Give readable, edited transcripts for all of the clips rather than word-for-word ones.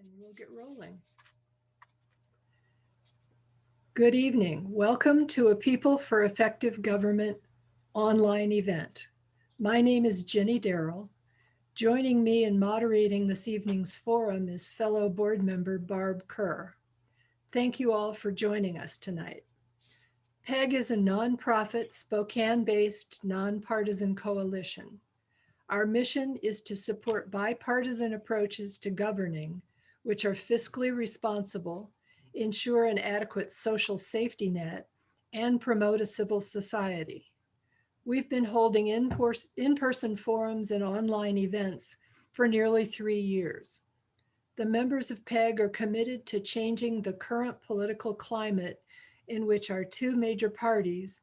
And we'll get rolling. Good evening. Welcome to a People for Effective Government online event. My name is Jenny Darrell. Joining me in moderating this evening's forum is fellow board member Barb Kerr. Thank you all for joining us tonight. PEG is a nonprofit, Spokane-based, nonpartisan coalition. Our mission is to support bipartisan approaches to governing, which are fiscally responsible, ensure an adequate social safety net, and promote a civil society. We've been holding in-person forums and online events for nearly 3 years. The members of PEG are committed to changing the current political climate in which our two major parties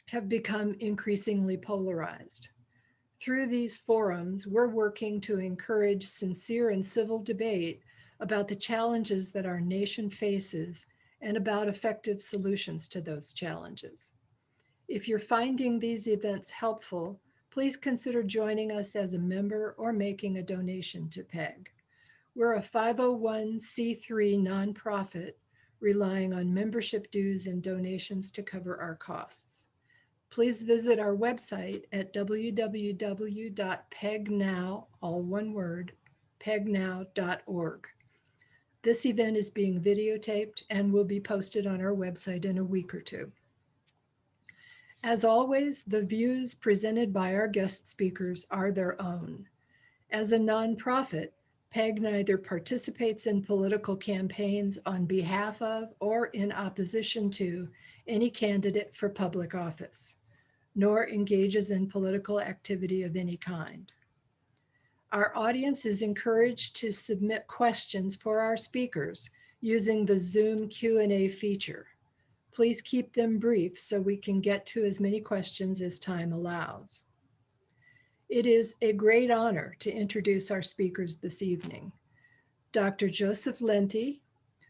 have become increasingly polarized. Through these forums, we're working to encourage sincere and civil debate about the challenges that our nation faces and about effective solutions to those challenges. If you're finding these events helpful, please consider joining us as a member or making a donation to PEG. We're a 501c3 nonprofit relying on membership dues and donations to cover our costs. Please visit our website at www.pegnow, all one word, pegnow.org. This event is being videotaped and will be posted on our website in a week or two. As always, the views presented by our guest speakers are their own. As a nonprofit, PEG neither participates in political campaigns on behalf of or in opposition to any candidate for public office, nor engages in political activity of any kind. Our audience is encouraged to submit questions for our speakers using the Zoom Q&A feature. Please keep them brief so we can get to as many questions as time allows. It is a great honor to introduce our speakers this evening. Dr. Joseph Lenti,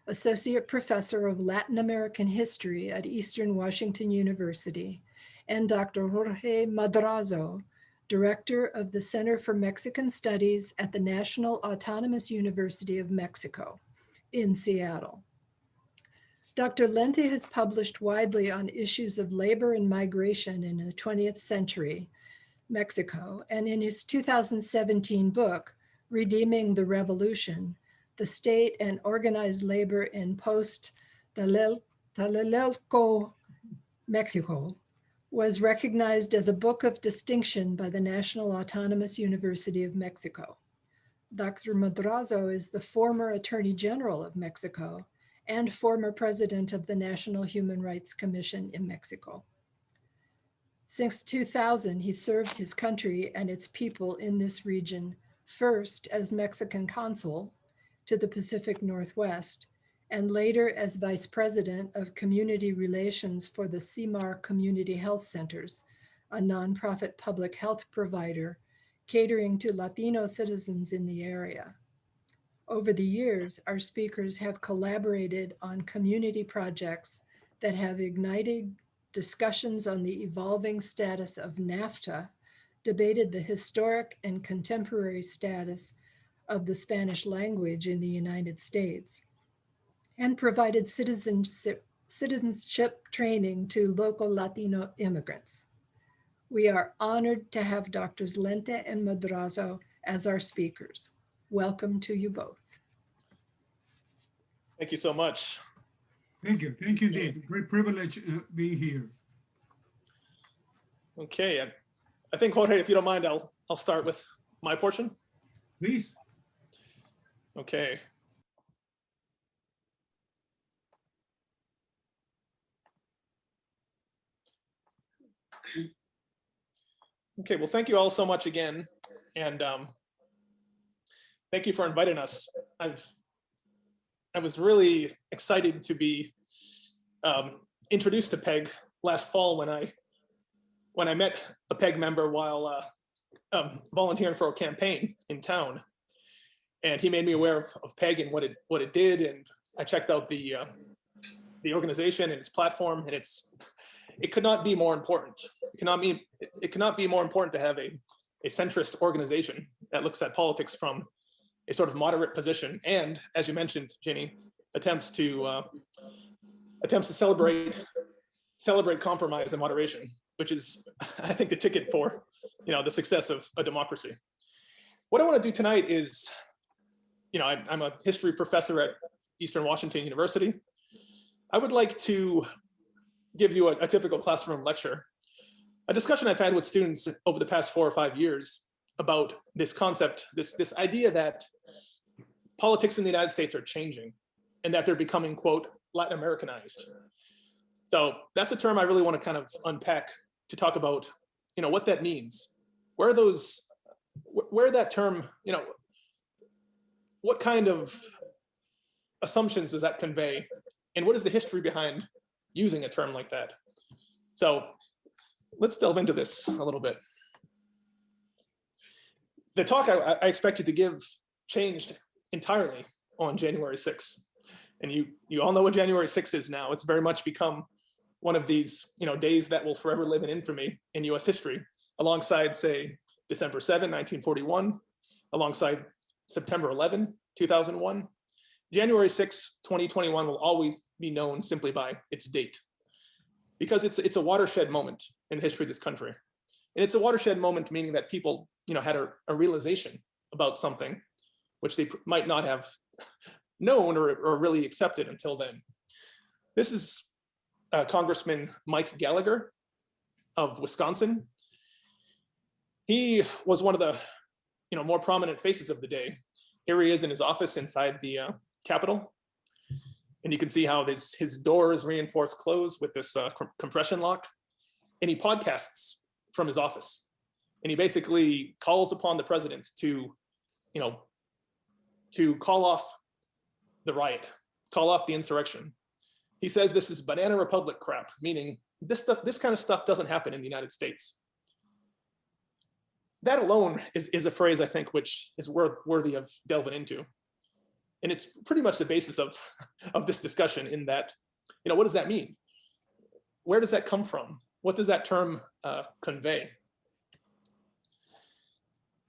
Associate Professor of Latin American History at Eastern Washington University, and Dr. Jorge Madrazo, Director of the Center for Mexican Studies at the National Autonomous University of Mexico in Seattle. Dr. Lenti has published widely on issues of labor and migration in the 20th century Mexico, and in his 2017 book, Redeeming the Revolution, The State and Organized Labor in Post-Tlatelolco, Mexico, was recognized as a book of distinction by the National Autonomous University of Mexico. Dr. Madrazo is the former Attorney General of Mexico and former president of the National Human Rights Commission in Mexico. Since 2000, he served his country and its people in this region, first as Mexican consul to the Pacific Northwest, and later as vice president of community relations for the CIMAR Community Health Centers, a nonprofit public health provider catering to Latino citizens in the area. Over the years, our speakers have collaborated on community projects that have ignited discussions on the evolving status of NAFTA, debated the historic and contemporary status of the Spanish language in the United States, and provided citizenship training to local Latino immigrants. We are honored to have Drs. Lenti and Madrazo as our speakers. Welcome to you both. Thank you so much. Thank you indeed. Great privilege being here. Okay, I think Jorge, if you don't mind, I'll start with my portion. Please. Okay. Okay, well, thank you all so much again, and thank you for inviting us. I was really excited to be introduced to PEG last fall when I met a PEG member while volunteering for a campaign in town, and he made me aware of PEG and what it did, and I checked out the organization and its platform, and it could not be more important. It cannot be more important to have a centrist organization that looks at politics from a sort of moderate position, and as you mentioned, Ginny, attempts to celebrate compromise and moderation, which is, I think, the ticket for the success of a democracy. What I want to do tonight is, I'm a history professor at Eastern Washington University. I would like to give you a typical classroom lecture, a discussion I've had with students over the past 4 or 5 years about this concept, this idea that politics in the United States are changing and that they're becoming, quote, Latin Americanized. So that's a term I really want to kind of unpack to talk about, what that means. Where that term, what kind of assumptions does that convey? And what is the history behind using a term like that? So let's delve into this a little bit. The talk I expected to give changed entirely on January 6th. And you all know what January 6th is now. It's very much become one of these days that will forever live in infamy in US history, alongside, say, December 7, 1941, alongside September 11, 2001. January 6, 2021 will always be known simply by its date, because it's a watershed moment in the history of this country. And it's a watershed moment, meaning that people had a realization about something which they might not have known or really accepted until then. This is Congressman Mike Gallagher of Wisconsin. He was one of the more prominent faces of the day. Here he is in his office inside the Capitol. And you can see how his door is reinforced closed with this compression lock. And he podcasts from his office. And he basically calls upon the president to call off the riot, call off the insurrection. He says this is banana republic crap, meaning this kind of stuff doesn't happen in the United States. That alone is a phrase, I think, which is worthy of delving into. And it's pretty much the basis of this discussion, in that, what does that mean? Where does that come from? What does that term convey?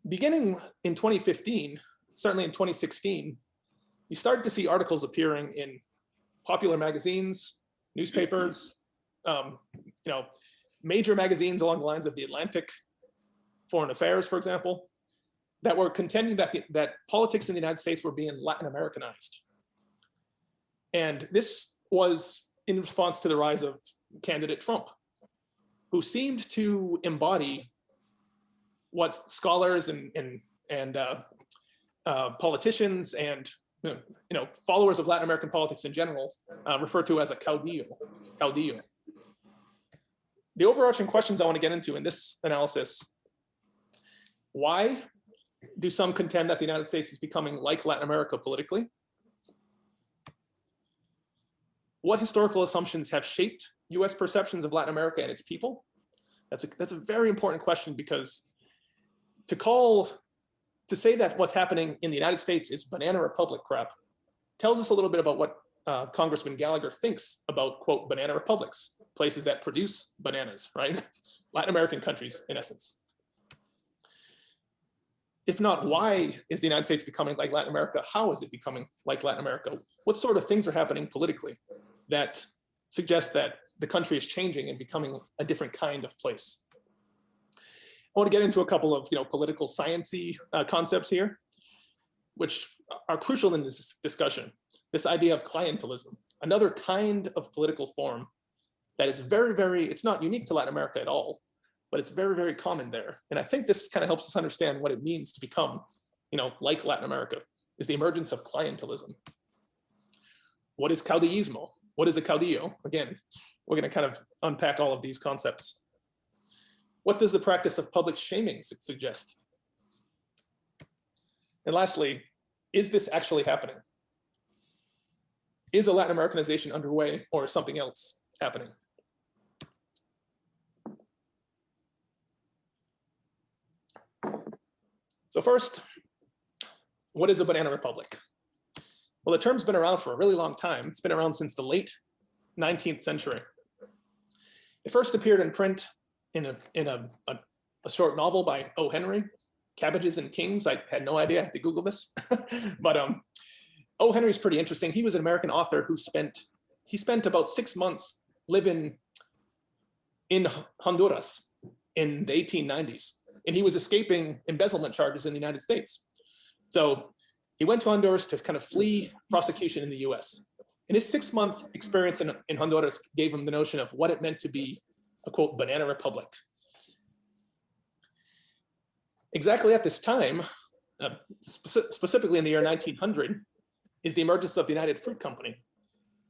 Beginning in 2015, certainly in 2016, you started to see articles appearing in popular magazines, newspapers, major magazines along the lines of The Atlantic, Foreign Affairs, for example, that were contending that politics in the United States were being Latin Americanized. And this was in response to the rise of candidate Trump, who seemed to embody what scholars and politicians and followers of Latin American politics in general refer to as a caudillo. The overarching questions I want to get into in this analysis: why do some contend that the United States is becoming like Latin America politically? What historical assumptions have shaped US perceptions of Latin America and its people? That's a very important question, because to say that what's happening in the United States is banana republic crap tells us a little bit about what Congressman Gallagher thinks about, quote, banana republics, places that produce bananas, right? Latin American countries, in essence. If not, why is the United States becoming like Latin America? How is it becoming like Latin America? What sort of things are happening politically that suggest that the country is changing and becoming a different kind of place? I want to get into a couple of political sciencey concepts here, which are crucial in this discussion. This idea of clientelism, another kind of political form that is very, very, it's not unique to Latin America at all, but it's very, very common there. And I think this kind of helps us understand what it means to become, like Latin America, is the emergence of clientelism. What is caudillismo? What is a caudillo? Again, we're going to kind of unpack all of these concepts. What does the practice of public shaming suggest? And lastly, is this actually happening? Is a Latin Americanization underway, or is something else happening? So first, what is a banana republic? Well, the term's been around for a really long time. It's been around since the late 19th century. It first appeared in print in a short novel by O. Henry cabbages and kings. I had no idea. I had to Google this. But O. Henry's pretty interesting. He was an American author who spent about 6 months living in Honduras in the 1890s. And he was escaping embezzlement charges in the United States. So he went to Honduras to kind of flee prosecution in the US. And his 6-month experience in Honduras gave him the notion of what it meant to be a, quote, banana republic. Exactly at this time, specifically in the year 1900, is the emergence of the United Fruit Company.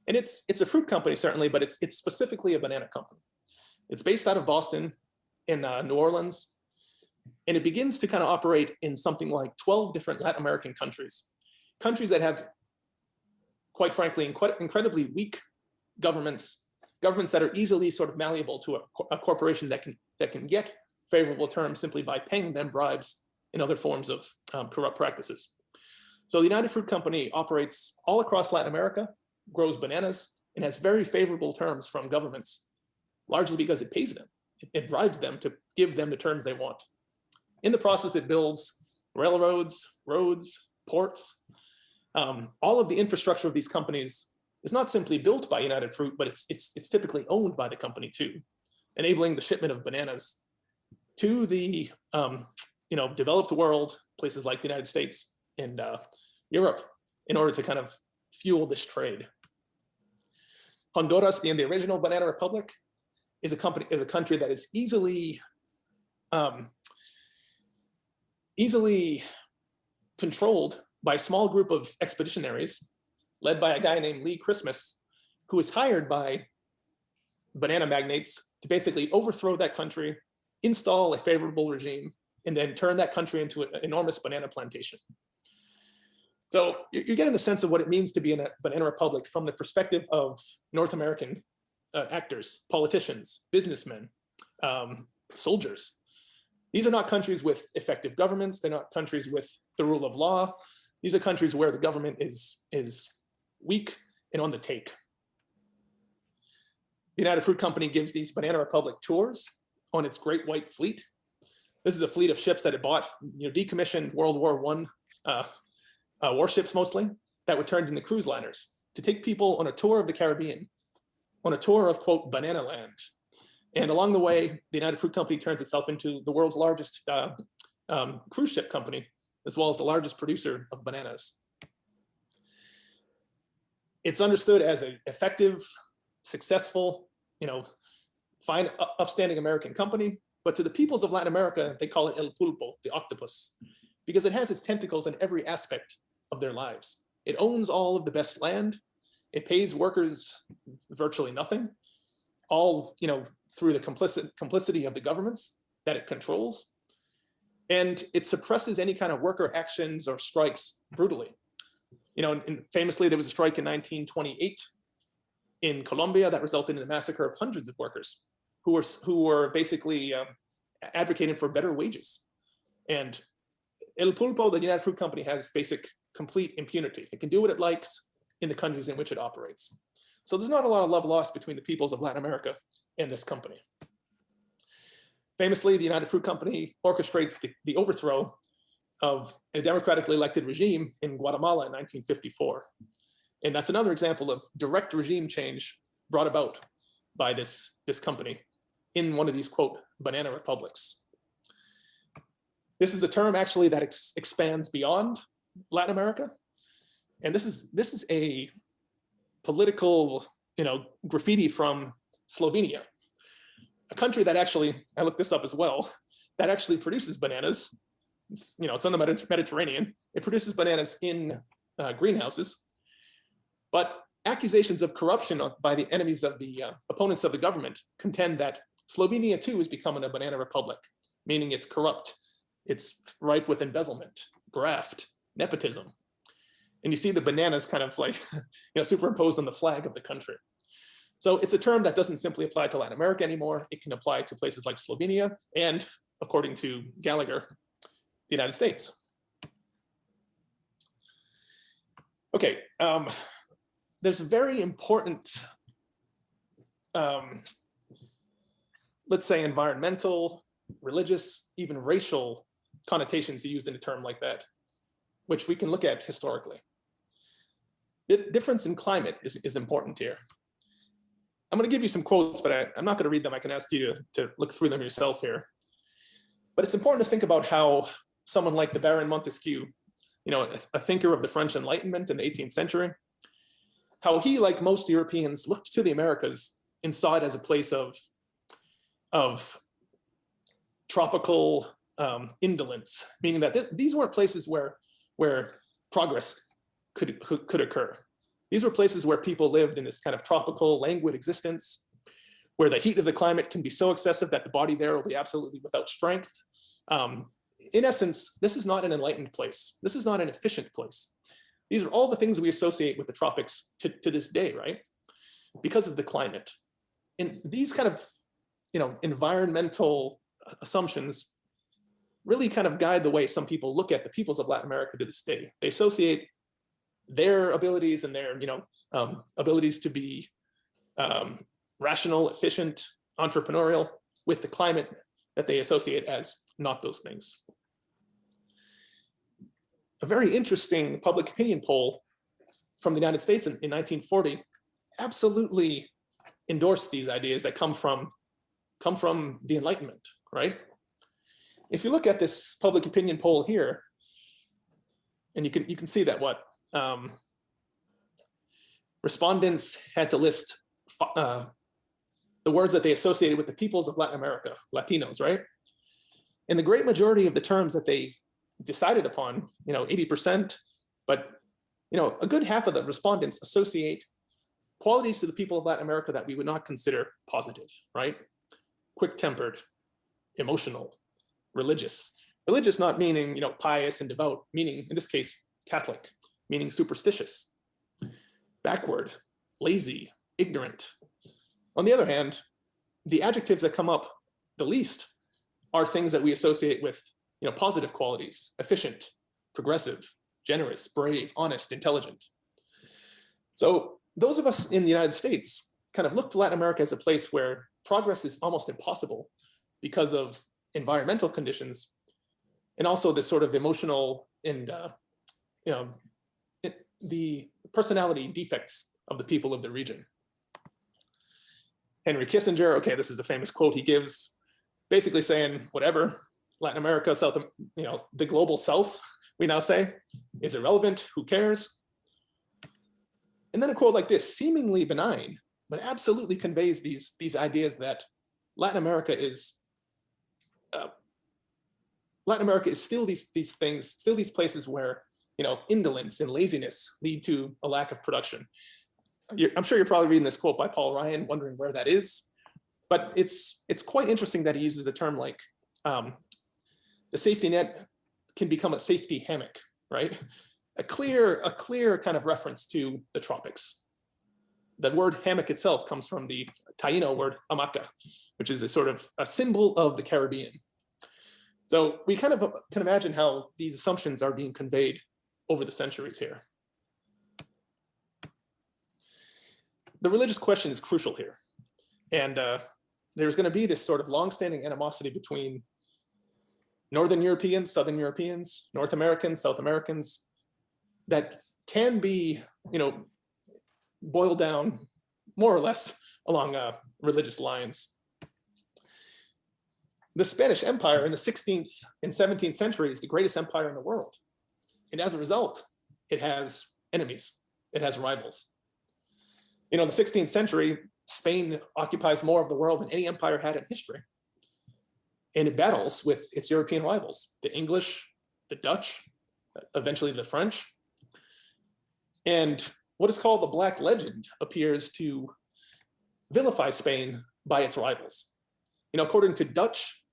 And it's a fruit company, certainly, but it's specifically a banana company. It's based out of Boston in New Orleans, and it begins to kind of operate in something like 12 different Latin American countries that have, quite frankly, incredibly weak governments that are easily sort of malleable to a corporation that can get favorable terms simply by paying them bribes and other forms of corrupt practices. So the United Fruit Company operates all across Latin America, grows bananas, and has very favorable terms from governments, largely because it pays them. It bribes them to give them the terms they want. In the process, it builds railroads, roads, ports. All of the infrastructure of these companies is not simply built by United Fruit, but it's typically owned by the company too, enabling the shipment of bananas to the developed world, places like the United States and Europe, in order to kind of fuel this trade. Honduras, being the original banana republic, is a country that is easily controlled by a small group of expeditionaries led by a guy named Lee Christmas, who is hired by banana magnates to basically overthrow that country, install a favorable regime, and then turn that country into an enormous banana plantation. So you're getting a sense of what it means to be in a banana republic from the perspective of North American actors, politicians, businessmen, soldiers. These are not countries with effective governments. They're not countries with the rule of law. These are countries where the government is weak and on the take. The United Fruit Company gives these Banana Republic tours on its Great White Fleet. This is a fleet of ships that it bought, decommissioned World War I warships mostly, that were turned into cruise liners to take people on a tour of the Caribbean, on a tour of, quote, banana land. And along the way, the United Fruit Company turns itself into the world's largest cruise ship company, as well as the largest producer of bananas. It's understood as an effective, successful, fine, upstanding American company, but to the peoples of Latin America, they call it El Pulpo, the octopus, because it has its tentacles in every aspect of their lives. It owns all of the best land. It pays workers virtually nothing, all through the complicity of the governments that it controls. And it suppresses any kind of worker actions or strikes brutally. And famously, there was a strike in 1928 in Colombia that resulted in the massacre of hundreds of workers who were basically advocating for better wages. And El Pulpo, the United Fruit Company, has complete impunity. It can do what it likes in the countries in which it operates. So there's not a lot of love lost between the peoples of Latin America and this company. Famously, the United Fruit Company orchestrates the overthrow of a democratically elected regime in Guatemala in 1954. And that's another example of direct regime change brought about by this company in one of these, quote, banana republics. This is a term actually that expands beyond Latin America. And this is a political, graffiti from Slovenia, a country that actually, I looked this up as well, that actually produces bananas. It's on the Mediterranean. It produces bananas in greenhouses, but accusations of corruption by the enemies of the opponents of the government contend that Slovenia too is becoming a banana republic, meaning it's corrupt. It's ripe with embezzlement, graft, nepotism. And you see the bananas kind of like, superimposed on the flag of the country. So it's a term that doesn't simply apply to Latin America anymore. It can apply to places like Slovenia and, according to Gallagher, the United States. Okay, there's a very important, let's say, environmental, religious, even racial connotations used in a term like that, which we can look at historically. Difference in climate is important here. I'm going to give you some quotes, but I'm not going to read them. I can ask you to look through them yourself here. But it's important to think about how someone like the Baron Montesquieu, a thinker of the French Enlightenment in the 18th century, how he, like most Europeans, looked to the Americas and saw it as a place of tropical indolence, meaning that these weren't places where progress could occur. These were places where people lived in this kind of tropical, languid existence, where the heat of the climate can be so excessive that the body there will be absolutely without strength. In essence, this is not an enlightened place. This is not an efficient place. These are all the things we associate with the tropics to this day, right? Because of the climate. And these kind of, environmental assumptions really kind of guide the way some people look at the peoples of Latin America to this day. They associate their abilities and their, abilities to be rational, efficient, entrepreneurial with the climate that they associate as not those things. A very interesting public opinion poll from the United States in 1940 absolutely endorsed these ideas that come from the Enlightenment, right? If you look at this public opinion poll here, and you can see that respondents had to list the words that they associated with the peoples of Latin America, Latinos, right? And the great majority of the terms that they decided upon, 80%, but a good half of the respondents associate qualities to the people of Latin America that we would not consider positive, right? Quick-tempered, emotional, religious. Religious not meaning, pious and devout, meaning, in this case, Catholic, meaning superstitious, backward, lazy, ignorant. On the other hand, the adjectives that come up the least are things that we associate with, positive qualities: efficient, progressive, generous, brave, honest, intelligent. So those of us in the United States kind of look to Latin America as a place where progress is almost impossible because of environmental conditions, and also this sort of emotional and the personality defects of the people of the region. Henry Kissinger, okay, this is a famous quote he gives, basically saying, whatever, Latin America, the global South, we now say, is irrelevant, who cares? And then a quote like this, seemingly benign, but absolutely conveys these ideas that Latin America is still these things, still these places where indolence and laziness lead to a lack of production. I'm sure you're probably reading this quote by Paul Ryan, wondering where that is, but it's quite interesting that he uses a term like the safety net can become a safety hammock, right? A clear kind of reference to the tropics. The word hammock itself comes from the Taino word hamaca, which is a sort of a symbol of the Caribbean. So we kind of can imagine how these assumptions are being conveyed over the centuries here. The religious question is crucial here. And there's going to be this sort of longstanding animosity between Northern Europeans, Southern Europeans, North Americans, South Americans, that can be, boiled down more or less along religious lines. The Spanish Empire in the 16th and 17th century is the greatest empire in the world. And as a result, it has enemies, it has rivals. In the 16th century, Spain occupies more of the world than any empire had in history. And it battles with its European rivals, the English, the Dutch, eventually the French. And what is called the Black Legend appears to vilify Spain by its rivals. According to Dutch,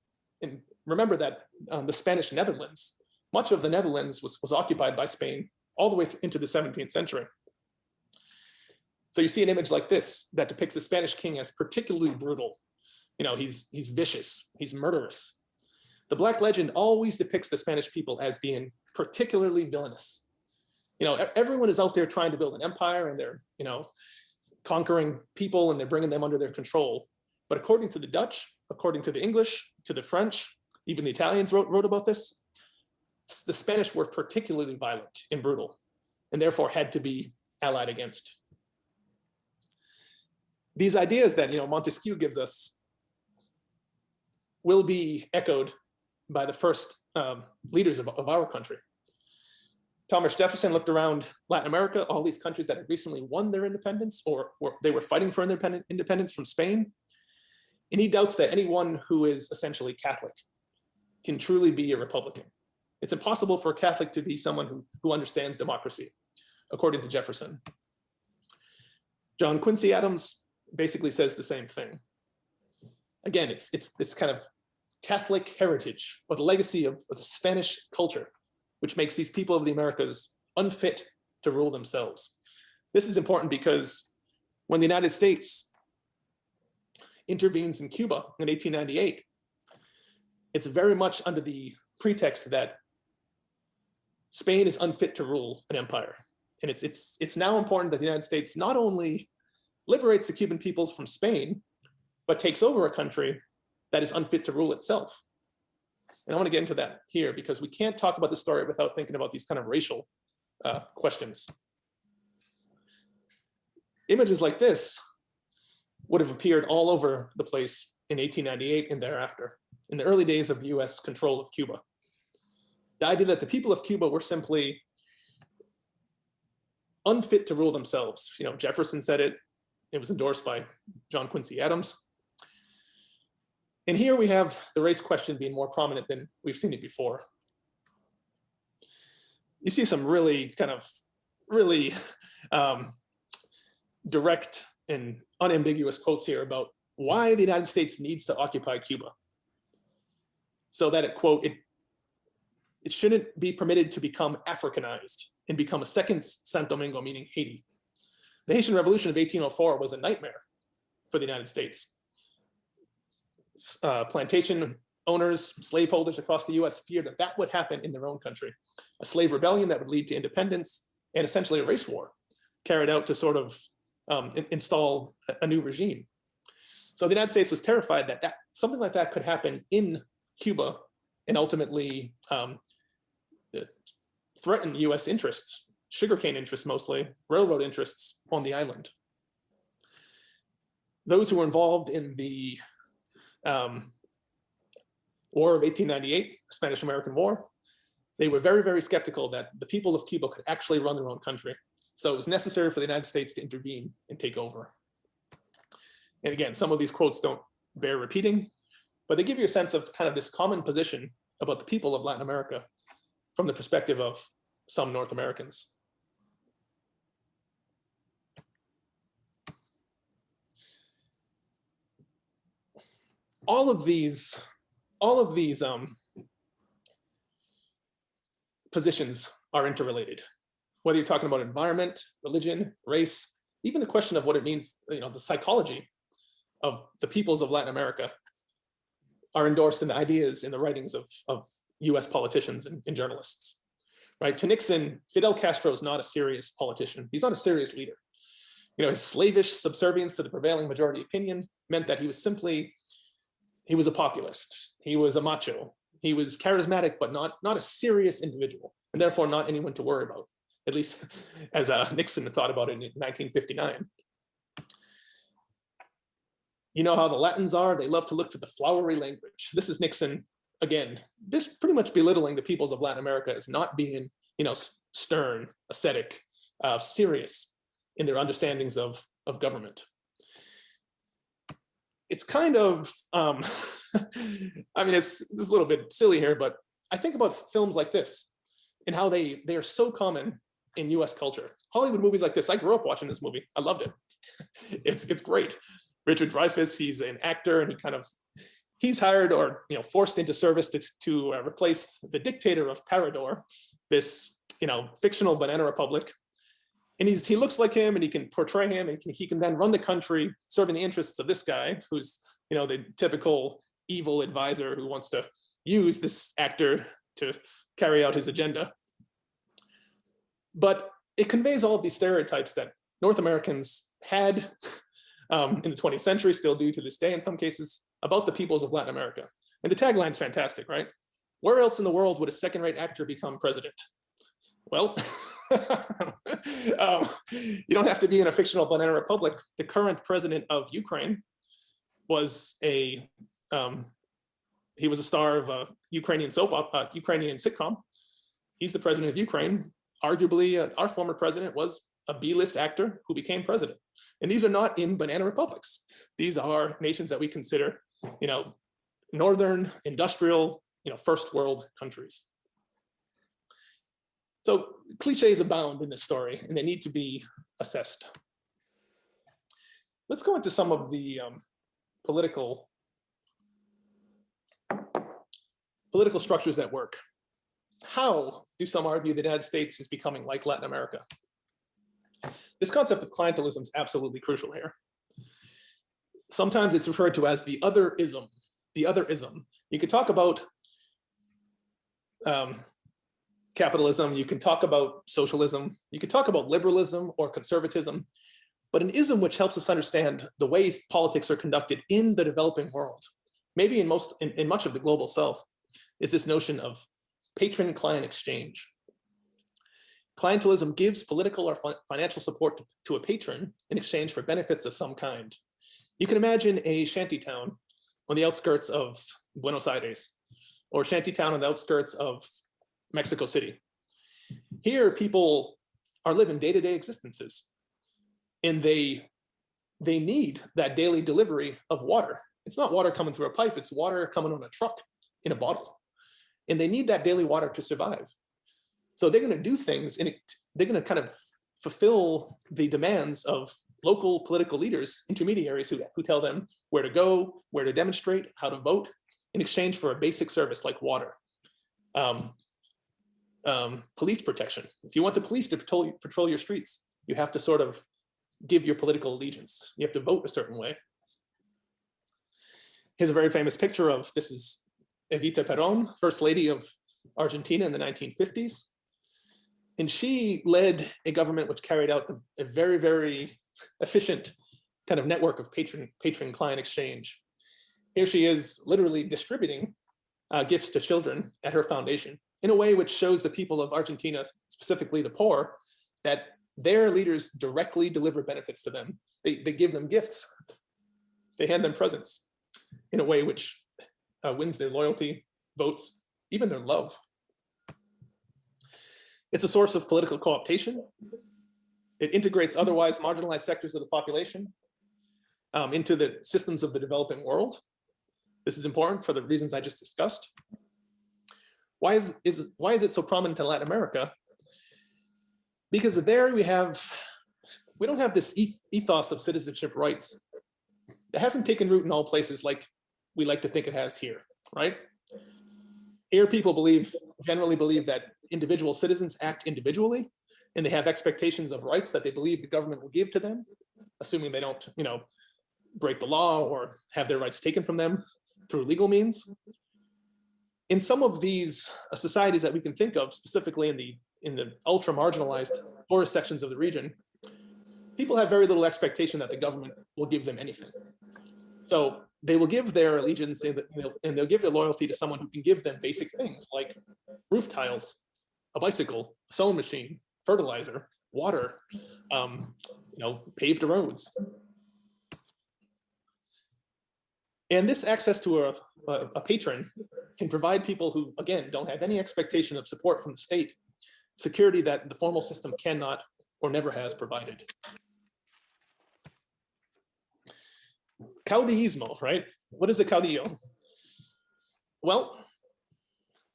and remember that the Spanish Netherlands, much of the Netherlands was occupied by Spain all the way into the 17th century. So you see an image like this that depicts the Spanish king as particularly brutal. He's vicious, he's murderous. The Black Legend always depicts the Spanish people as being particularly villainous. Everyone is out there trying to build an empire, and they're, conquering people, and they're bringing them under their control. But according to the Dutch, according to the English, to the French, even the Italians wrote about this, the Spanish were particularly violent and brutal, and therefore had to be allied against. These ideas that Montesquieu gives us will be echoed by the first leaders of our country. Thomas Jefferson looked around Latin America, all these countries that had recently won their independence or they were fighting for independence from Spain. And he doubts that anyone who is essentially Catholic can truly be a Republican. It's impossible for a Catholic to be someone who understands democracy, according to Jefferson. John Quincy Adams basically says the same thing. Again, it's this kind of Catholic heritage or the legacy of the Spanish culture, which makes these people of the Americas unfit to rule themselves. This is important because when the United States intervenes in Cuba in 1898, it's very much under the pretext that Spain is unfit to rule an empire. And it's now important that the United States not only liberates the Cuban peoples from Spain, but takes over a country that is unfit to rule itself. And I want to get into that here because we can't talk about the story without thinking about these kind of racial questions. Images like this would have appeared all over the place in 1898 and thereafter, in the early days of US control of Cuba. The idea that the people of Cuba were simply unfit to rule themselves. Jefferson said it. It was endorsed by John Quincy Adams. And here we have the race question being more prominent than we've seen it before. You see some really direct and unambiguous quotes here about why the United States needs to occupy Cuba. So that it shouldn't be permitted to become Africanized and become a second Santo Domingo, meaning Haiti. The Haitian Revolution of 1804 was a nightmare for the United States. Plantation owners, slaveholders across the US feared that would happen in their own country. A slave rebellion that would lead to independence and essentially a race war carried out to sort of install a new regime. So the United States was terrified that something like that could happen in Cuba and ultimately threaten US interests, sugarcane interests mostly, railroad interests on the island. Those who were involved in the War of 1898, Spanish-American War, they were very, very skeptical that the people of Cuba could actually run their own country. So it was necessary for the United States to intervene and take over. And again, some of these quotes don't bear repeating, but they give you a sense of kind of this common position about the people of Latin America from the perspective of some North Americans. All of these positions are interrelated. Whether you're talking about environment, religion, race, even the question of what it means, the psychology of the peoples of Latin America are endorsed in the ideas in the writings of US politicians and journalists. Right? To Nixon, Fidel Castro is not a serious politician. He's not a serious leader. His slavish subservience to the prevailing majority opinion meant that he was a populist. He was a macho. He was charismatic, but not a serious individual, and therefore not anyone to worry about, at least as Nixon thought about it in 1959. You know how the Latins are? They love to look to the flowery language. This is Nixon, again, just pretty much belittling the peoples of Latin America as not being, stern, ascetic, serious in their understandings of government. It's kind of, it's a little bit silly here, but I think about films like this and how they are so common in US culture. Hollywood movies like this, I grew up watching this movie. I loved it. It's great. Richard Dreyfuss, he's an actor and he's hired or forced into service to replace the dictator of Parador, this fictional banana republic. And he looks like him and he can portray him and he can then run the country serving the interests of this guy who's, the typical evil advisor who wants to use this actor to carry out his agenda. But it conveys all of these stereotypes that North Americans had in the 20th century, still do to this day in some cases, about the peoples of Latin America. And the tagline's fantastic, right? Where else in the world would a second-rate actor become president? Well, you don't have to be in a fictional banana republic. The current president of Ukraine was he was a star of a Ukrainian Ukrainian sitcom. He's the president of Ukraine. Arguably, our former president was a B-list actor who became president. And these are not in banana republics. These are nations that we consider, northern, industrial, first world countries. So cliches abound in this story, and they need to be assessed. Let's go into some of the political structures at work. How do some argue the United States is becoming like Latin America? This concept of clientelism is absolutely crucial here. Sometimes it's referred to as the otherism. The otherism. You could talk about capitalism, you can talk about socialism, you could talk about liberalism or conservatism, but an ism which helps us understand the way politics are conducted in the developing world, maybe in much of the global south, is this notion of patron-client exchange. Clientelism gives political or financial support to a patron in exchange for benefits of some kind. You can imagine a shantytown on the outskirts of Buenos Aires, or a shantytown on the outskirts of Mexico City. Here, people are living day-to-day existences, and they need that daily delivery of water. It's not water coming through a pipe, it's water coming on a truck in a bottle. And they need that daily water to survive. So they're going to do things, and they're going to kind of fulfill the demands of local political leaders, intermediaries who tell them where to go, where to demonstrate, how to vote, in exchange for a basic service like water. Police protection. If you want the police to patrol your streets, you have to sort of give your political allegiance. You have to vote a certain way. Here's a very famous picture of, this is Evita Perón, First Lady of Argentina in the 1950s. And she led a government which carried out a very, very efficient kind of network of patron-client exchange. Here she is literally distributing gifts to children at her foundation in a way which shows the people of Argentina, specifically the poor, that their leaders directly deliver benefits to them. They give them gifts. They hand them presents in a way which wins their loyalty, votes, even their love. It's a source of political co-optation. It integrates otherwise marginalized sectors of the population into the systems of the developing world. This is important for the reasons I just discussed. Why is it so prominent in Latin America? Because there we don't have this ethos of citizenship rights. It hasn't taken root in all places like we like to think it has here, right? Here people generally believe that individual citizens act individually, and they have expectations of rights that they believe the government will give to them, assuming they don't, break the law or have their rights taken from them through legal means. In some of these societies that we can think of, specifically in the ultra marginalized poorest sections of the region, people have very little expectation that the government will give them anything. So they will give their allegiance and they'll give their loyalty to someone who can give them basic things like roof tiles, a bicycle, a sewing machine, fertilizer, water, paved roads. And this access to a patron can provide people who, again, don't have any expectation of support from the state, security that the formal system cannot or never has provided. Caudillismo, right? What is a caudillo? Well,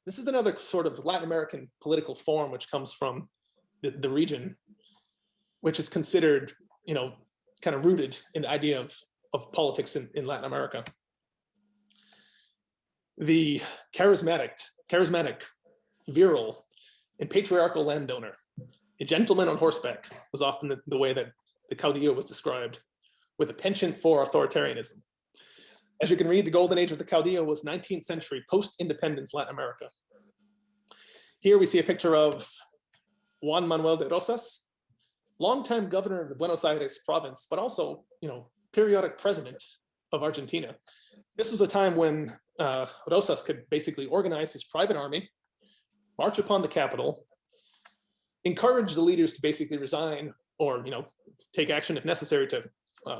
this is another sort of Latin American political form which comes from the region, which is considered, kind of rooted in the idea of politics in Latin America. The charismatic, virile, and patriarchal landowner, a gentleman on horseback, was often the way that the caudillo was described, with a penchant for authoritarianism. As you can read, the golden age of the caudillo was 19th century post-independence Latin America. Here we see a picture of Juan Manuel de Rosas, longtime governor of the Buenos Aires province, but also, periodic president of Argentina. This was a time when Rosas could basically organize his private army, march upon the capital, encourage the leaders to basically resign or take action if necessary to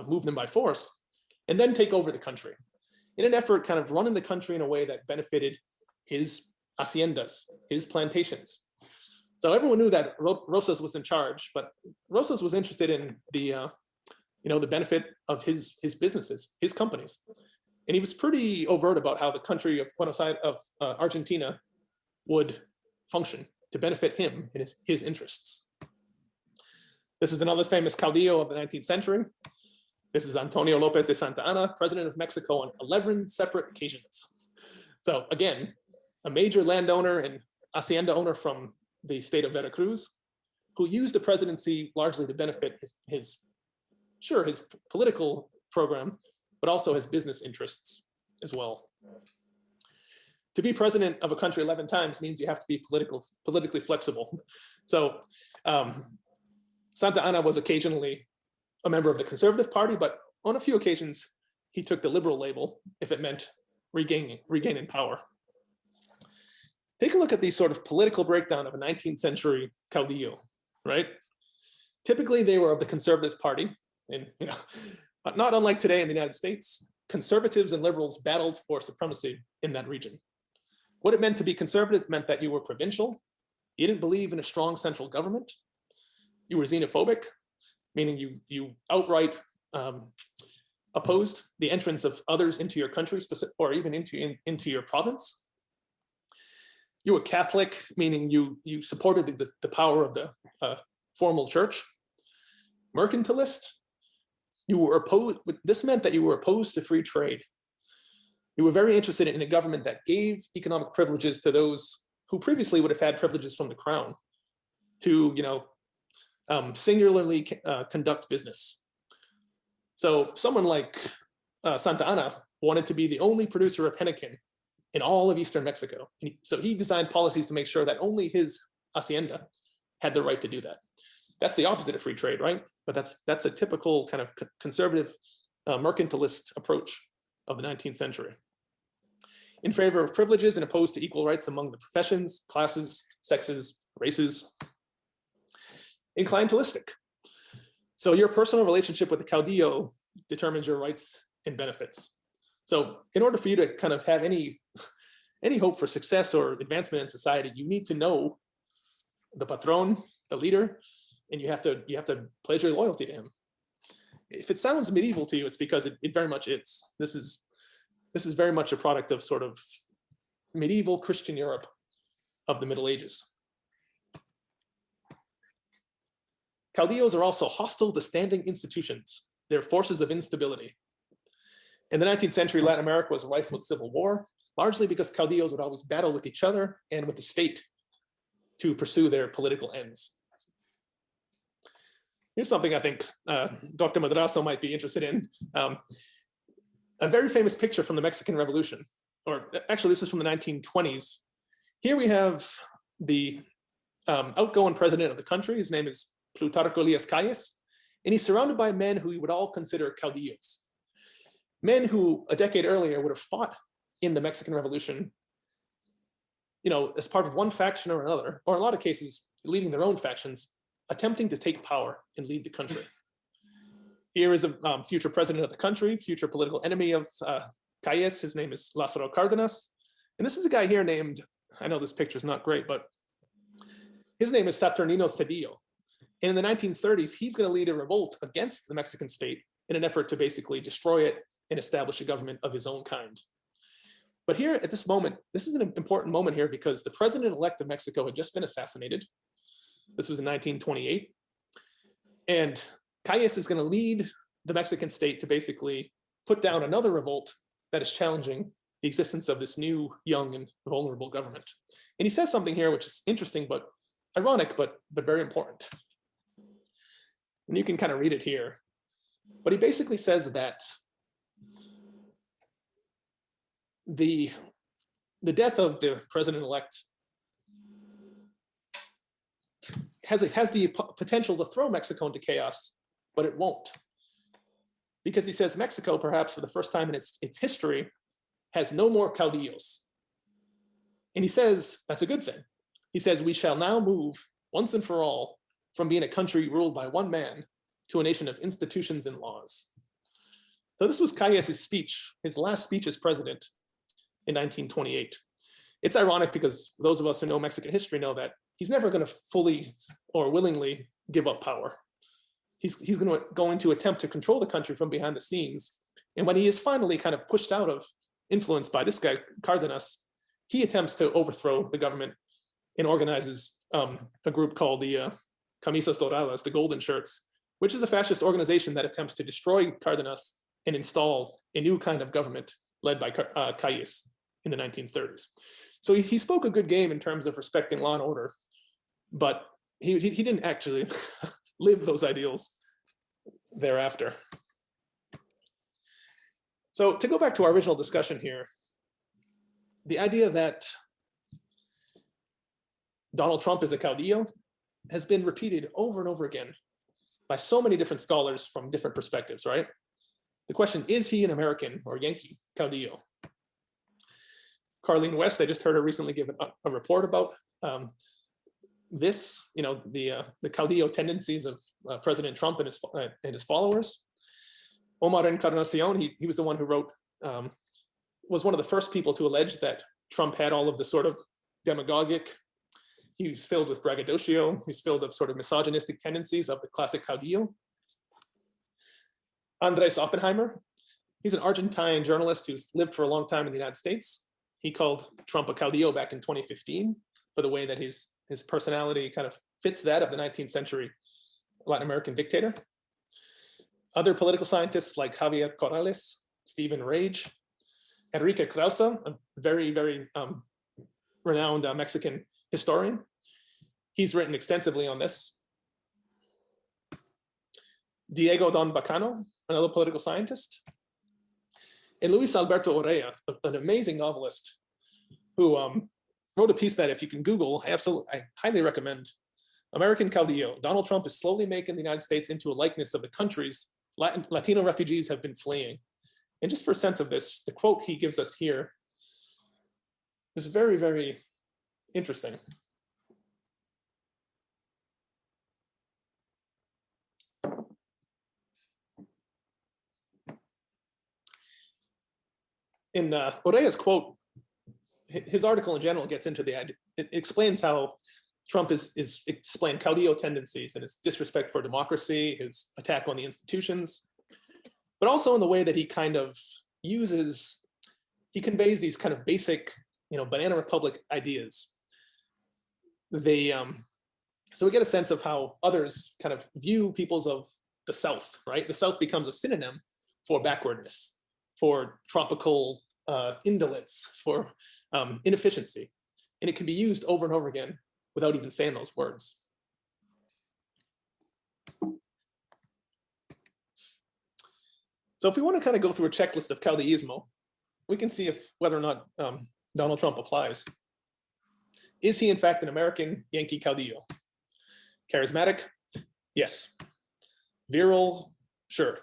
move them by force, and then take over the country in an effort kind of running the country in a way that benefited his haciendas, his plantations. So everyone knew that Rosas was in charge, but Rosas was interested in the benefit of his businesses, his companies. And he was pretty overt about how the country of Buenos Aires, of Argentina, would function to benefit him and his interests. This is another famous caudillo of the 19th century. This is Antonio Lopez de Santa Anna, president of Mexico on 11 separate occasions. So again, a major landowner and hacienda owner from the state of Veracruz, who used the presidency largely to benefit his political program, but also his business interests as well. To be president of a country 11 times means you have to be politically flexible. So Santa Anna was occasionally a member of the Conservative Party, but on a few occasions, he took the liberal label if it meant regaining power. Take a look at the sort of political breakdown of a 19th century caudillo, right? Typically, they were of the Conservative Party, and not unlike today in the United States, conservatives and liberals battled for supremacy in that region. What it meant to be conservative meant that you were provincial, you didn't believe in a strong central government, you were xenophobic, meaning you outright opposed the entrance of others into your country or even into your province. You were Catholic, meaning you supported the power of the formal church. Mercantilist, you were opposed. This meant that you were opposed to free trade. You were very interested in a government that gave economic privileges to those who previously would have had privileges from the crown to, singularly conduct business. So someone like Santa Anna wanted to be the only producer of henequen in all of Eastern Mexico. So he designed policies to make sure that only his hacienda had the right to do that. That's the opposite of free trade, right? But that's a typical kind of conservative mercantilist approach of the 19th century. In favor of privileges and opposed to equal rights among the professions, classes, sexes, races. And clientelistic. So your personal relationship with the caudillo determines your rights and benefits. So in order for you to kind of have any hope for success or advancement in society, you need to know the patron, the leader, and you have to pledge your loyalty to him. If it sounds medieval to you, it's because it very much is. This is very much a product of sort of medieval Christian Europe of the Middle Ages. Caudillos are also hostile to standing institutions. They're forces of instability. In the 19th century, Latin America was rife with civil war, largely because caudillos would always battle with each other and with the state to pursue their political ends. Here's something I think Dr. Madrazo might be interested in. A very famous picture from the Mexican Revolution, or actually this is from the 1920s. Here we have the outgoing president of the country. His name is Plutarco Elias Calles, and he's surrounded by men who he would all consider caudillos. Men who a decade earlier would have fought in the Mexican Revolution, as part of one faction or another, or in a lot of cases, leading their own factions, attempting to take power and lead the country. Here is a future president of the country, future political enemy of Calles. His name is Lázaro Cárdenas. And this is a guy here named, I know this picture is not great, but his name is Saturnino Cedillo. And in the 1930s, he's going to lead a revolt against the Mexican state in an effort to basically destroy it and establish a government of his own kind. But here at this moment, this is an important moment here because the president-elect of Mexico had just been assassinated. This was in 1928. And Calles is going to lead the Mexican state to basically put down another revolt that is challenging the existence of this new, young, and vulnerable government. And he says something here which is interesting, but ironic, but very important. And you can kind of read it here. But he basically says that the death of the president-elect has the potential to throw Mexico into chaos, but it won't. Because he says Mexico, perhaps for the first time in its history, has no more caudillos. And he says, that's a good thing. He says, we shall now move once and for all from being a country ruled by one man to a nation of institutions and laws. So this was Calles' speech, his last speech as president in 1928. It's ironic because those of us who know Mexican history know that he's never going to fully or willingly give up power. He's going to attempt to control the country from behind the scenes. And when he is finally kind of pushed out of influence by this guy, Cárdenas, he attempts to overthrow the government and organizes a group called the Camisas Doradas, the Golden Shirts, which is a fascist organization that attempts to destroy Cárdenas and install a new kind of government led by Calles in the 1930s. So he spoke a good game in terms of respecting law and order, but he didn't actually live those ideals thereafter. So to go back to our original discussion here, the idea that Donald Trump is a caudillo has been repeated over and over again by so many different scholars from different perspectives, right? The question, is he an American or Yankee caudillo? Carlene West, I just heard her recently give a report about this, the caudillo tendencies of President Trump and his followers. Omar Encarnacion, he was the one who wrote, was one of the first people to allege that Trump had all of the sort of demagogic, he was filled with braggadocio, he's filled with sort of misogynistic tendencies of the classic caudillo. Andres Oppenheimer, he's an Argentine journalist who's lived for a long time in the United States. He called Trump a caudillo back in 2015 for the way that his personality kind of fits that of the 19th century Latin American dictator. Other political scientists like Javier Corrales, Stephen Rage, Enrique Krause, a very, very renowned Mexican historian. He's written extensively on this. Diego Don Bacano, another political scientist. And Luis Alberto Urrea, an amazing novelist who wrote a piece that if you can Google, I highly recommend. American Caudillo, Donald Trump is slowly making the United States into a likeness of the countries Latino refugees have been fleeing. And just for a sense of this, the quote he gives us here is very, very interesting. In Urrea's quote, his article in general gets into the idea, it explains how Trump is explained caudillo tendencies and his disrespect for democracy, his attack on the institutions, but also in the way that he kind of he conveys these kind of basic, banana republic ideas. So we get a sense of how others kind of view peoples of the South, right? The South becomes a synonym for backwardness, for tropical indolence, for inefficiency. And it can be used over and over again without even saying those words. So if we want to kind of go through a checklist of caudillismo, we can see whether or not Donald Trump applies. Is he in fact an American Yankee caudillo? Charismatic? Yes. Virile? Sure.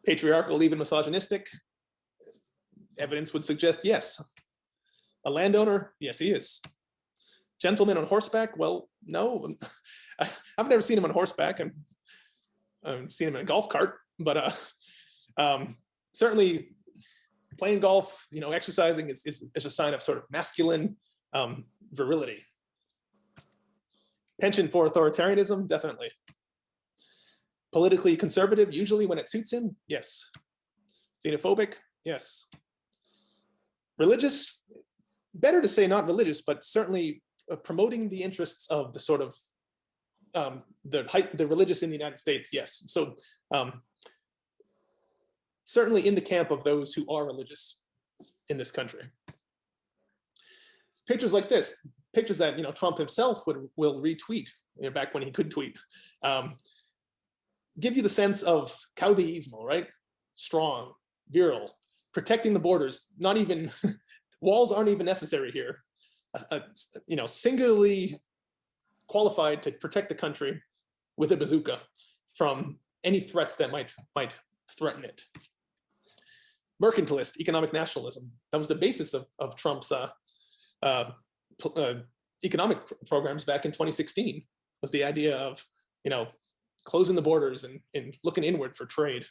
Patriarchal, even misogynistic? Evidence would suggest yes. A landowner? Yes, he is. Gentleman on horseback? Well, no. I've never seen him on horseback. I've seen him in a golf cart, but certainly playing golf, exercising is a sign of sort of masculine virility. Penchant for authoritarianism? Definitely. Politically conservative, usually when it suits him? Yes. Xenophobic? Yes. Religious? Better to say not religious, but certainly promoting the interests of the sort of the religious in the United States, yes. So certainly in the camp of those who are religious in this country. Pictures like this, pictures that Trump himself will retweet, back when he could tweet, give you the sense of caudillismo, right? Strong, virile, protecting the borders. Not even walls aren't even necessary here. Singularly qualified to protect the country with a bazooka from any threats that might threaten it. mercantilist economic nationalism. That was the basis of Trump's economic programs back in 2016, was the idea of, closing the borders and looking inward for trade.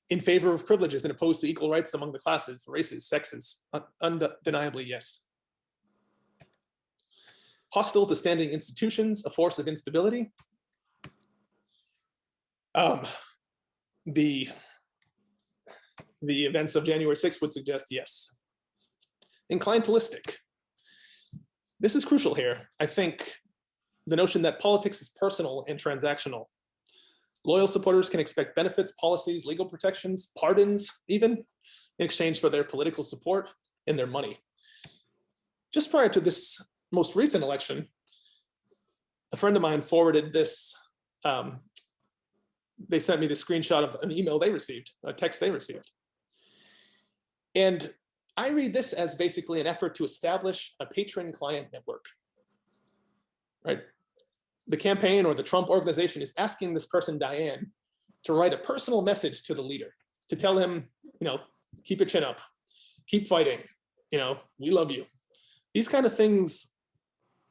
In favor of privileges and opposed to equal rights among the classes, races, sexes, undeniably yes. Hostile to standing institutions, a force of instability. The events of January 6th would suggest yes. And clientelistic. This is crucial here. I think the notion that politics is personal and transactional. Loyal supporters can expect benefits, policies, legal protections, pardons, even in exchange for their political support and their money. Just prior to this most recent election, a friend of mine forwarded this. They sent me the screenshot of an email they received, a text they received. And I read this as basically an effort to establish a patron-client network, right? The campaign or the Trump organization is asking this person, Diane, to write a personal message to the leader, to tell him, keep your chin up, keep fighting, we love you. These kind of things,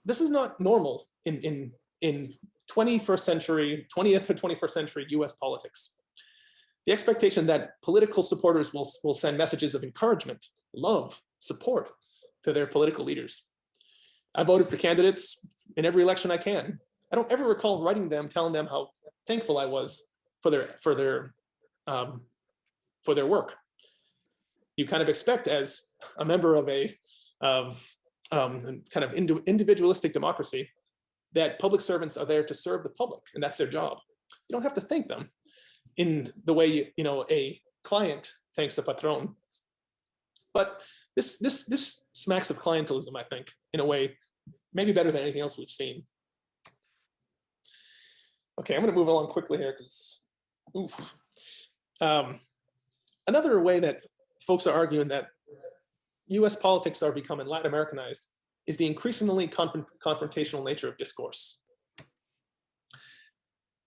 this is not normal in 20th or 21st century US politics. The expectation that political supporters will send messages of encouragement, love, support to their political leaders. I voted for candidates in every election I can. I don't ever recall writing them, telling them how thankful I was for their work. You kind of expect, as a member of a kind of individualistic democracy, that public servants are there to serve the public, and that's their job. You don't have to thank them in the way a client thanks a patron. But this smacks of clientelism, I think, in a way maybe better than anything else we've seen. Okay, I'm going to move along quickly here because, another way that folks are arguing that US politics are becoming Latin Americanized is the increasingly confrontational nature of discourse. A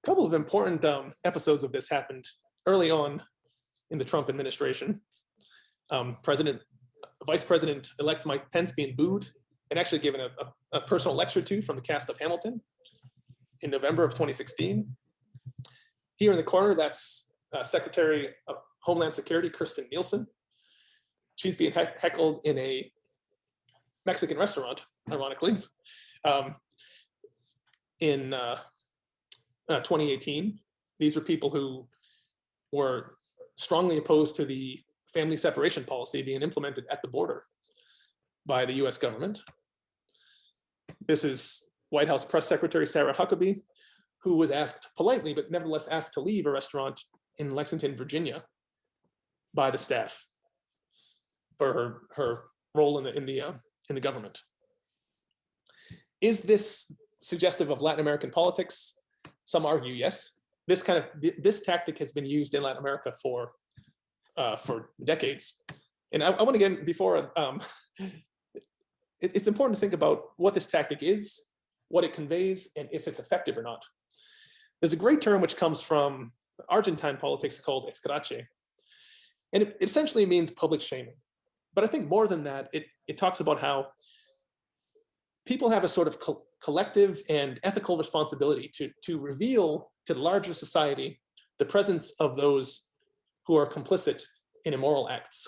couple of important episodes of this happened early on in the Trump administration. Vice President-elect Mike Pence being booed and actually given a personal lecture to from the cast of Hamilton in November of 2016. Here in the corner, that's Secretary of Homeland Security, Kirstjen Nielsen. She's being heckled in a Mexican restaurant, ironically, in 2018. These are people who were strongly opposed to the family separation policy being implemented at the border by the US government. This is White House Press Secretary Sarah Huckabee, who was asked politely, but nevertheless asked to leave a restaurant in Lexington, Virginia by the staff for her role in the government. Is this suggestive of Latin American politics? Some argue yes. This tactic has been used in Latin America for decades. And I want to get before it's important to think about what this tactic is, what it conveys, and if it's effective or not. There's a great term which comes from Argentine politics called escrache, and it essentially means public shaming. But I think more than that, it talks about how people have a sort of collective and ethical responsibility to reveal to the larger society the presence of those who are complicit in immoral acts.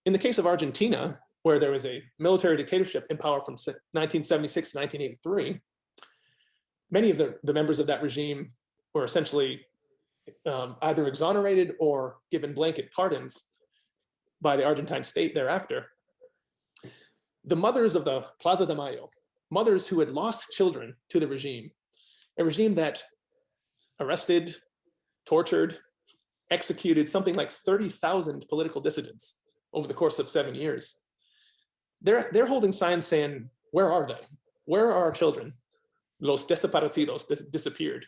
In the case of Argentina, where there was a military dictatorship in power from 1976 to 1983, many of the members of that regime were essentially either exonerated or given blanket pardons by the Argentine state thereafter. The mothers of the Plaza de Mayo, mothers who had lost children to the regime, a regime that arrested, tortured, executed something like 30,000 political dissidents over the course of 7 years. They're holding signs saying, where are they? Where are our children? Los desaparecidos, disappeared.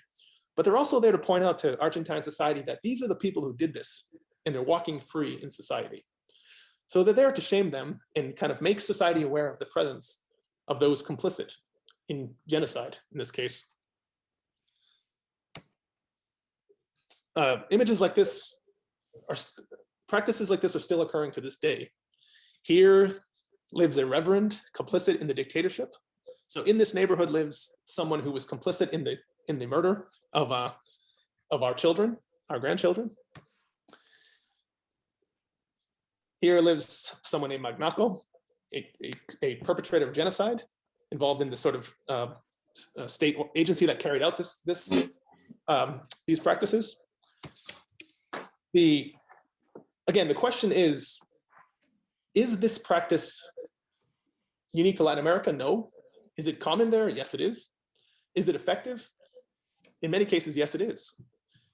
But they're also there to point out to Argentine society that these are the people who did this, and they're walking free in society. So they're there to shame them and kind of make society aware of the presence of those complicit in genocide, in this case. Images like this practices like this are still occurring to this day. Here lives a reverend complicit in the dictatorship. So in this neighborhood lives someone who was complicit in the murder of our children, our grandchildren. Here lives someone named Magnako, a perpetrator of genocide involved in the sort of state agency that carried out these practices. Again, the question is this practice unique to Latin America? No. Is it common there? Yes, it is. Is it effective? In many cases, yes, it is.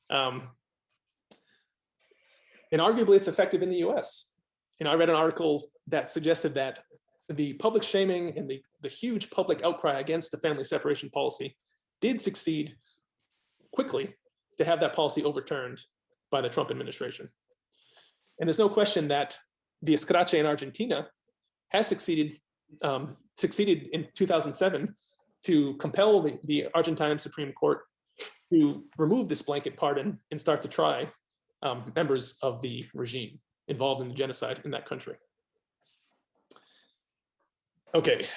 And arguably, it's effective in the US. I read an article that suggested that the public shaming and the huge public outcry against the family separation policy did succeed quickly to have that policy overturned by the Trump administration. And there's no question that the escrache in Argentina has succeeded in 2007 to compel the Argentine Supreme Court to remove this blanket pardon and start to try members of the regime involved in the genocide in that country. Okay.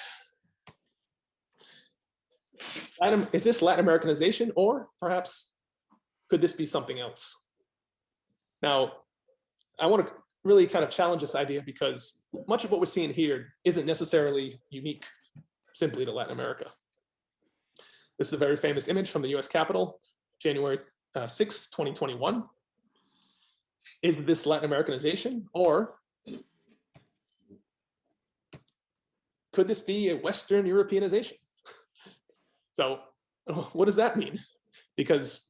Is this Latin-Americanization, or perhaps could this be something else? Now, I want to really kind of challenge this idea because much of what we're seeing here isn't necessarily unique simply to Latin America. This is a very famous image from the US Capitol, January 6, 2021. Is this Latin-Americanization, or could this be a Western Europeanization? So what does that mean? Because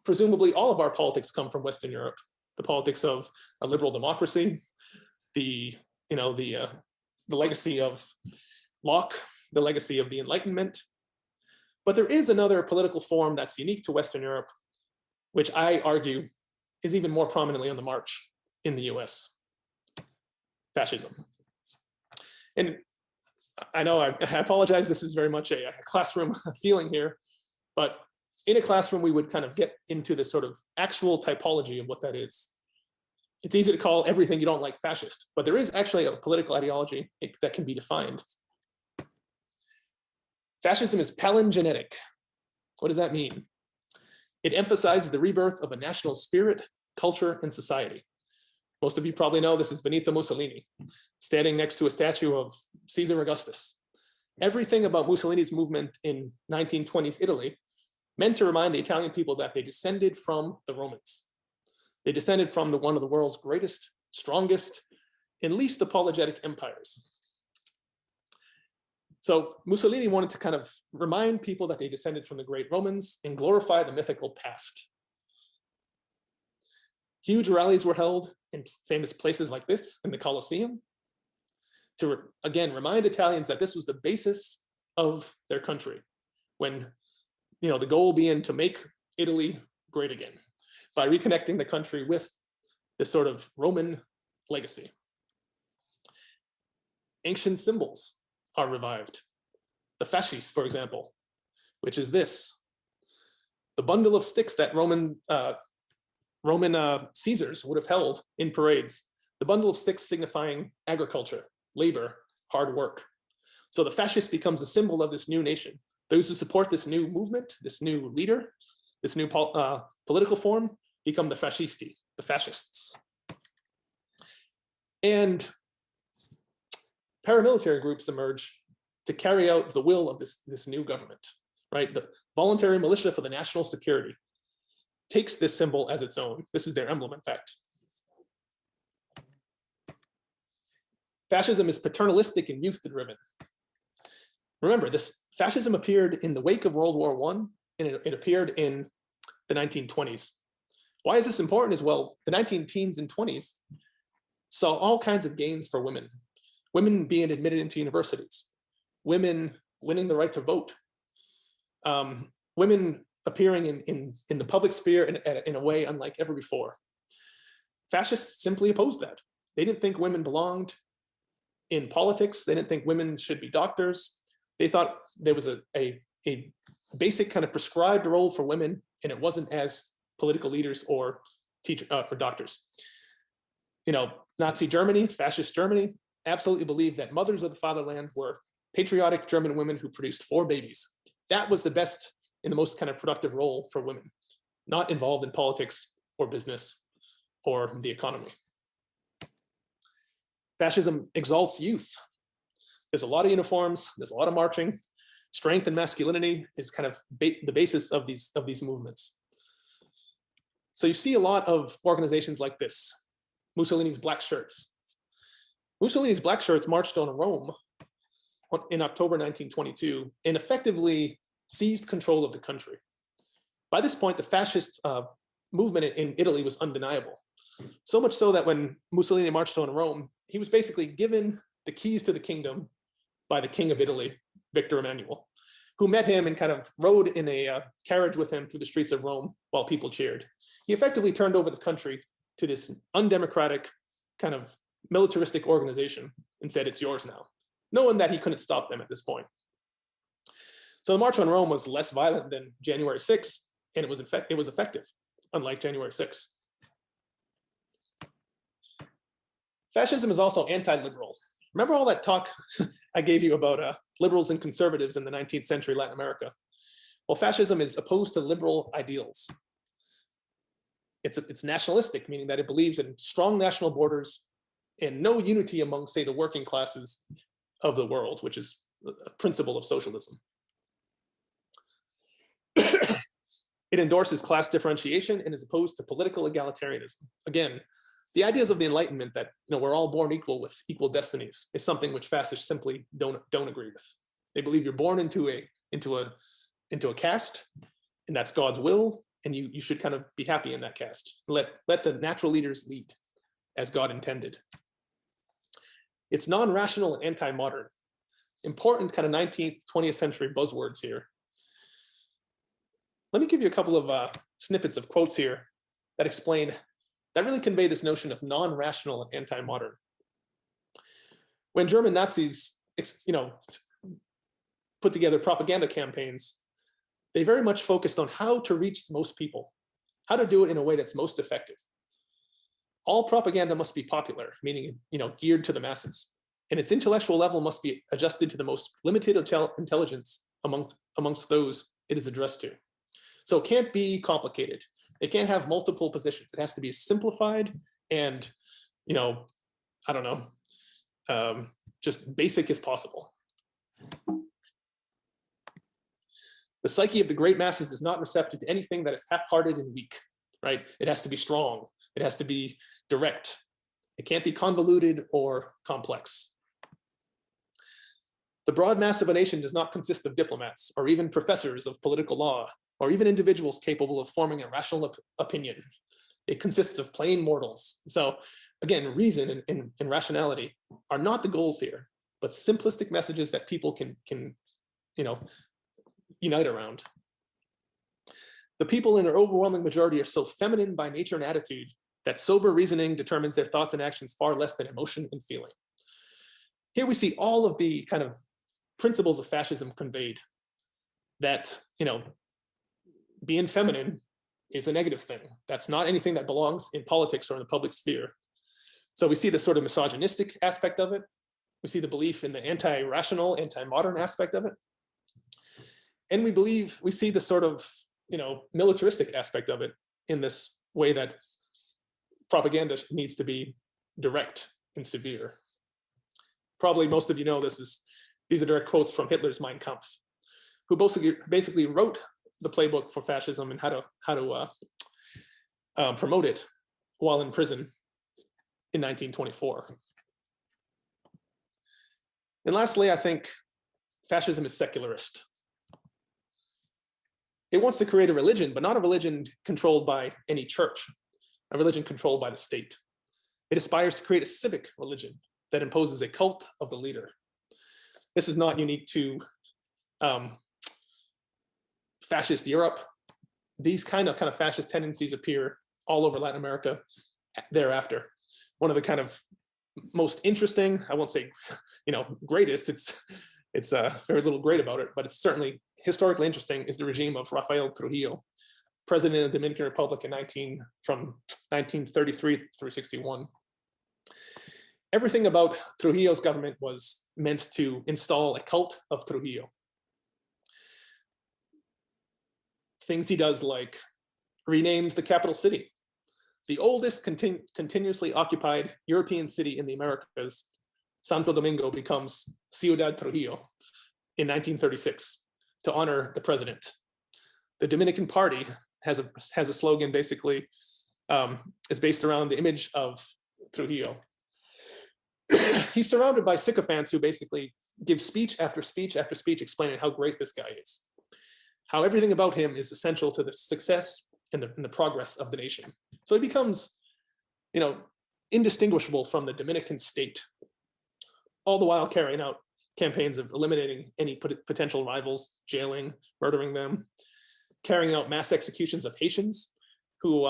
presumably all of our politics come from Western Europe, the politics of a liberal democracy, the legacy of Locke, the legacy of the Enlightenment. But there is another political form that's unique to Western Europe, which I argue is even more prominently on the march in the US: fascism. And I know I apologize, this is very much a classroom feeling here, but in a classroom, we would kind of get into the sort of actual typology of what that is. It's easy to call everything you don't like fascist, but there is actually a political ideology that can be defined. Fascism is palingenetic. What does that mean? It emphasizes the rebirth of a national spirit, culture, and society. Most of you probably know this is Benito Mussolini, standing next to a statue of Caesar Augustus. Everything about Mussolini's movement in 1920s Italy meant to remind the Italian people that they descended from the Romans. They descended from one of the world's greatest, strongest, and least apologetic empires. So Mussolini wanted to kind of remind people that they descended from the great Romans and glorify the mythical past. Huge rallies were held in famous places like this, in the Colosseum, to again remind Italians that this was the basis of their country, when the goal being to make Italy great again by reconnecting the country with this sort of Roman legacy. Ancient symbols are revived. The fasces, for example, which is this: the bundle of sticks that Roman Caesars would have held in parades. The bundle of sticks signifying agriculture, labor, hard work. So the fascist becomes a symbol of this new nation. Those who support this new movement, this new leader, this new political form, become the fascisti, the fascists. And paramilitary groups emerge to carry out the will of this new government, right? The voluntary militia for the national security takes this symbol as its own. This is their emblem, in fact. Fascism is paternalistic and youth-driven. Remember, this fascism appeared in the wake of World War I, and it appeared in the 1920s. Why is this important as well? The 19-teens and 20s saw all kinds of gains for women. Women being admitted into universities, women winning the right to vote, women appearing in the public sphere in a way unlike ever before. Fascists simply opposed that. They didn't think women belonged in politics. They didn't think women should be doctors. They thought there was a basic kind of prescribed role for women, and it wasn't as political leaders or teachers or doctors. Nazi Germany, fascist Germany, absolutely believed that mothers of the fatherland were patriotic German women who produced 4 babies. That was the best and the most kind of productive role for women, not involved in politics or business or the economy. Fascism exalts youth. There's a lot of uniforms, there's a lot of marching. Strength and masculinity is kind of the basis of these movements. So you see a lot of organizations like this. Mussolini's Black Shirts. Mussolini's Black Shirts marched on Rome in October 1922 and effectively seized control of the country. By this point, the fascist movement in Italy was undeniable. So much so that when Mussolini marched on Rome, he was basically given the keys to the kingdom by the King of Italy, Victor Emmanuel, who met him and kind of rode in a carriage with him through the streets of Rome while people cheered. He effectively turned over the country to this undemocratic kind of militaristic organization and said, it's yours now, knowing that he couldn't stop them at this point. So the March on Rome was less violent than January 6th, and it was effective, unlike January 6th. Fascism is also anti-liberal. Remember all that talk I gave you about liberals and conservatives in the 19th century Latin America? Well, fascism is opposed to liberal ideals. It's nationalistic, meaning that it believes in strong national borders and no unity among, say, the working classes of the world, which is a principle of socialism. It endorses class differentiation and is opposed to political egalitarianism. Again, the ideas of the Enlightenment that we're all born equal with equal destinies is something which fascists simply don't agree with. They believe you're born into a caste, and that's God's will, and you should kind of be happy in that caste. Let the natural leaders lead as God intended. It's non-rational and anti-modern. Important kind of 19th, 20th century buzzwords here. Let me give you a couple of snippets of quotes here that really convey this notion of non-rational and anti-modern. When German Nazis, put together propaganda campaigns, they very much focused on how to reach most people, how to do it in a way that's most effective. All propaganda must be popular, meaning geared to the masses, and its intellectual level must be adjusted to the most limited intelligence amongst those it is addressed to. So it can't be complicated. It can't have multiple positions. It has to be simplified and, just basic as possible. The psyche of the great masses is not receptive to anything that is half-hearted and weak, right? It has to be strong. It has to be direct. It can't be convoluted or complex. The broad mass of a nation does not consist of diplomats or even professors of political law or even individuals capable of forming a rational opinion. It consists of plain mortals. So again, reason and rationality are not the goals here, but simplistic messages that people can unite around. The people in their overwhelming majority are so feminine by nature and attitude that sober reasoning determines their thoughts and actions far less than emotion and feeling. Here we see all of the kind of principles of fascism conveyed, that being feminine is a negative thing. That's not anything that belongs in politics or in the public sphere. So we see the sort of misogynistic aspect of it. We see the belief in the anti-rational, anti-modern aspect of it. And we see the sort of militaristic aspect of it in this way that propaganda needs to be direct and severe. Probably most of you know these are direct quotes from Hitler's Mein Kampf, who basically wrote the playbook for fascism and how to promote it while in prison in 1924. And lastly, I think fascism is secularist. It wants to create a religion, but not a religion controlled by any church, a religion controlled by the state. It aspires to create a civic religion that imposes a cult of the leader. This is not unique to fascist Europe. These kind of fascist tendencies appear all over Latin America thereafter. One of the kind of most interesting, I won't say, greatest, it's very little great about it, but it's certainly historically interesting, is the regime of Rafael Trujillo, president of the Dominican Republic from 1933 through 61. everything about Trujillo's government was meant to install a cult of Trujillo. Things he does, like renames the capital city. The oldest continuously occupied European city in the Americas, Santo Domingo, becomes Ciudad Trujillo in 1936 to honor the president. The Dominican Party has a slogan, basically, is based around the image of Trujillo. He's surrounded by sycophants who basically give speech after speech after speech explaining how great this guy is, how everything about him is essential to the success and the progress of the nation. So he becomes, indistinguishable from the Dominican state, all the while carrying out campaigns of eliminating any potential rivals, jailing, murdering them, carrying out mass executions of Haitians who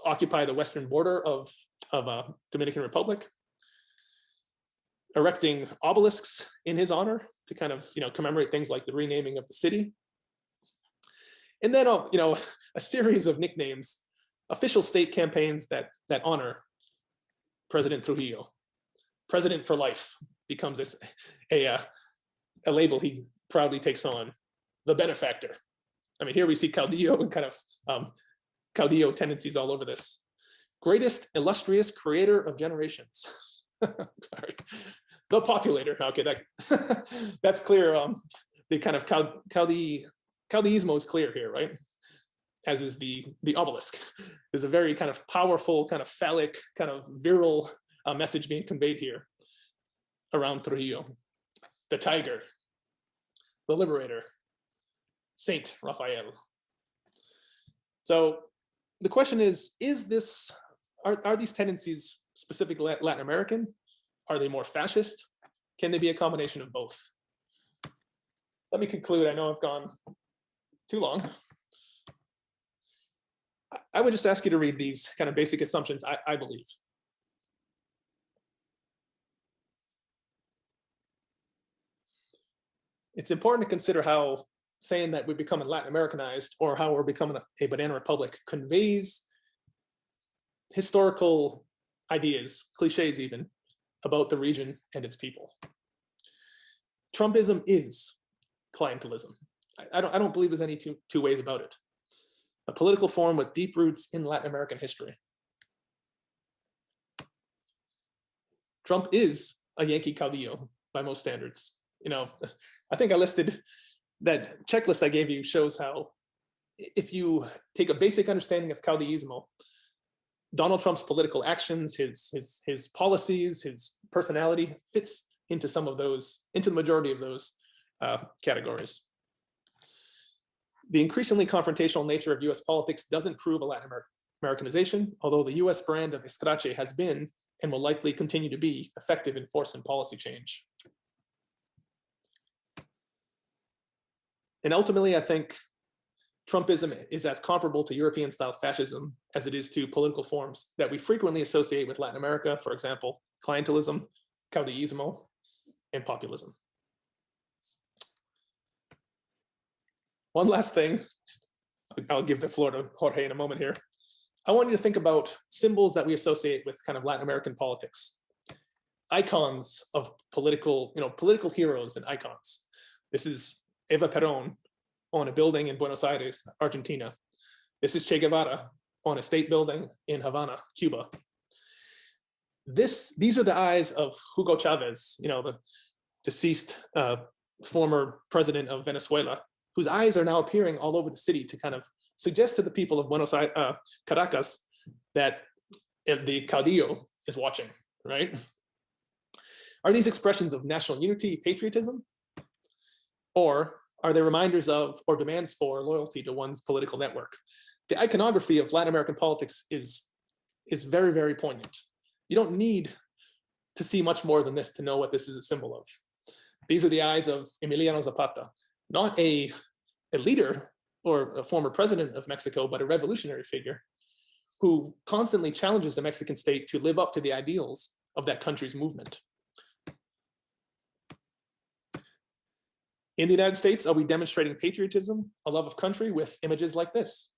occupy the western border of Dominican Republic, erecting obelisks in his honor to kind of commemorate things like the renaming of the city. And then a series of nicknames, official state campaigns that honor President Trujillo. President for life becomes a label he proudly takes on. The benefactor. I mean, here we see Caudillo and kind of Caudillo tendencies all over this. Greatest illustrious creator of generations. Sorry. The populator. Okay, that's clear. The kind of Caudillismo is clear here, right? As is the obelisk. There's a very kind of powerful, kind of phallic, kind of virile message being conveyed here around Trujillo. The tiger, the liberator, Saint Raphael. So the question is are these tendencies specifically Latin American? Are they more fascist? Can they be a combination of both? Let me conclude. I know I've gone too long. I would just ask you to read these kind of basic assumptions, I believe. It's important to consider how saying that we become Latin Americanized or how we're becoming a banana republic conveys historical ideas, cliches even, about the region and its people. Trumpism is clientelism. I don't believe there's any two ways about it. A political form with deep roots in Latin American history. Trump is a Yankee caudillo by most standards. I think I listed that checklist I gave you shows how if you take a basic understanding of caudillismo, Donald Trump's political actions, his policies, his personality fits into the majority of those categories. The increasingly confrontational nature of US politics doesn't prove a Latin Americanization, although the US brand of escrache has been and will likely continue to be effective in force and policy change. And ultimately, I think Trumpism is as comparable to European-style fascism as it is to political forms that we frequently associate with Latin America, for example, clientelism, caudillismo, and populism. One last thing, I'll give the floor to Jorge in a moment here. I want you to think about symbols that we associate with kind of Latin American politics. Icons of political heroes and icons. This is Eva Perón on a building in Buenos Aires, Argentina. This is Che Guevara on a state building in Havana, Cuba. These are the eyes of Hugo Chavez, the deceased former president of Venezuela, whose eyes are now appearing all over the city to kind of suggest to the people of Buenos Aires, Caracas, that the caudillo is watching, right? Are these expressions of national unity, patriotism? Or are they reminders of or demands for loyalty to one's political network? The iconography of Latin American politics is very, very poignant. You don't need to see much more than this to know what this is a symbol of. These are the eyes of Emiliano Zapata, not a leader or a former president of Mexico, but a revolutionary figure who constantly challenges the Mexican state to live up to the ideals of that country's movement. In the United States, are we demonstrating patriotism, a love of country with images like this?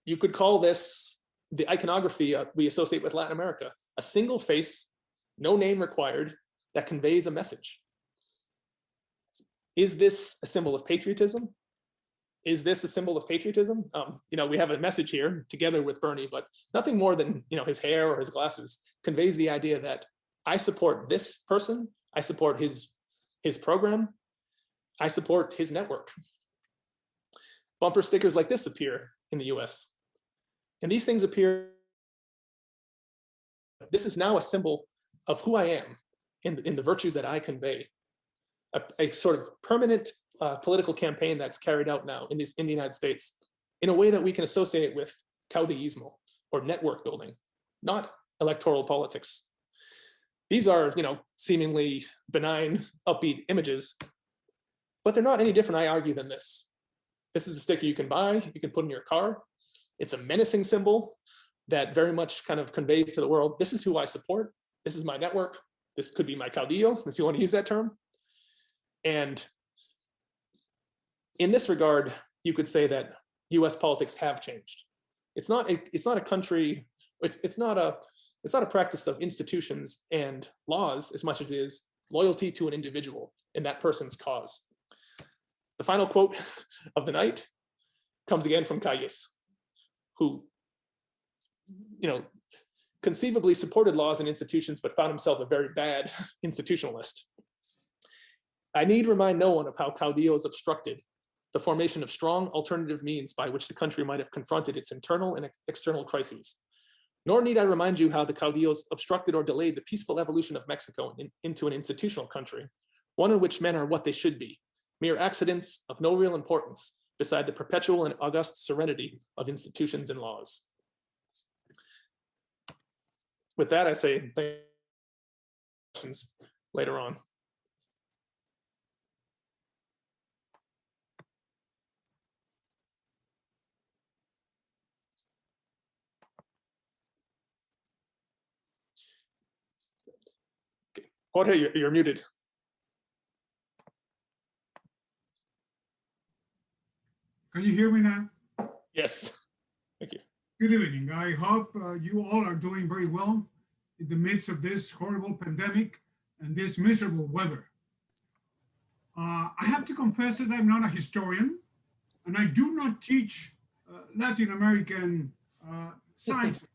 You could call this the iconography we associate with Latin America, a single face, no name required, that conveys a message. Is this a symbol of patriotism? Is this a symbol of patriotism? We have a message here together with Bernie, but nothing more than his hair or his glasses conveys the idea that I support this person, I support his program, I support his network. Bumper stickers like this appear in the US. And these things appear, this is now a symbol of who I am in the virtues that I convey. A sort of permanent political campaign that's carried out now in the United States in a way that we can associate with caudillismo or network building, not electoral politics. These are, seemingly benign, upbeat images, but they're not any different, I argue, than this. This is a sticker you can buy, you can put in your car. It's a menacing symbol that very much kind of conveys to the world, this is who I support, this is my network, this could be my caudillo, if you want to use that term. And in this regard, you could say that US politics have changed. It's not a country, it's not a practice of institutions and laws as much as it is loyalty to an individual in that person's cause. The final quote of the night comes again from Calles, who, conceivably supported laws and institutions, but found himself a very bad institutionalist. I need remind no one of how caudillos obstructed the formation of strong alternative means by which the country might have confronted its internal and external crises. Nor need I remind you how the caudillos obstructed or delayed the peaceful evolution of Mexico into an institutional country, one in which men are what they should be, mere accidents of no real importance beside the perpetual and august serenity of institutions and laws. With that, I say questions later on. Jorge, you're muted. Can you hear me now? Yes, thank you. Good evening. I hope you all are doing very well in the midst of this horrible pandemic and this miserable weather. I have to confess that I'm not a historian, and I do not teach Latin American sciences.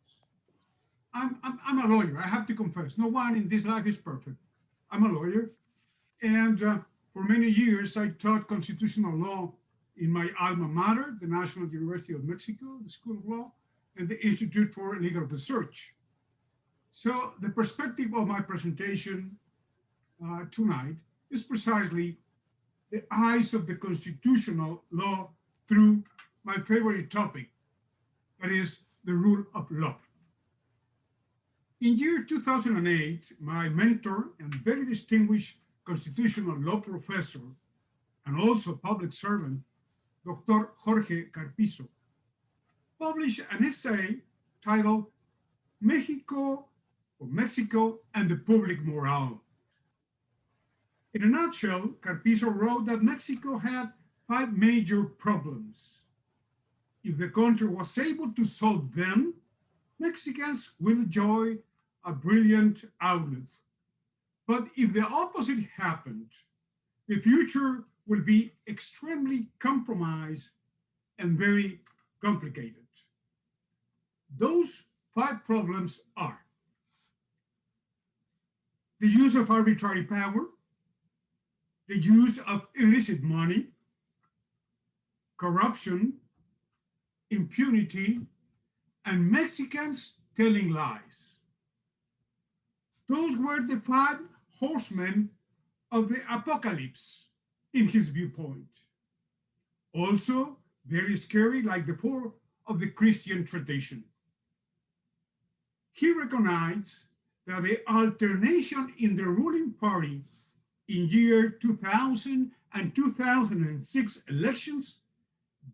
I'm a lawyer, I have to confess. No one in this life is perfect. I'm a lawyer, and for many years I taught constitutional law in my alma mater, the National University of Mexico, the School of Law, and the Institute for Legal Research. So the perspective of my presentation tonight is precisely the eyes of the constitutional law through my favorite topic, that is the rule of law. In year 2008, my mentor and very distinguished constitutional law professor, and also public servant, Dr. Jorge Carpizo, published an essay titled Mexico and the Public Morale. In a nutshell, Carpizo wrote that Mexico had 5 major problems. If the country was able to solve them, Mexicans will enjoy a brilliant outlook. But if the opposite happened, the future will be extremely compromised and very complicated. Those 5 problems are the use of arbitrary power, the use of illicit money, corruption, impunity, and Mexicans telling lies. Those were the 5 horsemen of the apocalypse in his viewpoint. Also, very scary, like the 4 of the Christian tradition. He recognized that the alternation in the ruling party in year 2000 and 2006 elections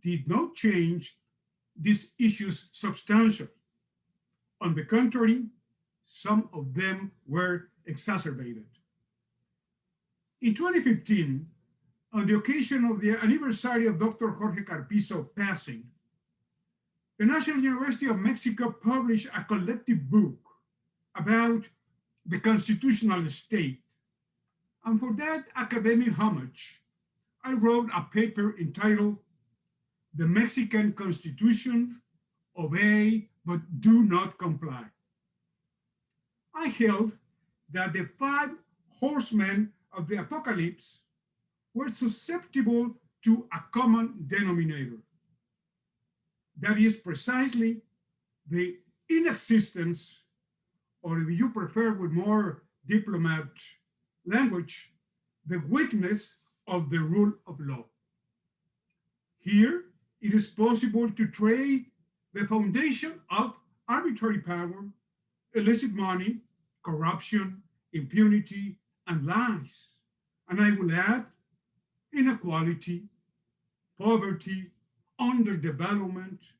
did not change these issues substantially. On the contrary, some of them were exacerbated. In 2015, on the occasion of the anniversary of Dr. Jorge Carpizo passing, The National University of Mexico published a collective book about the constitutional state. And for that academic homage, I wrote a paper entitled "The Mexican Constitution, Obey but Do Not Comply." I held that the 5 horsemen of the apocalypse were susceptible to a common denominator. That is precisely the inexistence, or if you prefer with more diplomat language, the weakness of the rule of law. Here, it is possible to trade the foundation of arbitrary power, illicit money, corruption, impunity, and lies. And I will add inequality, poverty, underdevelopment,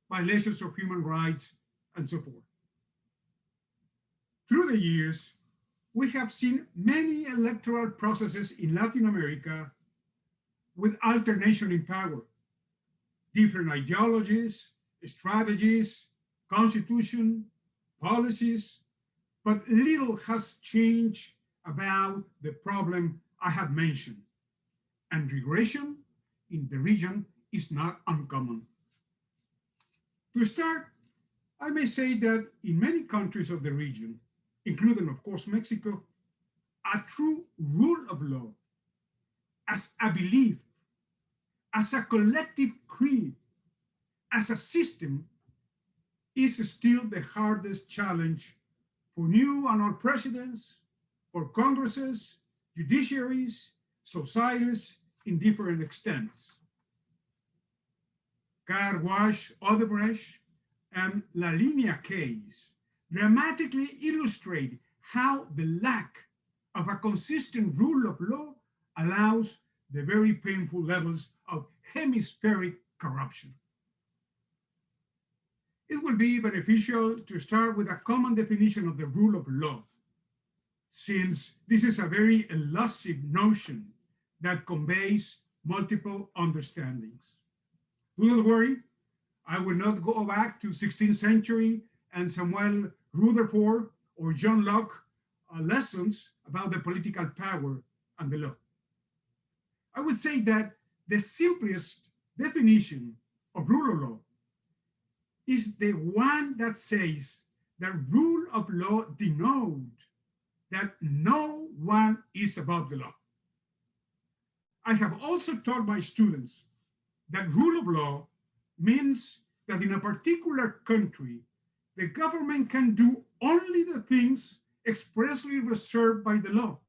violations of human rights, and so forth. Through the years, we have seen many electoral processes in Latin America with alternation in power, different ideologies, strategies, constitution, policies, but little has changed about the problem I have mentioned. And regression in the region is not uncommon. To start, I may say that in many countries of the region, including, of course, Mexico, a true rule of law, as a belief, as a collective creed, as a system, is still the hardest challenge for new and old presidents, for congresses, judiciaries, societies in different extents. Car Wash, Odebrecht, and La Línea case dramatically illustrate how the lack of a consistent rule of law allows the very painful levels of hemispheric corruption. It will be beneficial to start with a common definition of the rule of law, since this is a very elusive notion that conveys multiple understandings. Do not worry, I will not go back to 16th century and Samuel Rutherford or John Locke lessons about the political power and the law. I would say that the simplest definition of rule of law is the one that says that rule of law denotes that no one is above the law. I have also taught my students that rule of law means that in a particular country, the government can do only the things expressly reserved by the law.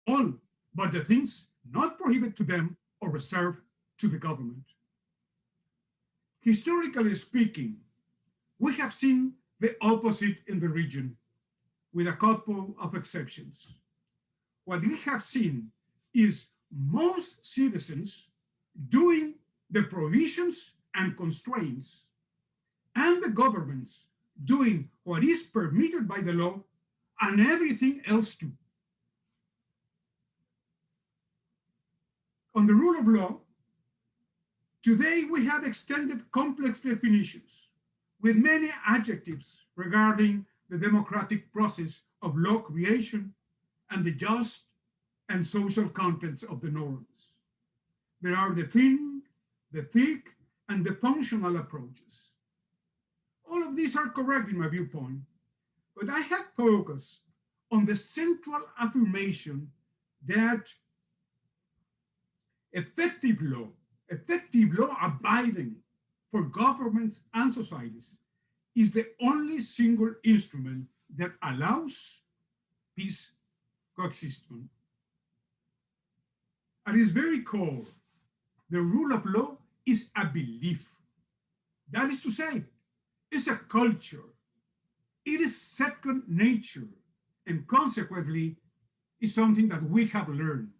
All but the things not prohibited to them or reserved to the government. Historically speaking, we have seen the opposite in the region, with a couple of exceptions. What we have seen is most citizens doing the provisions and constraints, and the governments doing what is permitted by the law and everything else too. On the rule of law, today we have extended complex definitions with many adjectives regarding the democratic process of law creation and the just and social contents of the norms. There are the thin, the thick, and the functional approaches. All of these are correct in my viewpoint, but I have focused on the central affirmation that effective law abiding for governments and societies is the only single instrument that allows peace coexistence. At its very core, the rule of law is a belief. That is to say, it's a culture. It is second nature, and consequently, is something that we have learned.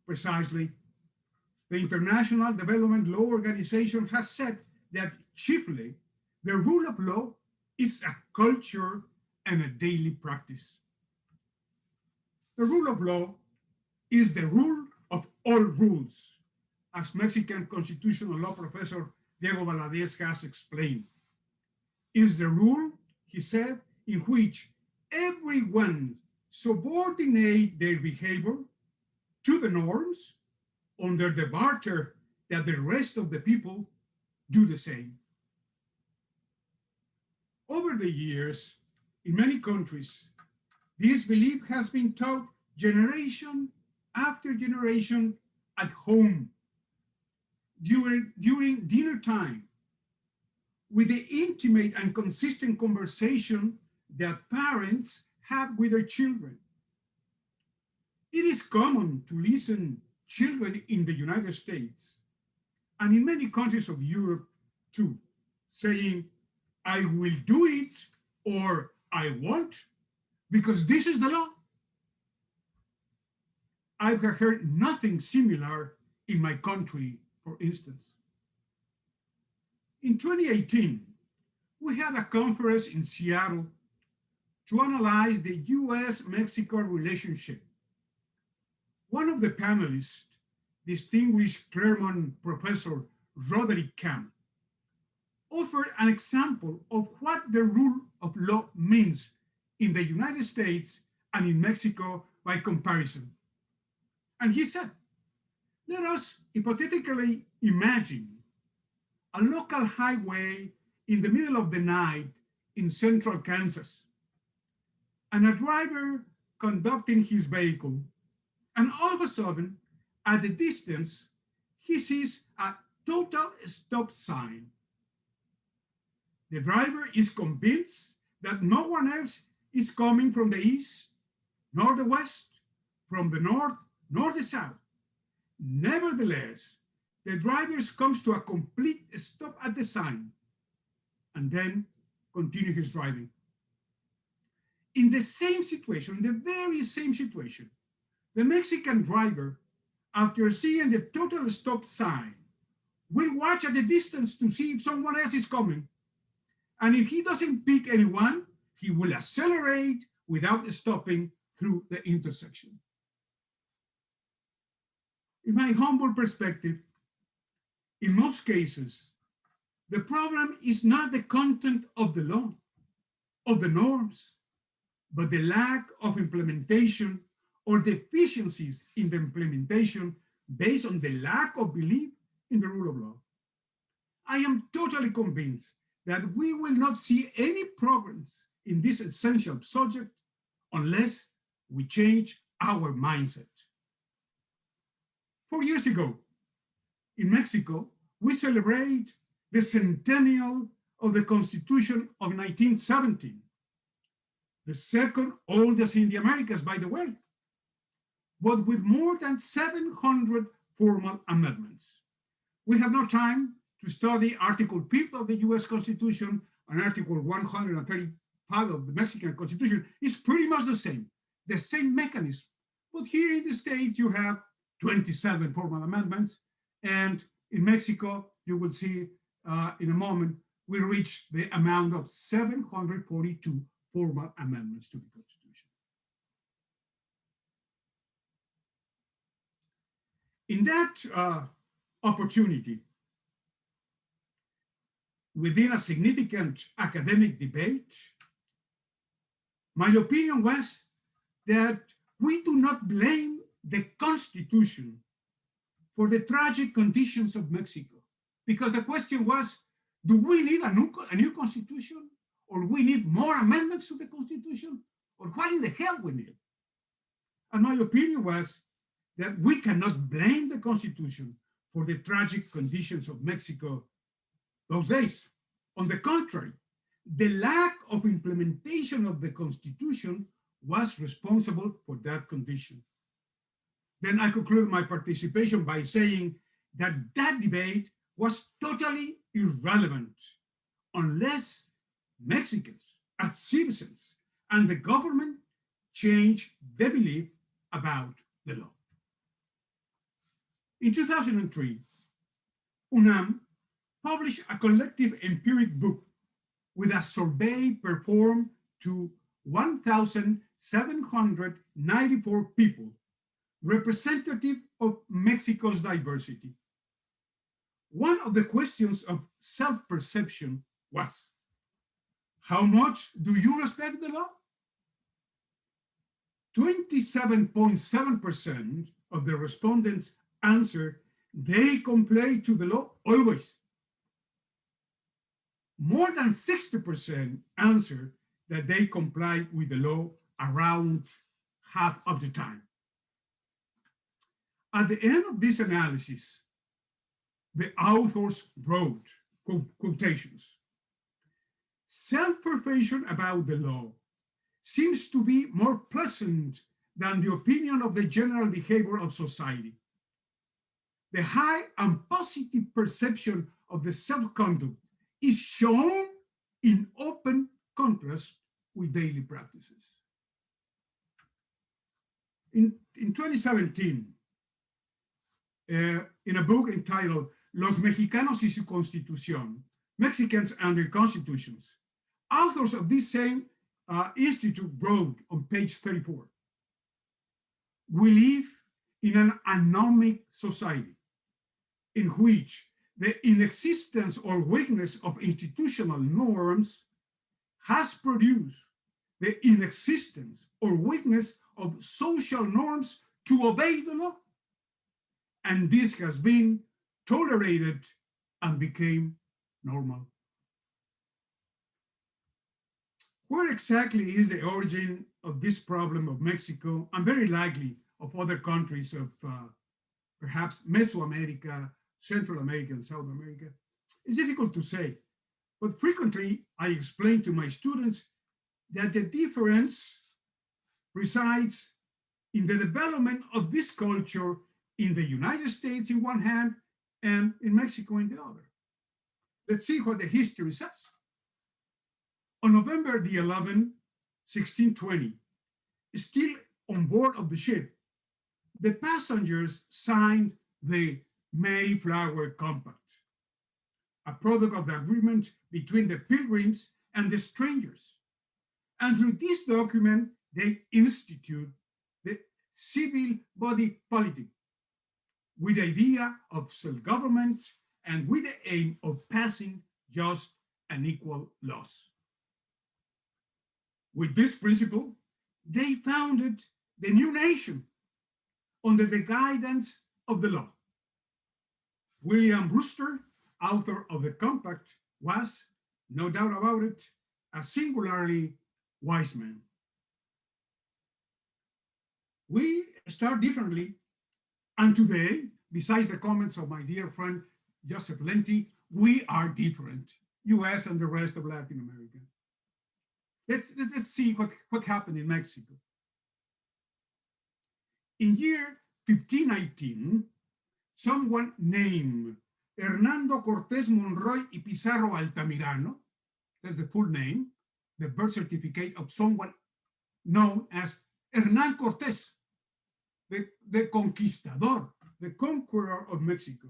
Precisely, the International Development Law Organization has said that chiefly the rule of law is a culture and a daily practice. The rule of law is the rule of all rules, as Mexican constitutional law professor Diego Valadez has explained, is the rule, he said, in which everyone subordinate their behavior to the norms under the barter that the rest of the people do the same. Over the years, in many countries, this belief has been taught generation after generation at home, during dinner time, with the intimate and consistent conversation that parents have with their children. It is common to listen children in the United States and in many countries of Europe too, saying, I will do it or I won't because this is the law. I've heard nothing similar in my country, for instance. In 2018, we had a conference in Seattle to analyze the US-Mexico relationship. One of the panelists, distinguished Claremont professor Roderick Camp, offered an example of what the rule of law means in the United States and in Mexico by comparison. And he said, let us hypothetically imagine a local highway in the middle of the night in central Kansas, and a driver conducting his vehicle, and all of a sudden, at the distance, he sees a total stop sign. The driver is convinced that no one else is coming from the east, nor the west, from the north, nor the south. Nevertheless, the driver comes to a complete stop at the sign and then continue his driving. In the same situation, in the very same situation, the Mexican driver, after seeing the total stop sign, will watch at the distance to see if someone else is coming. And if he doesn't pick anyone, he will accelerate without stopping through the intersection. In my humble perspective, in most cases, the problem is not the content of the law, of the norms, but the lack of implementation or deficiencies in the implementation based on the lack of belief in the rule of law. I am totally convinced that we will not see any progress in this essential subject unless we change our mindset. 4 years ago, in Mexico, we celebrate the centennial of the Constitution of 1917, the second oldest in the Americas, by the way, but with more than 700 formal amendments. We have no time to study Article 5 of the US Constitution and Article 135 of the Mexican Constitution. It's pretty much the same mechanism. But here in the States, you have 27 formal amendments. And in Mexico, you will see in a moment, we reach the amount of 742 formal amendments to the Constitution. In that opportunity, within a significant academic debate, my opinion was that we do not blame the Constitution for the tragic conditions of Mexico, because the question was, do we need a new constitution, or we need more amendments to the Constitution, or what in the hell we need? And my opinion was that we cannot blame the Constitution for the tragic conditions of Mexico those days. On the contrary, the lack of implementation of the Constitution was responsible for that condition. Then I conclude my participation by saying that that debate was totally irrelevant unless Mexicans as citizens and the government change their belief about the law. In 2003, UNAM published a collective empiric book with a survey performed to 1,794 people, representative of Mexico's diversity. One of the questions of self-perception was, how much do you respect the law? 27.7% of the respondents answered they comply to the law always. More than 60% answered that they comply with the law around half of the time. At the end of this analysis, the authors wrote, quotations, self-perception about the law seems to be more pleasant than the opinion of the general behavior of society. The high and positive perception of the self-conduct is shown in open contrast with daily practices. In 2017, in a book entitled Los Mexicanos y su Constitución, Mexicans and their Constitutions, authors of this same institute wrote on page 34, we live in an anomic society in which the inexistence or weakness of institutional norms has produced the inexistence or weakness of social norms to obey the law. And this has been tolerated and became normal. Where exactly is the origin of this problem of Mexico, and very likely of other countries of perhaps Mesoamerica, Central America, and South America? It's difficult to say, but frequently I explain to my students that the difference resides in the development of this culture in the United States in one hand and in Mexico in the other. Let's see what the history says. On November the 11th, 1620, still on board of the ship, the passengers signed the Mayflower Compact, a product of the agreement between the Pilgrims and the strangers. And through this document, they institute the civil body politic with the idea of self-government and with the aim of passing just and equal laws. With this principle, they founded the new nation under the guidance of the law. William Brewster, author of the compact, was, no doubt about it, a singularly wise man. We start differently, and today, besides the comments of my dear friend Joseph Lenti, we are different, US and the rest of Latin America. Let's see what happened in Mexico. In year 1519, someone named Hernando Cortés Monroy y Pizarro Altamirano, that's the full name, the birth certificate of someone known as Hernán Cortés, the conquistador, the conqueror of Mexico.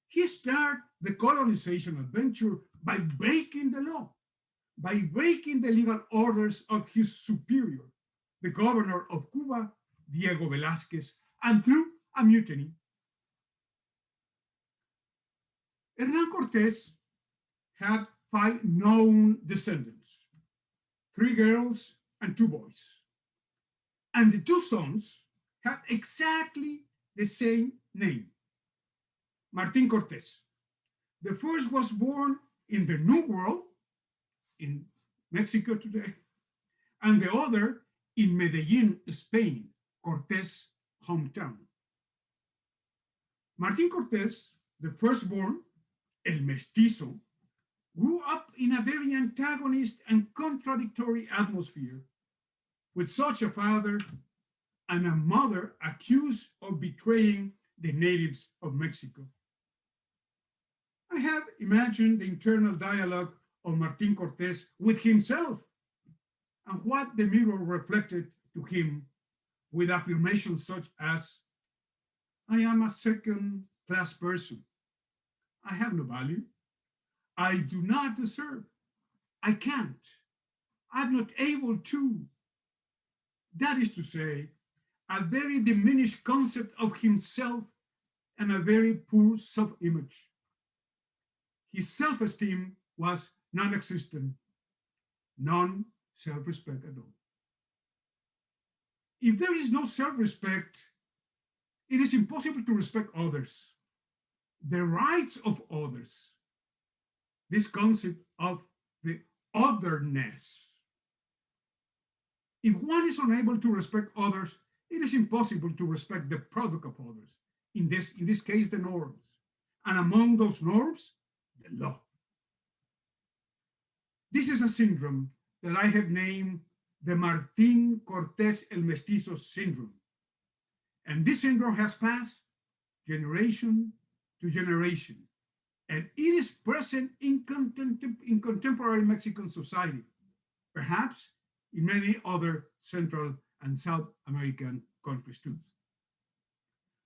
He started the colonization adventure by breaking the law, by breaking the legal orders of his superior, the governor of Cuba, Diego Velázquez, and through a mutiny. Hernán Cortés had 5 known descendants, 3 girls and 2 boys. And the 2 sons had exactly the same name, Martín Cortés. The first was born in the New World, in Mexico today, and the other in Medellín, Spain, Cortés' hometown. Martín Cortés, the firstborn, el mestizo, grew up in a very antagonist and contradictory atmosphere, with such a father and a mother accused of betraying the natives of Mexico. I have imagined the internal dialogue of Martín Cortés with himself and what the mirror reflected to him with affirmations such as, I am a second-class person. I have no value. I do not deserve. I can't. I'm not able to. That is to say, a very diminished concept of himself and a very poor self-image. his self-esteem was non-existent, none self-respect at all. If there is no self-respect, it is impossible to respect others, the rights of others, this concept of the otherness. If one is unable to respect others, it is impossible to respect the product of others, in this case, the norms. And among those norms, the law. This is a syndrome that I have named the Martín Cortés el Mestizo syndrome. And this syndrome has passed generation to generation. And it is present in contemporary Mexican society, perhaps in many other Central and South American countries too.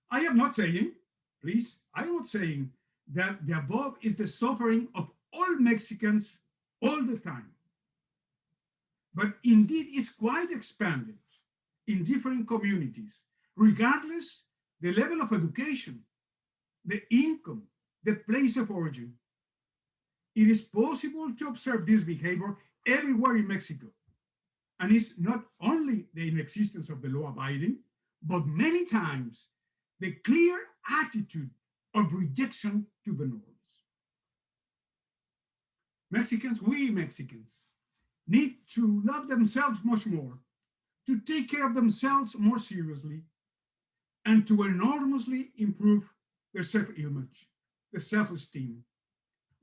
I am not saying, please, I am not saying that the above is the suffering of all Mexicans all the time. But indeed is quite expanded in different communities, regardless the level of education, the income, the place of origin. It is possible to observe this behavior everywhere in Mexico. And it's not only the inexistence of the law abiding, but many times the clear attitude of rejection to the norms. Mexicans, we Mexicans, need to love themselves much more, to take care of themselves more seriously, and to enormously improve their self-image, their self-esteem.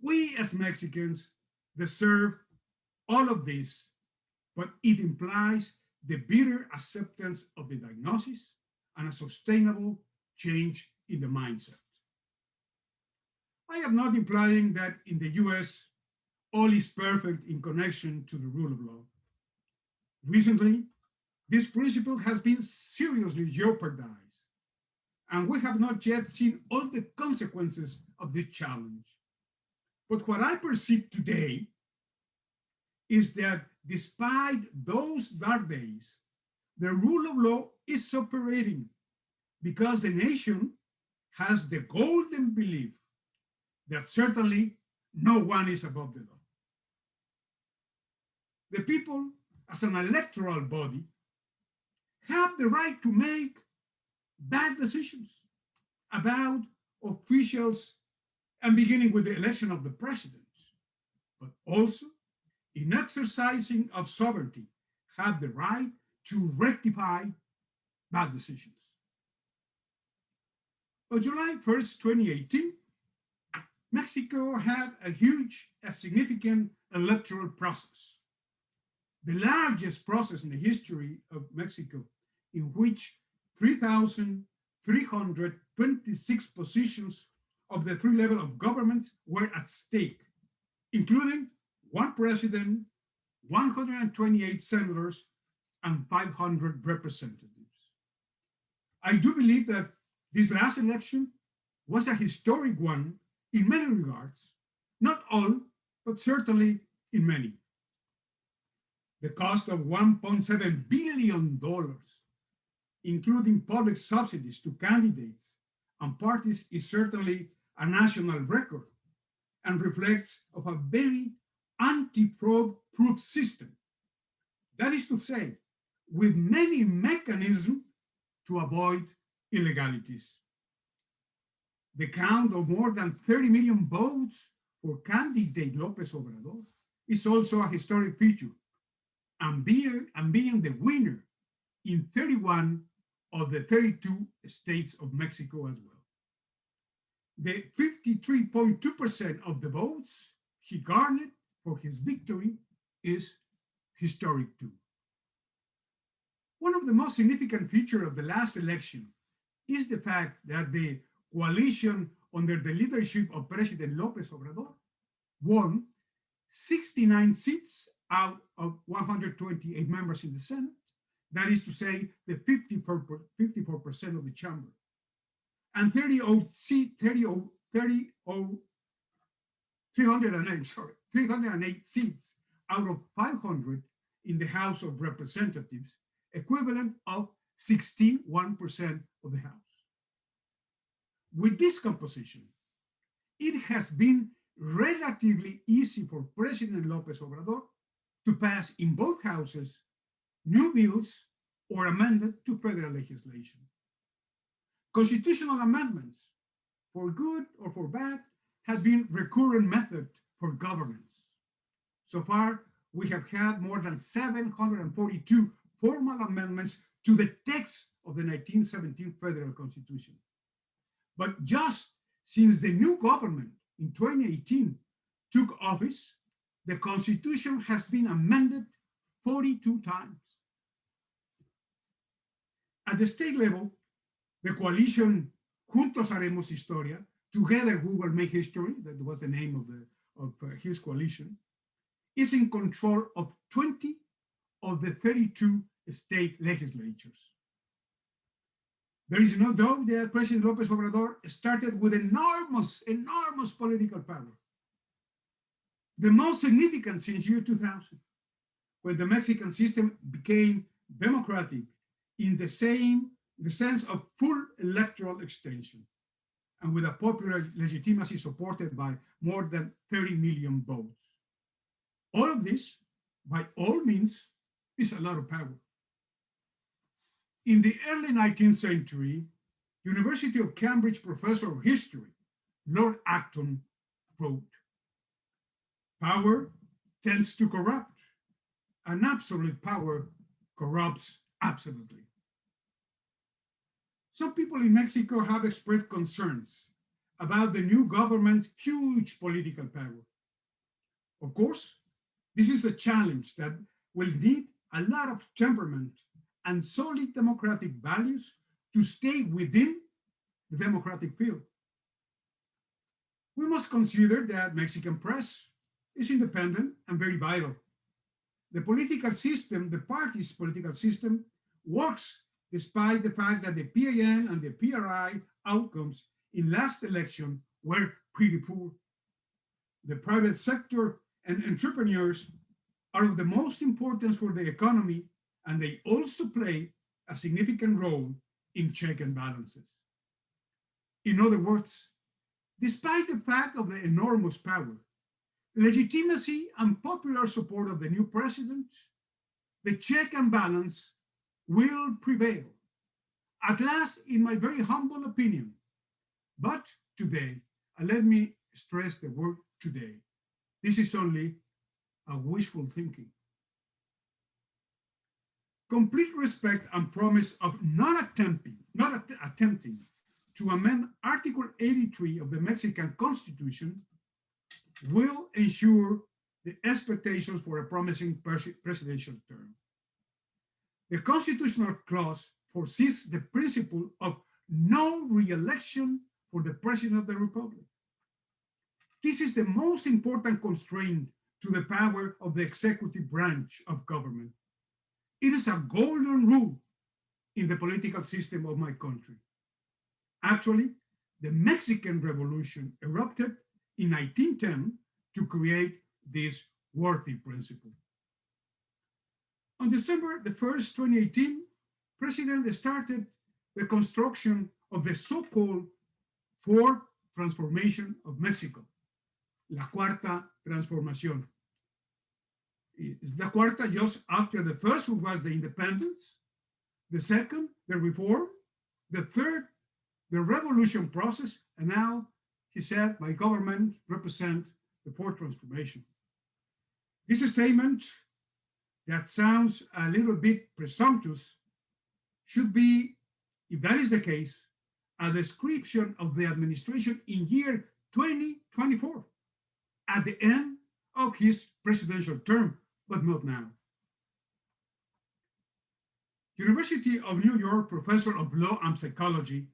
We as Mexicans deserve all of this, but it implies the bitter acceptance of the diagnosis and a sustainable change in the mindset. I am not implying that in the US, all is perfect in connection to the rule of law. Recently, this principle has been seriously jeopardized, and we have not yet seen all the consequences of this challenge. But what I perceive today is that despite those dark days, the rule of law is operating because the nation has the golden belief that certainly no one is above the law. The people, as an electoral body, have the right to make bad decisions about officials, and beginning with the election of the president, but also in exercising of sovereignty, have the right to rectify bad decisions. On July 1st, 2018, Mexico had a significant electoral process, the largest process in the history of Mexico, in which 3,326 positions of the three levels of governments were at stake, including one president, 128 senators, and 500 representatives. I do believe that this last election was a historic one in many regards, not all, but certainly in many. The cost of $1.7 billion, including public subsidies to candidates and parties, is certainly a national record and reflects of a very anti-fraud proof system. That is to say, with many mechanisms to avoid illegalities. The count of more than 30 million votes for candidate López Obrador is also a historic feature, and being the winner in 31 of the 32 states of Mexico as well. The 53.2% of the votes he garnered for his victory is historic too. One of the most significant features of the last election is the fact that the coalition under the leadership of President López Obrador won 69 seats out of 128 members in the Senate. That is to say, the 54% of the chamber. And 308 seats out of 500 in the House of Representatives, equivalent of 61% of the House. With this composition, it has been relatively easy for President López Obrador to pass in both houses new bills or amended to federal legislation. Constitutional amendments, for good or for bad, have been recurrent method for governance. So far, we have had more than 742 formal amendments to the text of the 1917 Federal Constitution. But just since the new government in 2018 took office, the Constitution has been amended 42 times. At the state level, the coalition Juntos Haremos Historia, together we will make history, that was the name of his coalition, is in control of 20 of the 32 state legislatures. There is no doubt that President López Obrador started with enormous political power. The most significant since year 2000, when the Mexican system became democratic in the sense of full electoral extension, and with a popular legitimacy supported by more than 30 million votes. All of this, by all means, is a lot of power. In the early 19th century, University of Cambridge professor of history, Lord Acton, wrote, "Power tends to corrupt, and absolute power corrupts absolutely." Some people in Mexico have expressed concerns about the new government's huge political power. Of course, this is a challenge that will need a lot of temperament and solid democratic values to stay within the democratic field. We must consider that Mexican press is independent and very vital. The political system, the party's political system, works despite the fact that the PAN and the PRI outcomes in last election were pretty poor. The private sector and entrepreneurs are of the most importance for the economy, and they also play a significant role in check and balances. In other words, despite the fact of the enormous power, legitimacy and popular support of the new president, the check and balance will prevail. At last, in my very humble opinion, but today, and let me stress the word today, this is only a wishful thinking. Complete respect and promise of not attempting to amend Article 83 of the Mexican Constitution will ensure the expectations for a promising presidential term. The constitutional clause foresees the principle of no re-election for the President of the Republic. This is the most important constraint to the power of the executive branch of government. It is a golden rule in the political system of my country. Actually, the Mexican Revolution erupted in 1910 to create this worthy principle. On December the 1st, 2018, President started the construction of the so-called fourth transformation of Mexico, La Cuarta Transformación. It's the cuarta just after the first, which was the independence, the second, the reform, the third, the revolution process, and now, he said, my government represents the fourth transformation. This statement that sounds a little bit presumptuous should be, if that is the case, a description of the administration in year 2024, at the end of his presidential term, but not now. University of New York professor of law and psychology,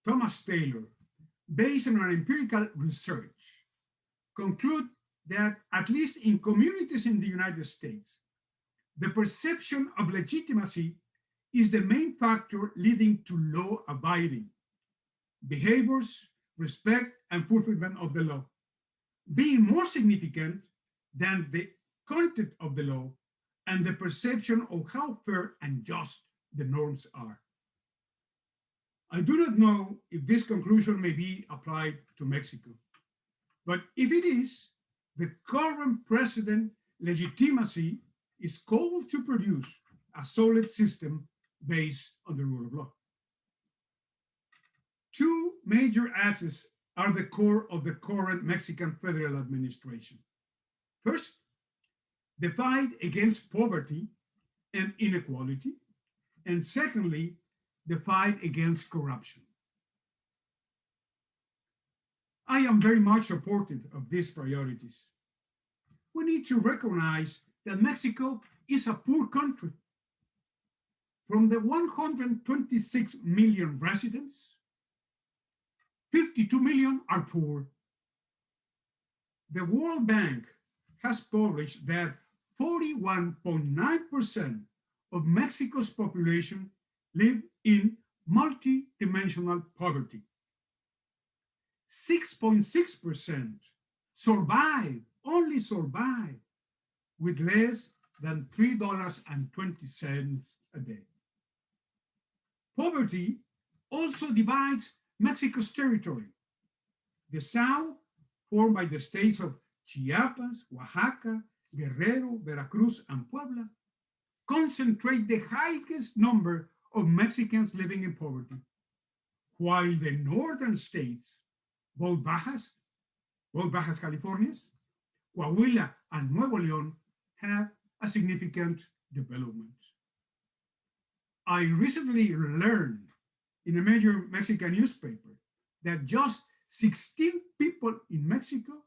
Thomas Taylor, based on an empirical research, conclude that at least in communities in the United States, the perception of legitimacy is the main factor leading to law abiding, behaviors, respect, and fulfillment of the law, being more significant than the content of the law and the perception of how fair and just the norms are. I do not know if this conclusion may be applied to Mexico, But if it is, the current president legitimacy is called to produce a solid system based on the rule of law. Two major axes are the core of the current Mexican federal administration. First, the fight against poverty and inequality, and secondly, the fight against corruption. I am very much supportive of these priorities. We need to recognize that Mexico is a poor country. From the 126 million residents, 52 million are poor. The World Bank has published that 41.9% of Mexico's population live in multidimensional poverty. 6.6% survive, only survive, with less than $3.20 a day. Poverty also divides Mexico's territory. The South, formed by the states of Chiapas, Oaxaca, Guerrero, Veracruz, and Puebla, concentrate the highest number of Mexicans living in poverty, while the northern states, both Bajas Californias, Coahuila, and Nuevo León, have a significant development. I recently learned in a major Mexican newspaper that just 16 people in Mexico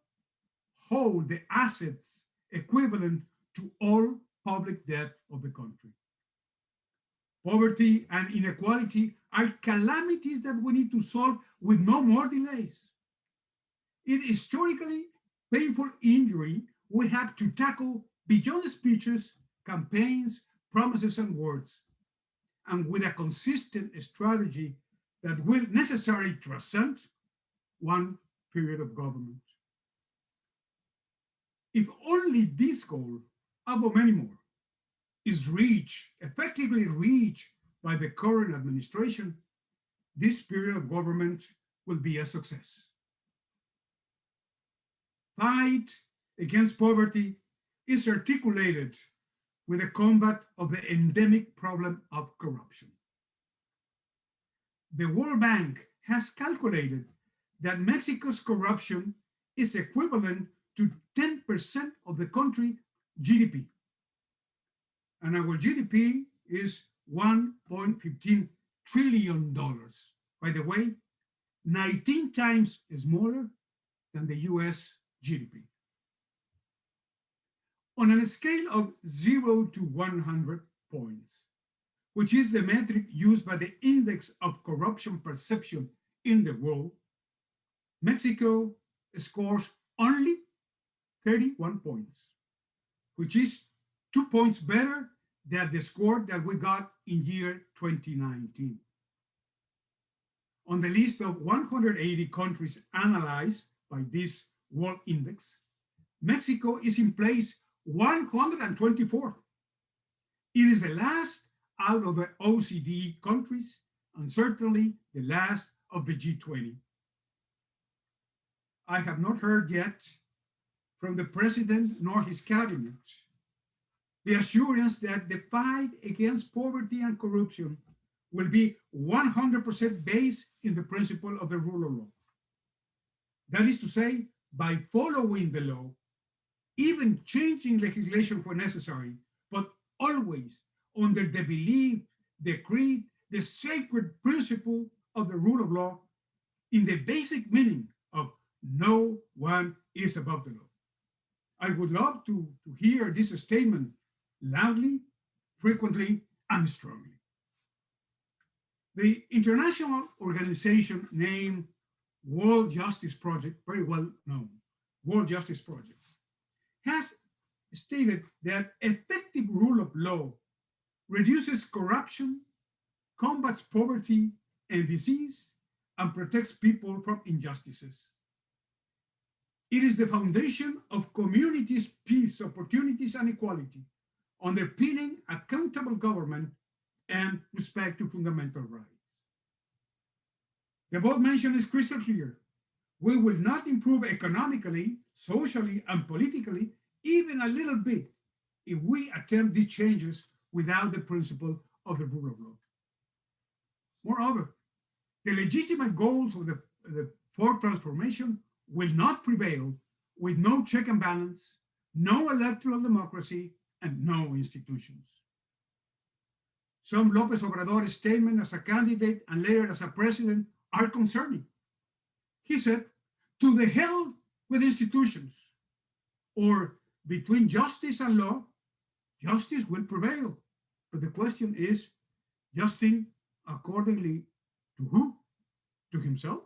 hold the assets equivalent to all public debt of the country. Poverty and inequality are calamities that we need to solve with no more delays. In historically painful injury, we have to tackle beyond speeches, campaigns, promises, and words, and with a consistent strategy that will necessarily transcend one period of government. If only this goal, of many more, is effectively reached by the current administration, this period of government will be a success. Fight against poverty is articulated with the combat of the endemic problem of corruption. The World Bank has calculated that Mexico's corruption is equivalent to 10% of the country's GDP. And our GDP is $1.15 trillion. By the way, 19 times smaller than the US GDP. On a scale of 0 to 100 points, which is the metric used by the Index of Corruption Perception in the world, Mexico scores only 31 points, which is 2 points better than the score that we got in year 2019. On the list of 180 countries analyzed by this World Index, Mexico is in place 124th. It is the last out of the OECD countries and certainly the last of the G20. I have not heard yet from the president nor his cabinet the assurance that the fight against poverty and corruption will be 100% based in the principle of the rule of law. That is to say, by following the law, even changing legislation where necessary, but always under the belief, the creed, the sacred principle of the rule of law in the basic meaning of no one is above the law. I would love to hear this statement loudly, frequently, and strongly. The international organization named World Justice Project, very well known, World Justice Project, has stated that effective rule of law reduces corruption, combats poverty and disease, and protects people from injustices. It is the foundation of communities' peace, opportunities, and equality, underpinning accountable government and respect to fundamental rights. The above mention is crystal clear. We will not improve economically, socially, and politically even a little bit if we attempt these changes without the principle of the rule of law. Moreover, the legitimate goals of the fourth transformation will not prevail with no check and balance, no electoral democracy, and no institutions. Some López Obrador statement as a candidate and later as a president are concerning. He said, to the hell with institutions, or between justice and law, justice will prevail. But the question is, justice accordingly to who? To himself?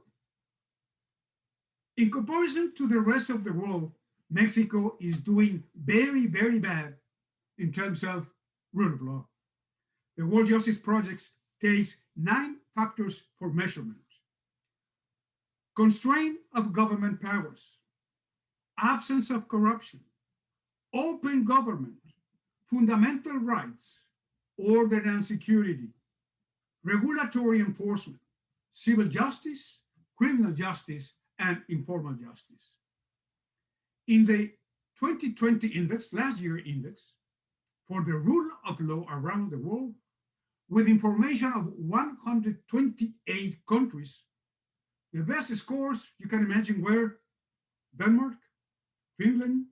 In comparison to the rest of the world, Mexico is doing very, very bad in terms of rule of law. The World Justice Project takes 9 factors for measurement. Constraint of government powers, absence of corruption, open government, fundamental rights, order and security, regulatory enforcement, civil justice, criminal justice, and informal justice. In the 2020 index, last year index, for the rule of law around the world, with information of 128 countries, the best scores you can imagine were Denmark, Finland,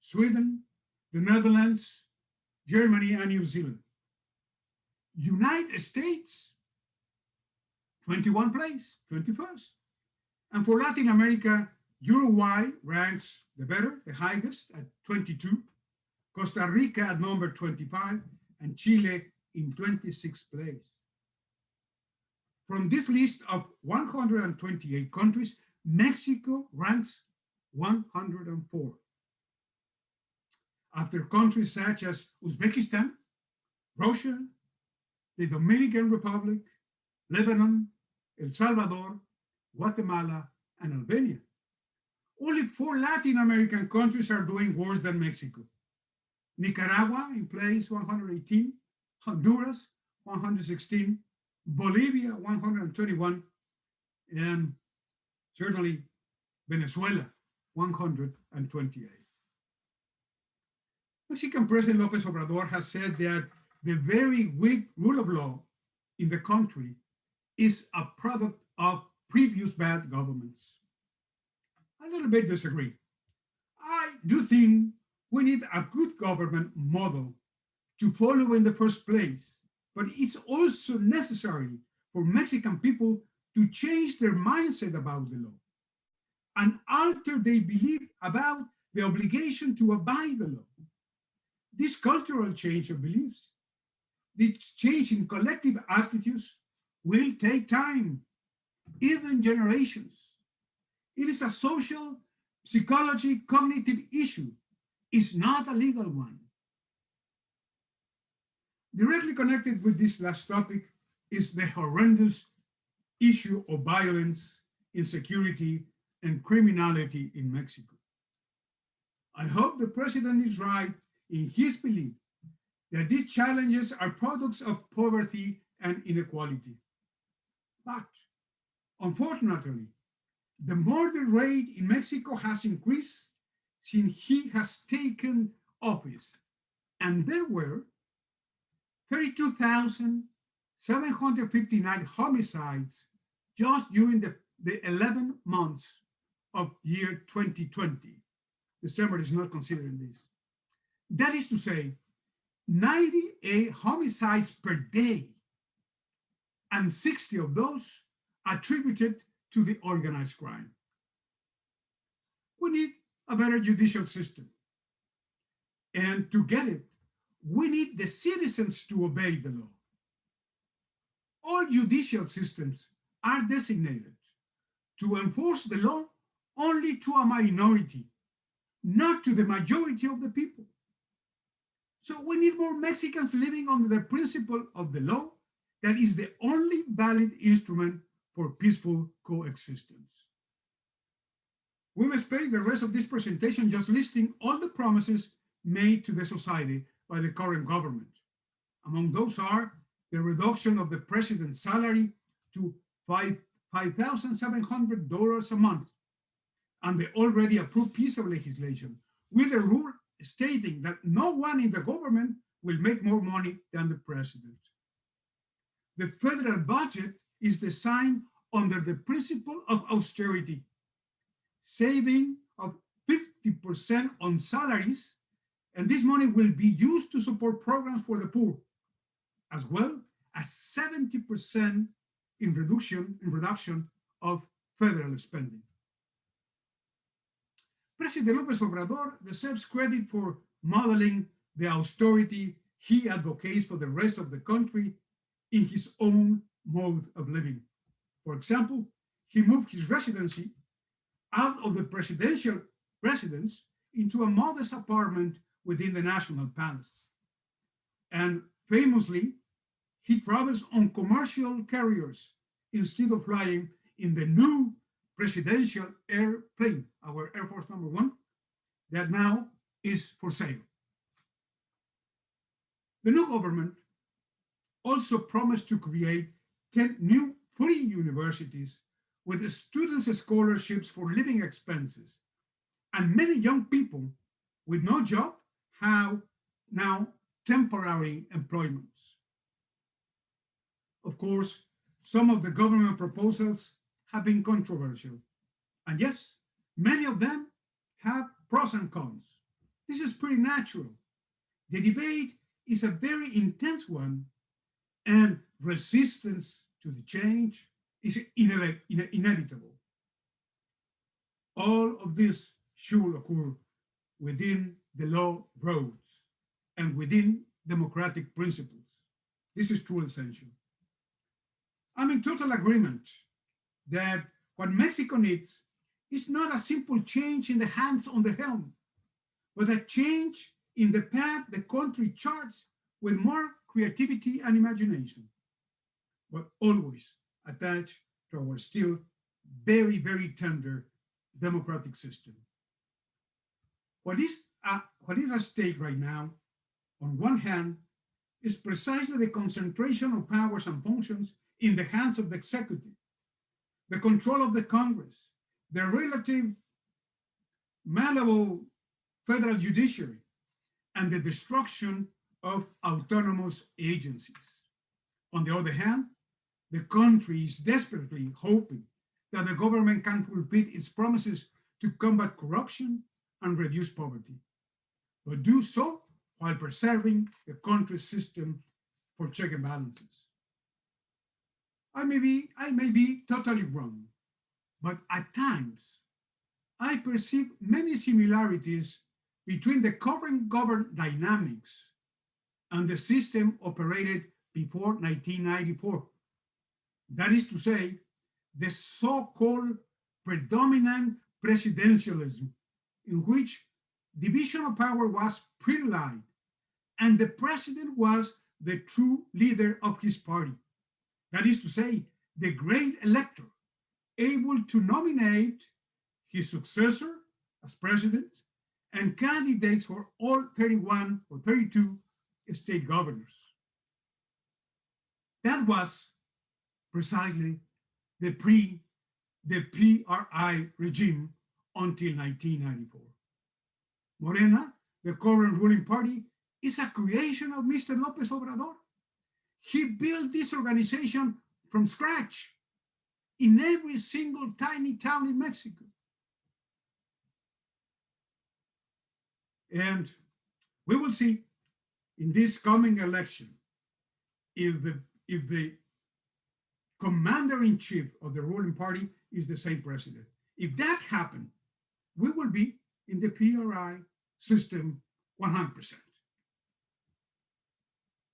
Sweden, the Netherlands, Germany, and New Zealand. United States, 21 place, 21st. And for Latin America, Uruguay ranks the better, the highest at 22, Costa Rica at number 25, and Chile in 26th place. From this list of 128 countries, Mexico ranks 104. After countries such as Uzbekistan, Russia, the Dominican Republic, Lebanon, El Salvador, Guatemala, and Albania. Only 4 Latin American countries are doing worse than Mexico. Nicaragua in place 118, Honduras 116, Bolivia 121, and certainly Venezuela 128. Mexican President López Obrador has said that the very weak rule of law in the country is a product of previous bad governments. I a little bit disagree. I do think we need a good government model to follow in the first place, but it's also necessary for Mexican people to change their mindset about the law and alter their belief about the obligation to abide the law. This cultural change of beliefs, this change in collective attitudes will take time, even generations. It is a social, psychology, cognitive issue. It's not a legal one. Directly connected with this last topic is the horrendous issue of violence, insecurity, and criminality in Mexico. I hope the president is right in his belief that these challenges are products of poverty and inequality. But unfortunately, the murder rate in Mexico has increased since he has taken office, and there were 32,759 homicides just during the 11 months of year 2020. December is not considering this. That is to say, 98 homicides per day, and 60 of those attributed to the organized crime. We need a better judicial system. And to get it, we need the citizens to obey the law. All judicial systems are designated to enforce the law only to a minority, not to the majority of the people. So we need more Mexicans living under the principle of the law that is the only valid instrument for peaceful coexistence. We may spend the rest of this presentation just listing all the promises made to the society by the current government. Among those are the reduction of the president's salary to $5,700 a month and the already approved piece of legislation with a rule stating that no one in the government will make more money than the president. The federal budget is designed under the principle of austerity, saving of 50% on salaries, and this money will be used to support programs for the poor, as well as 70% in reduction of federal spending. President López Obrador deserves credit for modeling the austerity he advocates for the rest of the country in his own mode of living. For example, he moved his residency out of the presidential residence into a modest apartment within the National Palace. And famously, he travels on commercial carriers instead of flying in the new presidential airplane, our Air Force number 1, that now is for sale. The new government also promised to create 10 new free universities with students' scholarships for living expenses. And many young people with no job have now temporary employments. Of course, some of the government proposals have been controversial. And yes, many of them have pros and cons. This is pretty natural. The debate is a very intense one, and resistance to the change is inevitable. All of this should occur within the law roads and within democratic principles. This is truly essential. I'm in total agreement that what Mexico needs is not a simple change in the hands on the helm, but a change in the path the country charts with more creativity and imagination, but always attached to our still very, very tender democratic system. What is at stake right now, on one hand, is precisely the concentration of powers and functions in the hands of the executive, the control of the Congress, the relative malleable federal judiciary, and the destruction of autonomous agencies. On the other hand, the country is desperately hoping that the government can fulfill its promises to combat corruption and reduce poverty, but do so while preserving the country's system for check and balances. I may be totally wrong, but at times I perceive many similarities between the current government dynamics and the system operated before 1994. That is to say, the so-called predominant presidentialism, in which division of power was pretty light, and the president was the true leader of his party. That is to say, the great elector, able to nominate his successor as president and candidates for all 31 or 32 state governors. That was precisely the PRI regime until 1994. Morena, the current ruling party, is a creation of Mr. López Obrador. He built this organization from scratch in every single tiny town in Mexico. And we will see in this coming election if the commander-in-chief of the ruling party is the same president. If that happens, we will be in the PRI system 100%.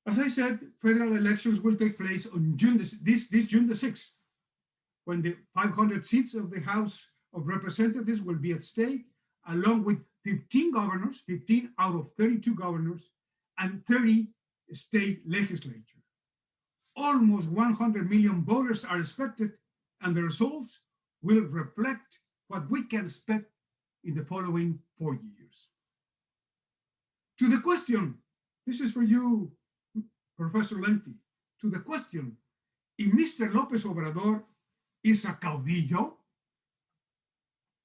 As I said, federal elections will take place on June the 6th, when the 500 seats of the House of Representatives will be at stake, along with 15 governors, 15 out of 32 governors, and 30 state legislatures. Almost 100 million voters are expected, and the results will reflect what we can expect in the following 4 years. To the question, this is for you, Professor Lenti, to the question, if Mr. López Obrador is a caudillo,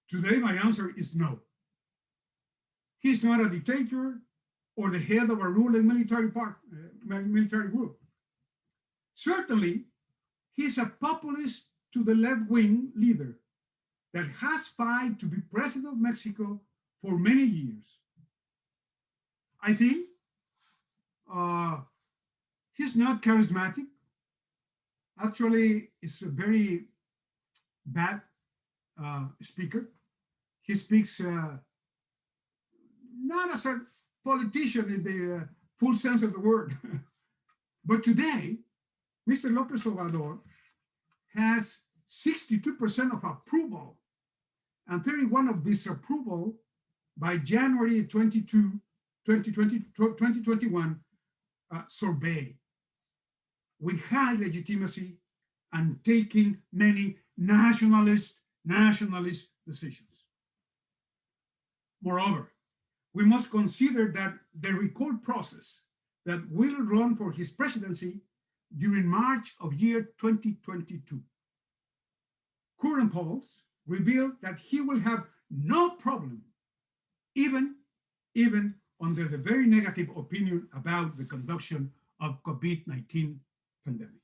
Today, my answer is no. He's not a dictator or the head of a ruling military group. Certainly, he's a populist to the left-wing leader that has fought to be president of Mexico for many years. I think he's not charismatic. Actually, he's a very bad speaker. He speaks not as a politician in the full sense of the word. But today, Mr. López Obrador has 62% of approval and 31% of disapproval by January 2021 survey, with high legitimacy and taking many nationalist decisions. Moreover, we must consider that the recall process that will run for his presidency during March of year 2022. Current polls reveal that he will have no problem, even under the very negative opinion about the conduction of COVID-19 pandemic.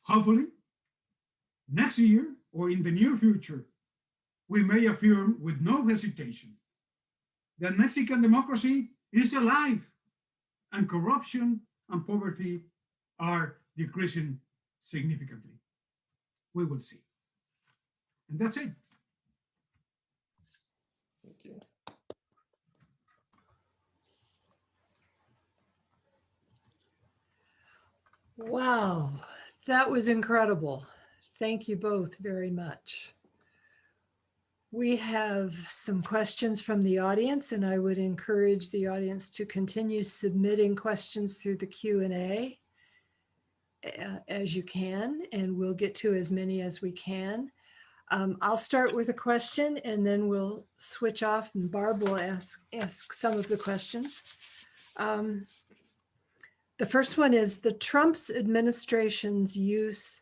Hopefully, next year or in the near future, we may affirm with no hesitation that Mexican democracy is alive and corruption and poverty are decreasing significantly. We will see. And that's it. Thank you. Wow, that was incredible. Thank you both very much. We have some questions from the audience, and I would encourage the audience to continue submitting questions through the Q&A as you can, and we'll get to as many as we can. I'll start with a question and then we'll switch off and Barb will ask some of the questions. The first one is the Trump's administration's use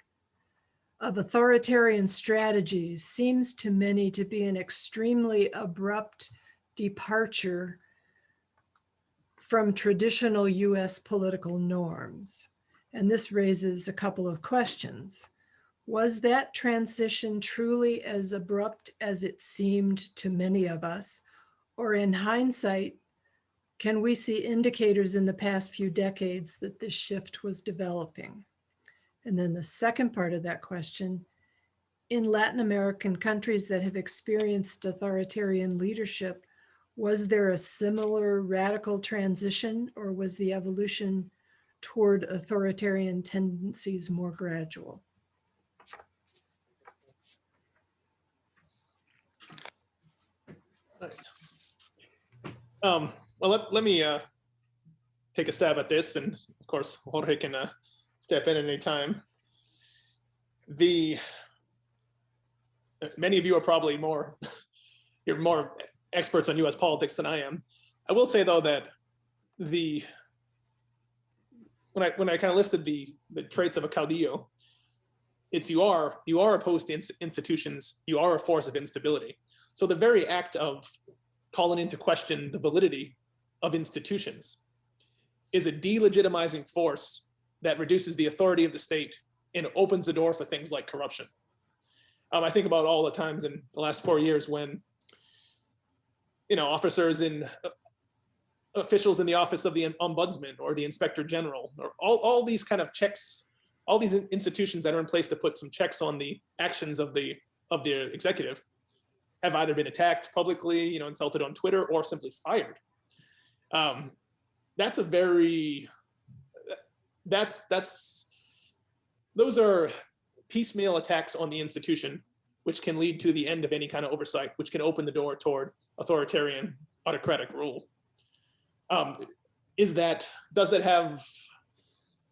of authoritarian strategies seems to many to be an extremely abrupt departure from traditional US political norms. And this raises a couple of questions. Was that transition truly as abrupt as it seemed to many of us? Or in hindsight, can we see indicators in the past few decades that this shift was developing? And then the second part of that question, in Latin American countries that have experienced authoritarian leadership, was there a similar radical transition, or was the evolution toward authoritarian tendencies more gradual? Right. Well, let me take a stab at this, and of course, Jorge can step in at any time. Many of you are probably you're more experts on US politics than I am. I will say though that when I kind of listed the traits of a caudillo, it's you are opposed to institutions, you are a force of instability. So the very act of calling into question the validity of institutions is a delegitimizing force that reduces the authority of the state and opens the door for things like corruption. I think about all the times in the last 4 years when, officers and officials in the office of the ombudsman or the inspector general, or all these kind of checks, all these institutions that are in place to put some checks on the actions of the executive, have either been attacked publicly, insulted on Twitter, or simply fired. Those are piecemeal attacks on the institution, which can lead to the end of any kind of oversight, which can open the door toward authoritarian, autocratic rule. Does that have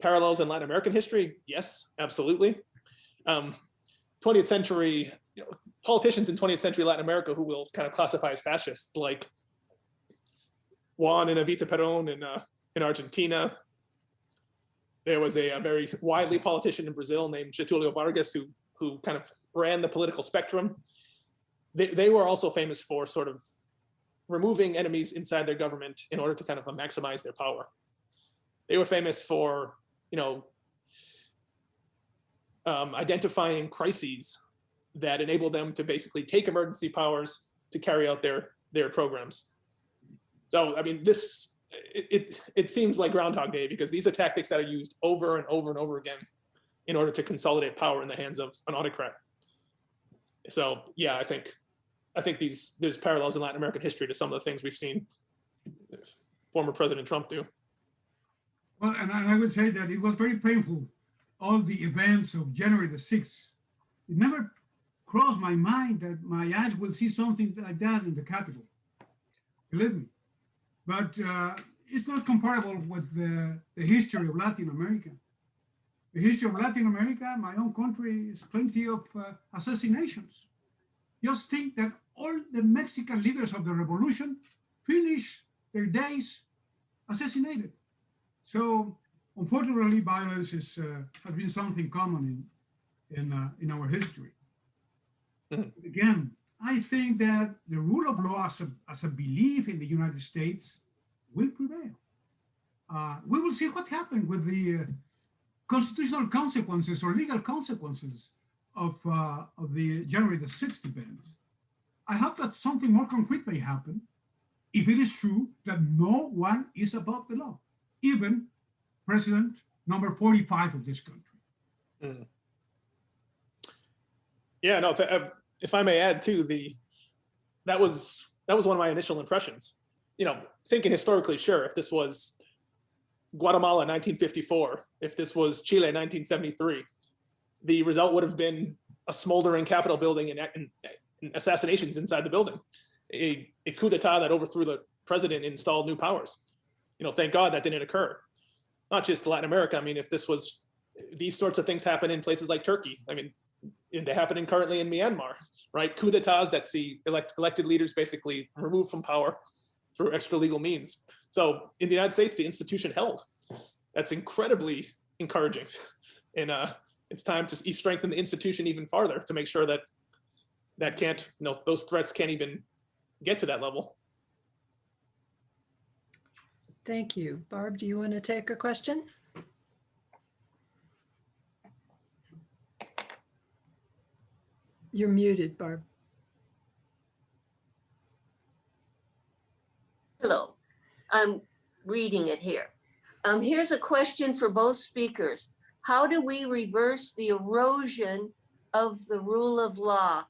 parallels in Latin American history? Yes, absolutely. 20th century, politicians in 20th century Latin America who will kind of classify as fascist, like Juan and Evita Perón in Argentina. There was a very widely politician in Brazil named Getúlio Vargas who kind of ran the political spectrum. they were also famous for sort of removing enemies inside their government in order to kind of maximize their power. They were famous for, identifying crises that enabled them to basically take emergency powers to carry out their programs. So, I mean, it seems like Groundhog Day, because these are tactics that are used over and over and over again in order to consolidate power in the hands of an autocrat. So, yeah, I think there's parallels in Latin American history to some of the things we've seen former President Trump do. Well, and I would say that it was very painful, all the events of January the 6th. It never crossed my mind that my eyes will see something like that in the Capitol. Believe me. But it's not comparable with the history of Latin America. The history of Latin America, my own country, is plenty of assassinations. Just think that all the Mexican leaders of the revolution finished their days assassinated. So unfortunately, violence has been something common in our history. Mm-hmm. Again, I think that the rule of law as a belief in the United States will prevail. We will see what happened with the constitutional consequences or legal consequences of the January the 6th events. I hope that something more concrete may happen if it is true that no one is above the law, even President number 45 of this country. Mm. Yeah, no, if I may add too, that was one of my initial impressions. Thinking historically, sure, if this was Guatemala 1954, if this was Chile 1973, the result would have been a smoldering Capitol building and assassinations inside the building, a coup d'etat that overthrew the president and installed new powers. Thank God that didn't occur. Not just Latin America. I mean, if these sorts of things happen in places like Turkey, I mean, they're happening currently in Myanmar, right? Coup d'etats that see elected leaders basically removed from power through extra legal means. So in the United States, the institution held. That's incredibly encouraging. And it's time to strengthen the institution even farther to make sure that those threats can't even get to that level. Thank you. Barb, do you want to take a question? You're muted, Barb. Hello, I'm reading it here. Here's a question for both speakers. How do we reverse the erosion of the rule of law?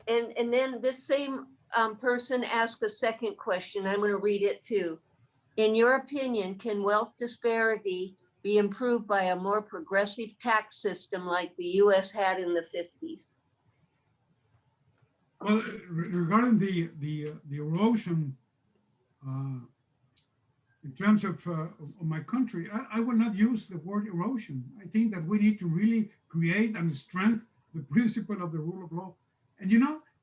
And then this same person asked a second question. I'm going to read it too. In your opinion, can wealth disparity be improved by a more progressive tax system like the US had in the 50s? Well, regarding the erosion in terms of my country, I will not use the word erosion. I think that we need to really create and strengthen the principle of the rule of law. And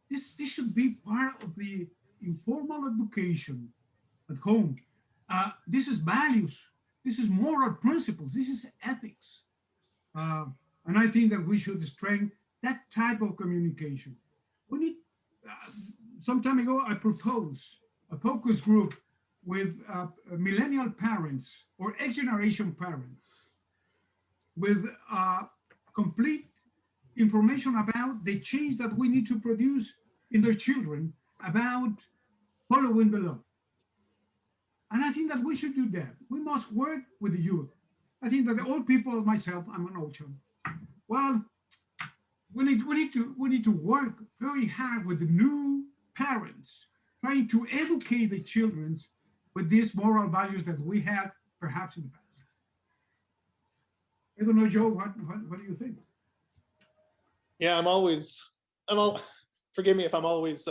this should be part of the informal education at home. This is values. This is moral principles. This is ethics. And I think that we should strengthen that type of communication. We need, some time ago, I proposed a focus group with millennial parents or X-generation parents with complete information about the change that we need to produce in their children about following the law. And I think that we should do that. We must work with the youth. I think that the old people, myself, I'm an old child. Well, we need to work very hard with the new parents, trying to educate the children with these moral values that we had perhaps in the past. I don't know, Joe, what do you think? Yeah, forgive me if I'm always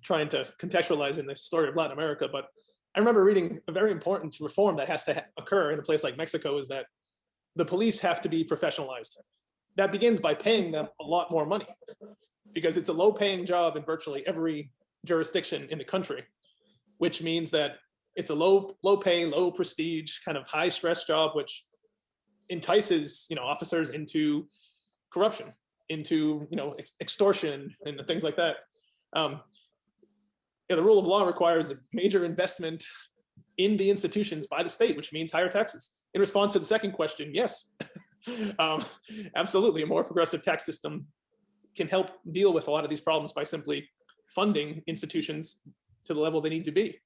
trying to contextualize in the story of Latin America, but I remember reading a very important reform that has to occur in a place like Mexico is that the police have to be professionalized. That begins by paying them a lot more money because it's a low-paying job in virtually every jurisdiction in the country, which means that it's a low pay, low prestige, kind of high stress job, which entices officers into corruption. into extortion and things like that. The rule of law requires a major investment in the institutions by the state, which means higher taxes. In response to the second question, yes, absolutely. A more progressive tax system can help deal with a lot of these problems by simply funding institutions to the level they need to be.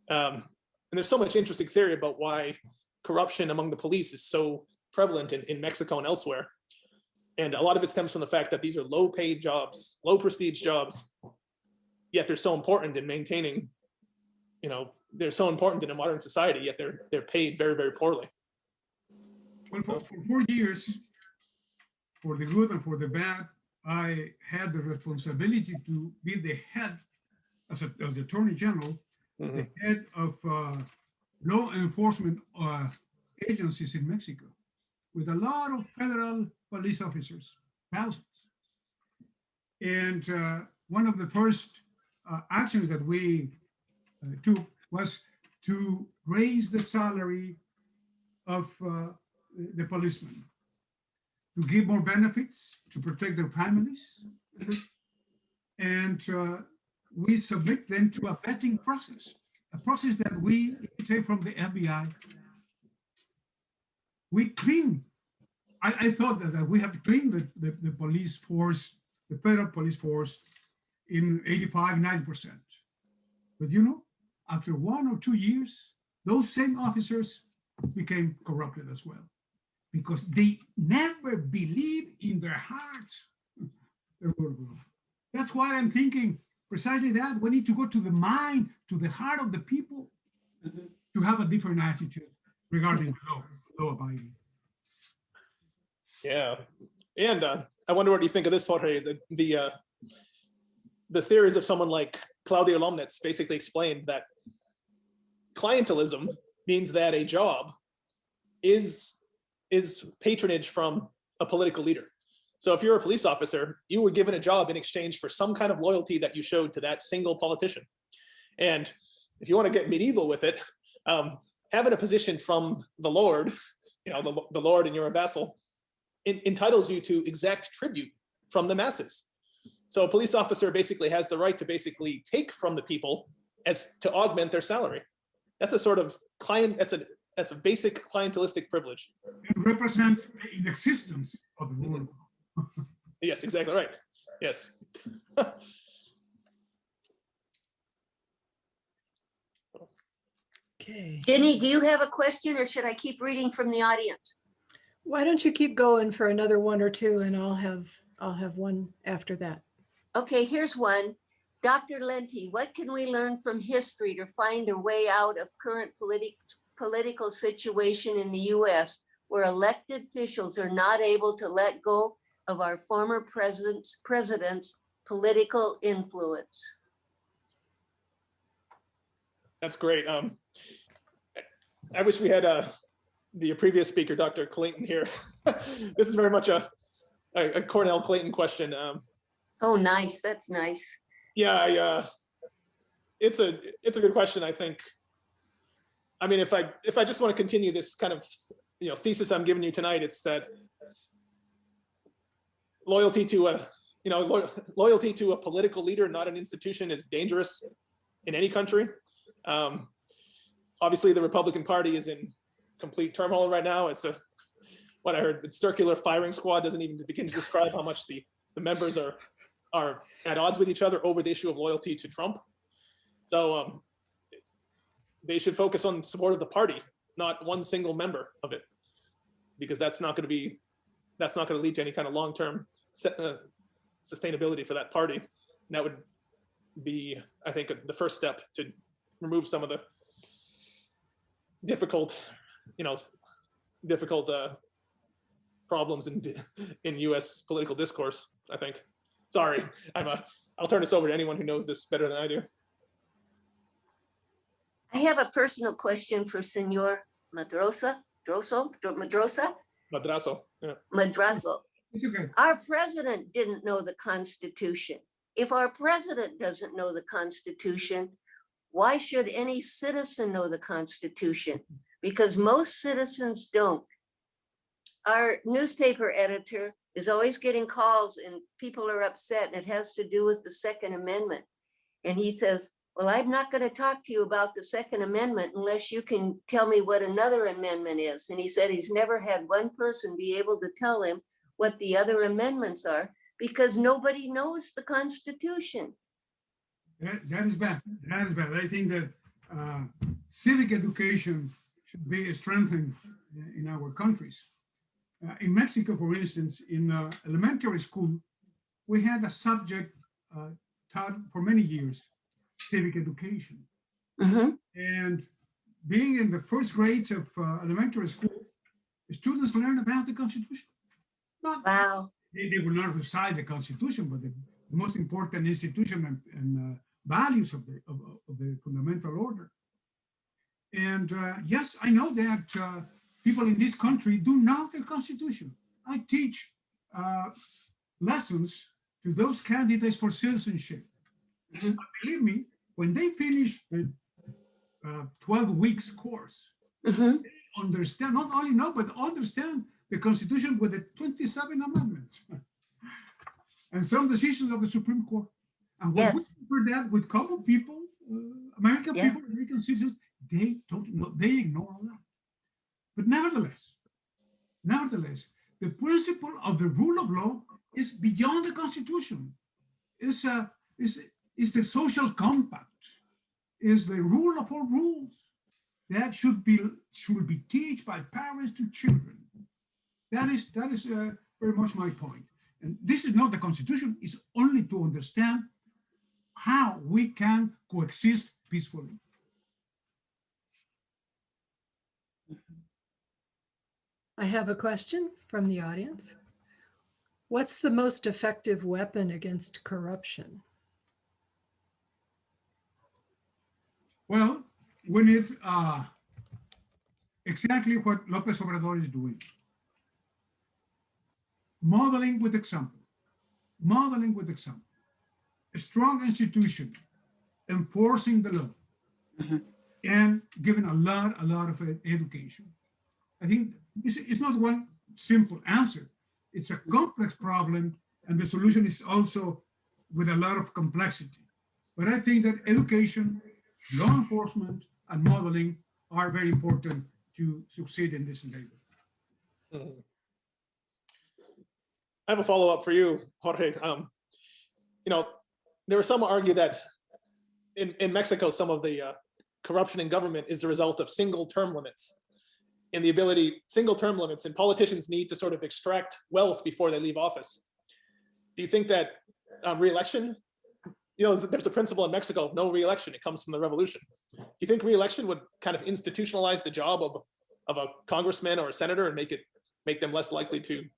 And there's so much interesting theory about why corruption among the police is so prevalent in Mexico and elsewhere. And a lot of it stems from the fact that these are low paid jobs, low prestige jobs, yet they're so important in maintaining, they're so important in a modern society, yet they're paid very, very poorly. Well, for 4 years, for the good and for the bad, I had the responsibility to be the head, as Attorney General, the head of law enforcement agencies in Mexico, with a lot of federal police officers, thousands. And one of the first actions that we took was to raise the salary of the policemen, to give more benefits, to protect their families. And we submit them to a vetting process, a process that we take from the FBI. We clean. I thought that we have to clean the police force, the federal police force, in 85, 90%. But after 1 or 2 years, those same officers became corrupted as well, because they never believe in their hearts. That's why I'm thinking precisely that. We need to go to the mind, to the heart of the people, to have a different attitude regarding law abiding. Yeah, and I wonder what you think of this, Jorge. The theories of someone like Claudio Lomnitz basically explained that clientelism means that a job is patronage from a political leader. So if you're a police officer, you were given a job in exchange for some kind of loyalty that you showed to that single politician. And if you want to get medieval with it, having a position from the Lord, the Lord and you're a vassal, entitles you to exact tribute from the masses. So a police officer basically has the right to basically take from the people as to augment their salary. That's a sort of that's a basic clientelistic privilege. It represents the inexistence of the rule. Yes, exactly right. Yes. Okay. Jenny, do you have a question, or should I keep reading from the audience? Why don't you keep going for another 1 or 2, and I'll have one after that. Okay, here's one. Dr. Lenti, what can we learn from history to find a way out of current political situation in the US, where elected officials are not able to let go of our former president's political influence? That's great. I wish we had the previous speaker, Dr. Clayton, here. This is very much a Cornell Clayton question. Oh, nice. That's nice. Yeah, it's a good question, I think. I mean, if I just want to continue this kind of thesis I'm giving you tonight, it's that loyalty to a political leader, not an institution, is dangerous in any country. Obviously, the Republican Party is in complete turmoil right now. It's what I heard, the circular firing squad doesn't even begin to describe how much the members are at odds with each other over the issue of loyalty to Trump. So they should focus on support of the party, not one single member of it, because that's not going to lead to any kind of long-term sustainability for that party. And that would be, I think, the first step to remove some of the difficult problems in U.S. political discourse, I think. Sorry, I'll turn this over to anyone who knows this better than I do. I have a personal question for Senor Madrazo. Madrazo. Yeah. Madrazo. It's okay. Our president didn't know the Constitution. If our president doesn't know the Constitution, why should any citizen know the Constitution? Because most citizens don't. Our newspaper editor is always getting calls and people are upset, and it has to do with the Second Amendment. And he says, well, I'm not going to talk to you about the Second Amendment unless you can tell me what another amendment is. And he said he's never had one person be able to tell him what the other amendments are because nobody knows the Constitution. That is bad. That is bad. I think that civic education should be strengthened in our countries. In Mexico, for instance, in elementary school, we had a subject taught for many years, civic education. Mhm. And being in the first grades of elementary school, students learn about the Constitution. Not, Wow. they will not recite the Constitution, but the most important institution and values of the fundamental order. And yes, I know that people in this country do know the Constitution. I teach lessons to those candidates for citizenship. And believe me, when they finish the 12 weeks course, Mhm. they understand, not only know, but understand the Constitution with the 27 amendments and some decisions of the Supreme Court. And when we Yes. compare that with common people, American Yeah. people, American citizens, they don't know, they ignore all that. But nevertheless, the principle of the rule of law is beyond the Constitution. Is the social compact, is the rule of all rules that should be taught by parents to children. That is very much my point. And this is not the Constitution, it's only to understand how we can coexist peacefully. I have a question from the audience. What's the most effective weapon against corruption? Well, we need exactly what López Obrador is doing. Modeling with example. Modeling with example. A strong institution, enforcing the law, and giving a lot of education. I think it's not one simple answer. It's a complex problem, and the solution is also with a lot of complexity. But I think that education, law enforcement, and modeling are very important to succeed in this endeavor. Mhm. I have a follow-up for you, Jorge. There were some argue that in Mexico, some of the corruption in government is the result of single term limits. In the ability, single term limits, and politicians need to sort of extract wealth before they leave office. Do you think that re-election, there's a principle in Mexico of no re-election, it comes from the revolution. Do you think re-election would kind of institutionalize the job of a congressman or a senator and make them less likely to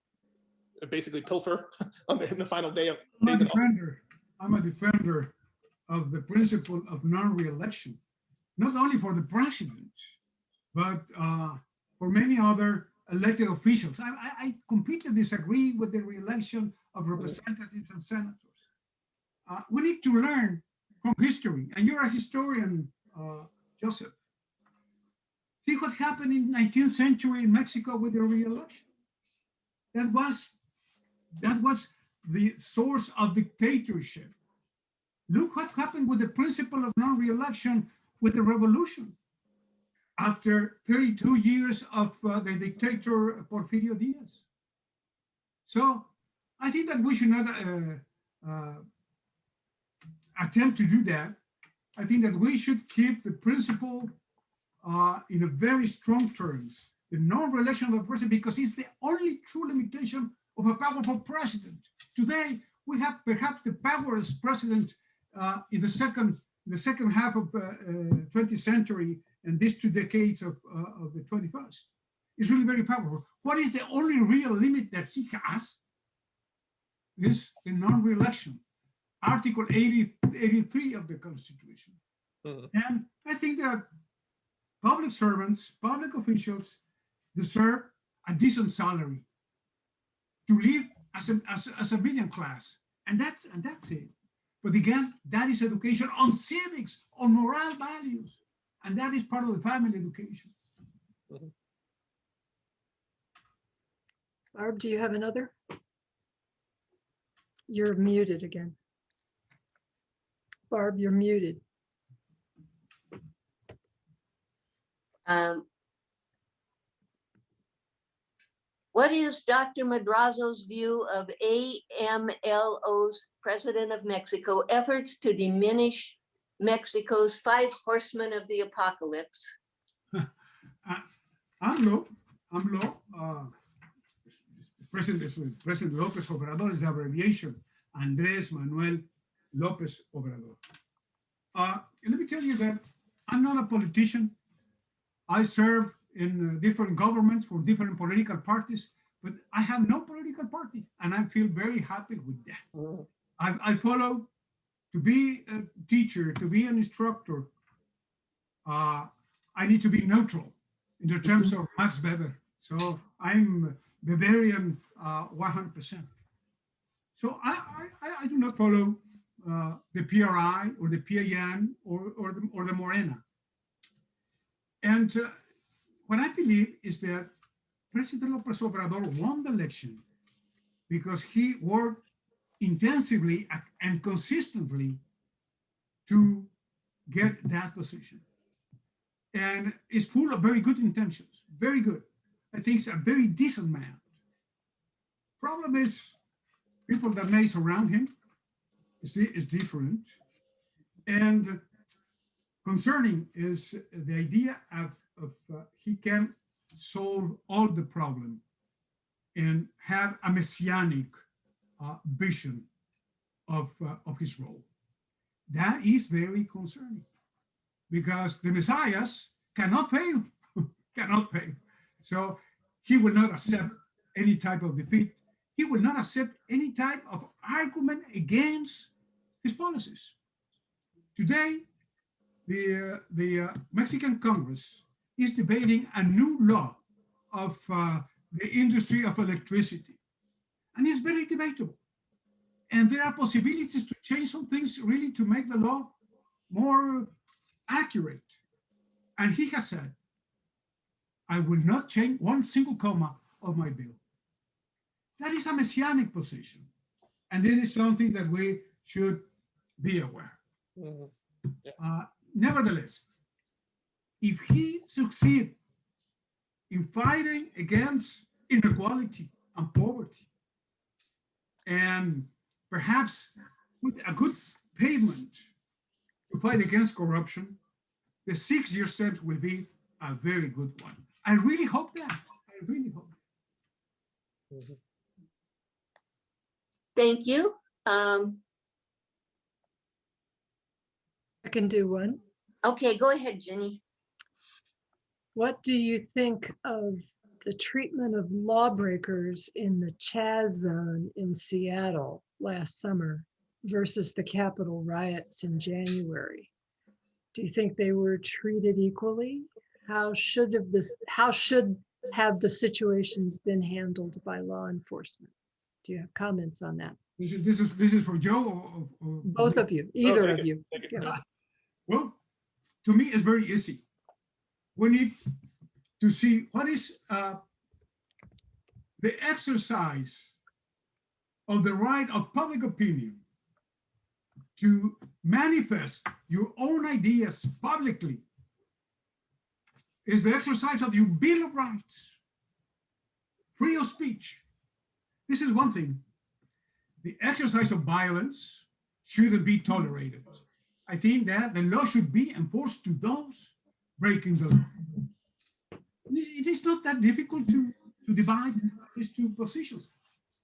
basically pilfer in the final day of days in office? I'm a defender of the principle of non-re-election, not only for the president, but for many other elected officials. I completely disagree with the re-election of representatives and senators. We need to learn from history, and you're a historian, Joseph. See what happened in the 19th century in Mexico with the re-election. That was the source of dictatorship. Look what happened with the principle of non-re-election with the revolution. After 32 years of the dictator Porfirio Diaz. So I think that we should not attempt to do that. I think that we should keep the principle in a very strong terms, the non-re-election of a president, because it's the only true limitation of a powerful president. Today, we have perhaps the powerless president in the second half of 20th century and these 2 decades of the 21st. It's really very powerful. What is the only real limit that he has is the non-re-election, Article 83 of the Constitution. And I think that public servants, public officials deserve a decent salary to live as a middle class. And that's it. But again, that is education on civics, on moral values. And that is part of the family education. Barb, do you have another? You're muted again. Barb, you're muted. What is Dr. Madrazo's view of AMLO's President of Mexico efforts to diminish Mexico's five horsemen of the apocalypse? AMLO, President López Obrador is the abbreviation, Andrés Manuel López Obrador. Let me tell you that I'm not a politician. I serve in different governments for different political parties, but I have no political party, and I feel very happy with that. I follow, to be a teacher, to be an instructor, I need to be neutral in the terms of Max Weber. So I'm Bavarian 100%. So I do not follow the PRI or the PAN or the Morena. And what I believe is that President López Obrador won the election because he worked intensively and consistently to get that position. And is full of very good intentions, very good. I think he's a very decent man. Problem is, people that may surround him is different. And concerning is the idea of he can solve all the problem and have a messianic vision of his role. That is very concerning because the messiahs cannot fail, cannot fail. So he will not accept any type of defeat. He will not accept any type of argument against his policies. Today, the Mexican Congress is debating a new law of the industry of electricity. And it's very debatable. And there are possibilities to change some things really to make the law more accurate. And he has said, I will not change one single comma of my bill. That is a messianic position. And this is something that we should be aware. Mm-hmm. Yeah. Nevertheless, if he succeeds in fighting against inequality and poverty, and perhaps with a good pavement to fight against corruption, the 6-year steps will be a very good one. I really hope that. I really hope that. Mm-hmm. Thank you. I can do one. Okay, go ahead, Jenny. What do you think of the treatment of lawbreakers in the Chaz zone in Seattle last summer versus the Capitol riots in January? Do you think they were treated equally? How should have the situations been handled by law enforcement? Do you have comments on that? This is for Joe or both of you, either of you. Yeah. Well, to me, it's very easy. We need to see what is the exercise of the right of public opinion to manifest your own ideas publicly is the exercise of your Bill of Rights, free of speech. This is one thing. The exercise of violence shouldn't be tolerated. I think that the law should be enforced to those breaking the law. It is not that difficult to divide these two positions.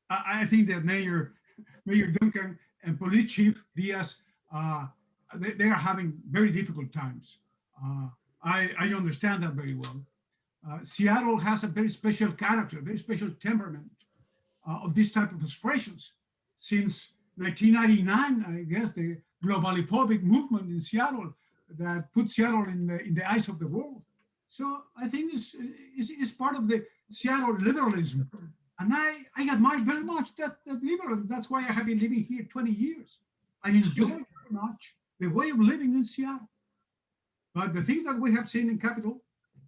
I think that Mayor Duncan and Police Chief Diaz, they are having very difficult times. I understand that very well. Seattle has a very special character, very special temperament of this type of expressions. Since 1999, I guess, the globally-phobic movement in Seattle that put Seattle in the eyes of the world. So I think this is part of the Seattle liberalism. And I admire very much that liberalism. That's why I have been living here 20 years. I enjoy very much the way of living in Seattle. But the things that we have seen in Capitol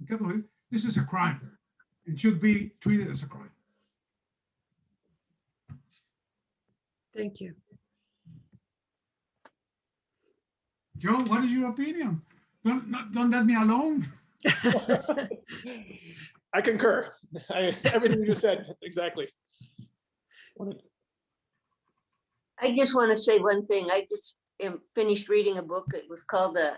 Hill, this is a crime. It should be treated as a crime. Thank you. Joe, what is your opinion? Don't let me alone. I concur. Everything you said, exactly. I just want to say one thing. I just finished reading a book. It was called The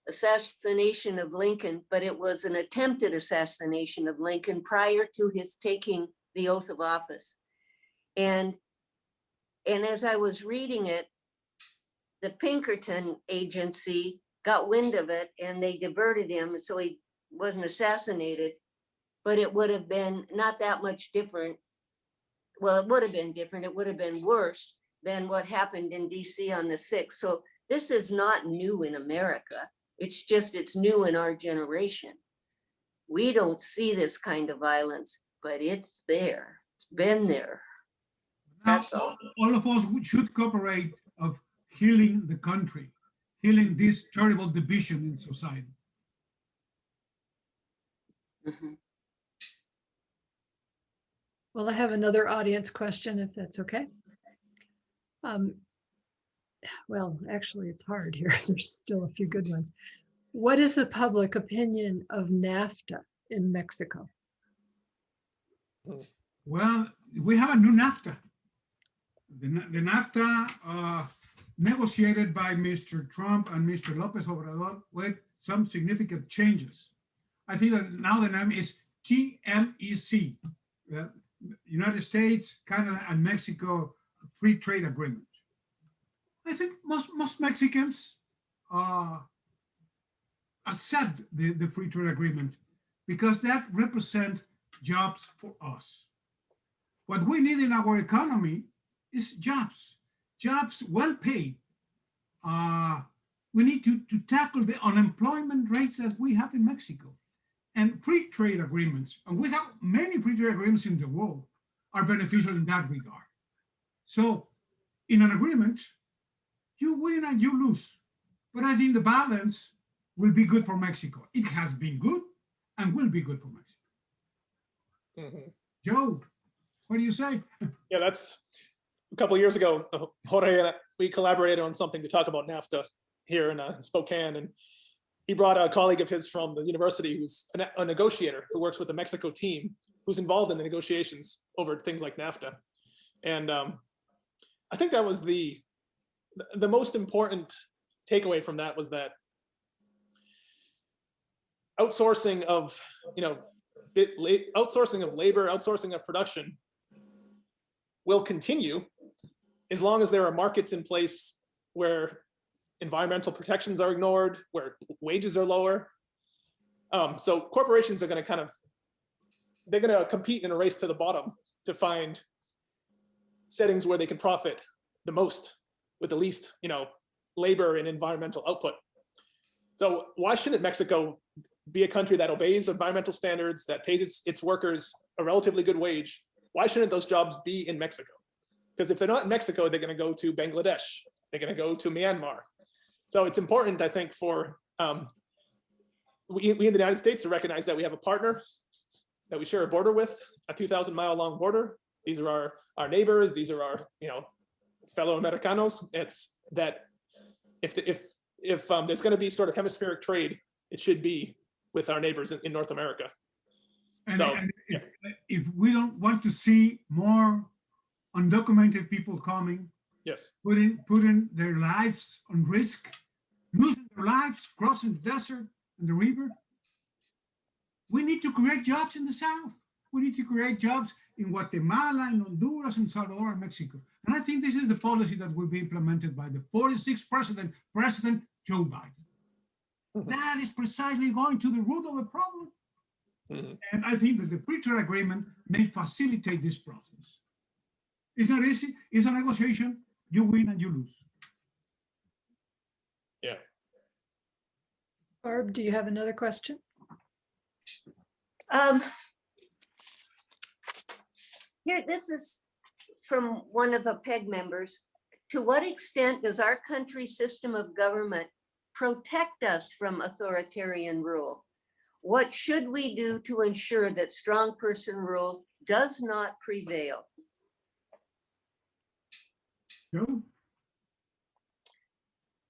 Assassination of Lincoln, but it was an attempted assassination of Lincoln prior to his taking the oath of office. And as I was reading it, the Pinkerton agency got wind of it and they diverted him, so he wasn't assassinated. But it would have been not that much different. Well, it would have been different. It would have been worse than what happened in DC on the 6th. So this is not new in America. It's just, it's new in our generation. We don't see this kind of violence, but it's there. It's been there. Now, That's all. all of us should cooperate of healing the country, healing this terrible division in society. Mhm. Well, I have another audience question, if that's okay. Well, actually, it's hard here. There's still a few good ones. What is the public opinion of NAFTA in Mexico? Well, we have a new NAFTA. The NAFTA negotiated by Mr. Trump and Mr. Lopez Obrador with some significant changes. I think that now the name is TLEC, United States, Canada, and Mexico Free Trade Agreement. I think most Mexicans accept the free trade agreement because that represents jobs for us. What we need in our economy is jobs well paid. We need to tackle the unemployment rates that we have in Mexico. And free trade agreements, and we have many free trade agreements in the world, are beneficial in that regard. So in an agreement, you win and you lose. But I think the balance will be good for Mexico. It has been good and will be good for Mexico. Mhm. Joe, what do you say? Yeah, that's a couple of years ago. Jorge and we collaborated on something to talk about NAFTA here in Spokane, and he brought a colleague of his from the university who's a negotiator who works with the Mexico team, who's involved in the negotiations over things like NAFTA. And I think that was the most important takeaway from that was that outsourcing of, outsourcing of labor, outsourcing of production will continue as long as there are markets in place where environmental protections are ignored, where wages are lower. So corporations are going to they're going to compete in a race to the bottom to find settings where they can profit the most with the least, labor and environmental output. So why shouldn't Mexico be a country that obeys environmental standards, that pays its workers a relatively good wage? Why shouldn't those jobs be in Mexico? Because if they're not in Mexico, they're going to go to Bangladesh. They're going to go to Myanmar. So it's important, I think, for we in the United States to recognize that we have a partner that we share a border with, a 2,000-mile long border. These are our neighbors. These are our, fellow Americanos. It's that if there's going to be sort of hemispheric trade, it should be with our neighbors in North America. And, So, and if we don't want to see more undocumented people coming, yes, putting their lives on risk, losing their lives, crossing the desert and the river, we need to create jobs in the South. We need to create jobs in Guatemala, in Honduras, in Salvador, and Mexico. And I think this is the policy that will be implemented by the 46th President Joe Biden. Mhm. That is precisely going to the root of the problem. Mhm. And I think that the free trade agreement may facilitate this process. It's not easy. It's a negotiation. You win and you lose. Yeah. Barb, do you have another question? Here, this is from one of the PEG members. To what extent does our country's system of government protect us from authoritarian rule? What should we do to ensure that strong person rule does not prevail? Joe?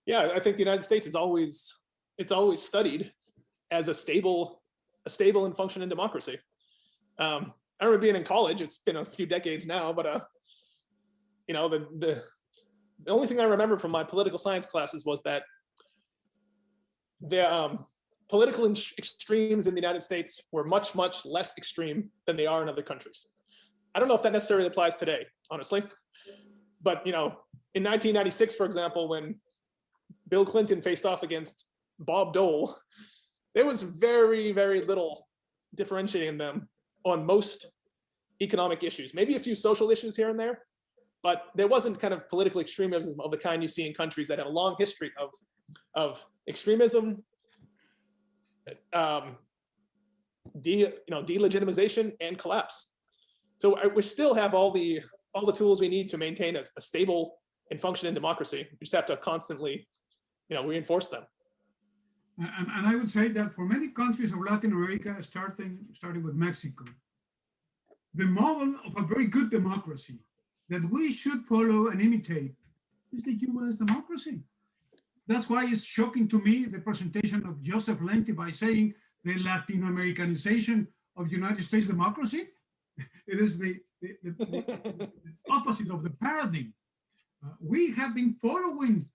Yeah, I think the United States is always studied as a stable and functioning democracy. I remember being in college. It's been a few decades now, but you know, the only thing I remember from my political science classes was that the political extremes in the United States were much less extreme than they are in other countries. I don't know if that necessarily applies today, honestly, but you know, in 1996, for example, when Bill Clinton faced off against Bob Dole, there was very little differentiating them on most economic issues, maybe a few social issues here and there, but there wasn't kind of political extremism of the kind you see in countries that have a long history of extremism, delegitimization and collapse. So we still have all the tools we need to maintain a stable and functioning democracy. We just have to constantly, reinforce them. And I would say that for many countries of Latin America, starting with Mexico, the model of a very good democracy that we should follow and imitate is the US democracy. That's why it's shocking to me the presentation of Joseph Lenti by saying the Latin-Americanization of United States democracy. It is the opposite of the paradigm. We have been following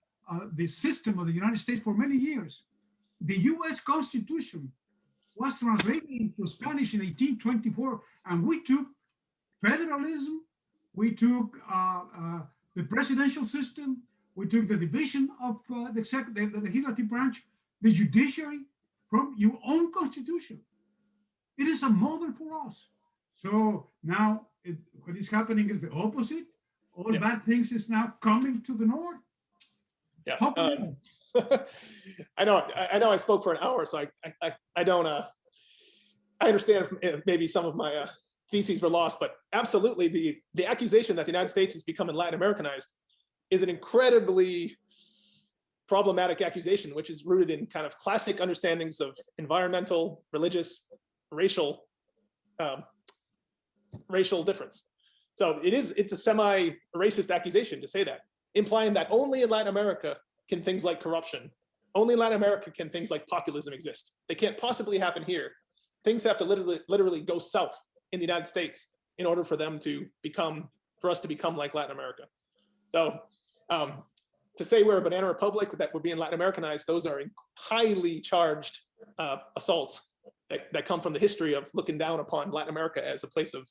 the system of the United States for many years. The US Constitution was translated into Spanish in 1824, and we took federalism, we took the presidential system, we took the division of the legislative branch, the judiciary from your own constitution. It is a model for us. So now what is happening is the opposite. All bad things is now coming to the north. Yeah. I know I spoke for an hour, so I don't I understand if maybe some of my theses were lost, but absolutely the accusation that the United States has become Latin Americanized is an incredibly problematic accusation, which is rooted in kind of classic understandings of environmental, religious, racial difference. So it's a semi-racist accusation to say that, implying that only in Latin America can things like corruption, only in Latin America can things like populism exist. They can't possibly happen here. Things have to literally go south in the United States in order for us to become like Latin America. So to say we're a banana republic, that we're being Latin Americanized, those are highly charged assaults that come from the history of looking down upon Latin America as a place of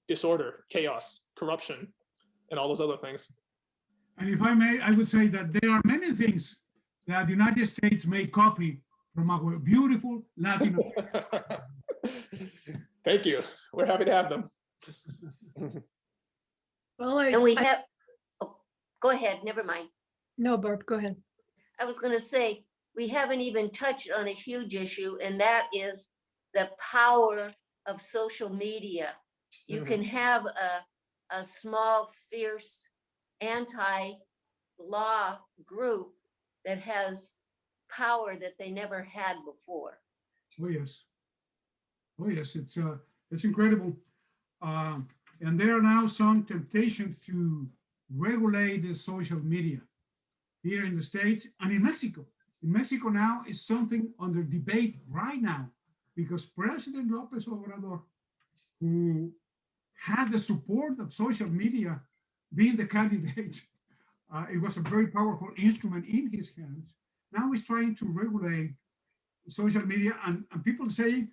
disorder, chaos, corruption, and all those other things. And if I may, I would say that there are many things that the United States may copy from our beautiful Latin America. Thank you. We're happy to have them. And we have, go ahead, never mind. No, Barb, go ahead. I was going to say, we haven't even touched on a huge issue, and that is the power of social media. You can have a small, fierce, anti-law group that has power that they never had before. Oh yes, it's incredible. And there are now some temptations to regulate the social media here in the States and in Mexico. In Mexico now is something under debate right now because President López Obrador, who had the support of social media being the candidate, it was a very powerful instrument in his hands. Now he's trying to regulate social media, and people say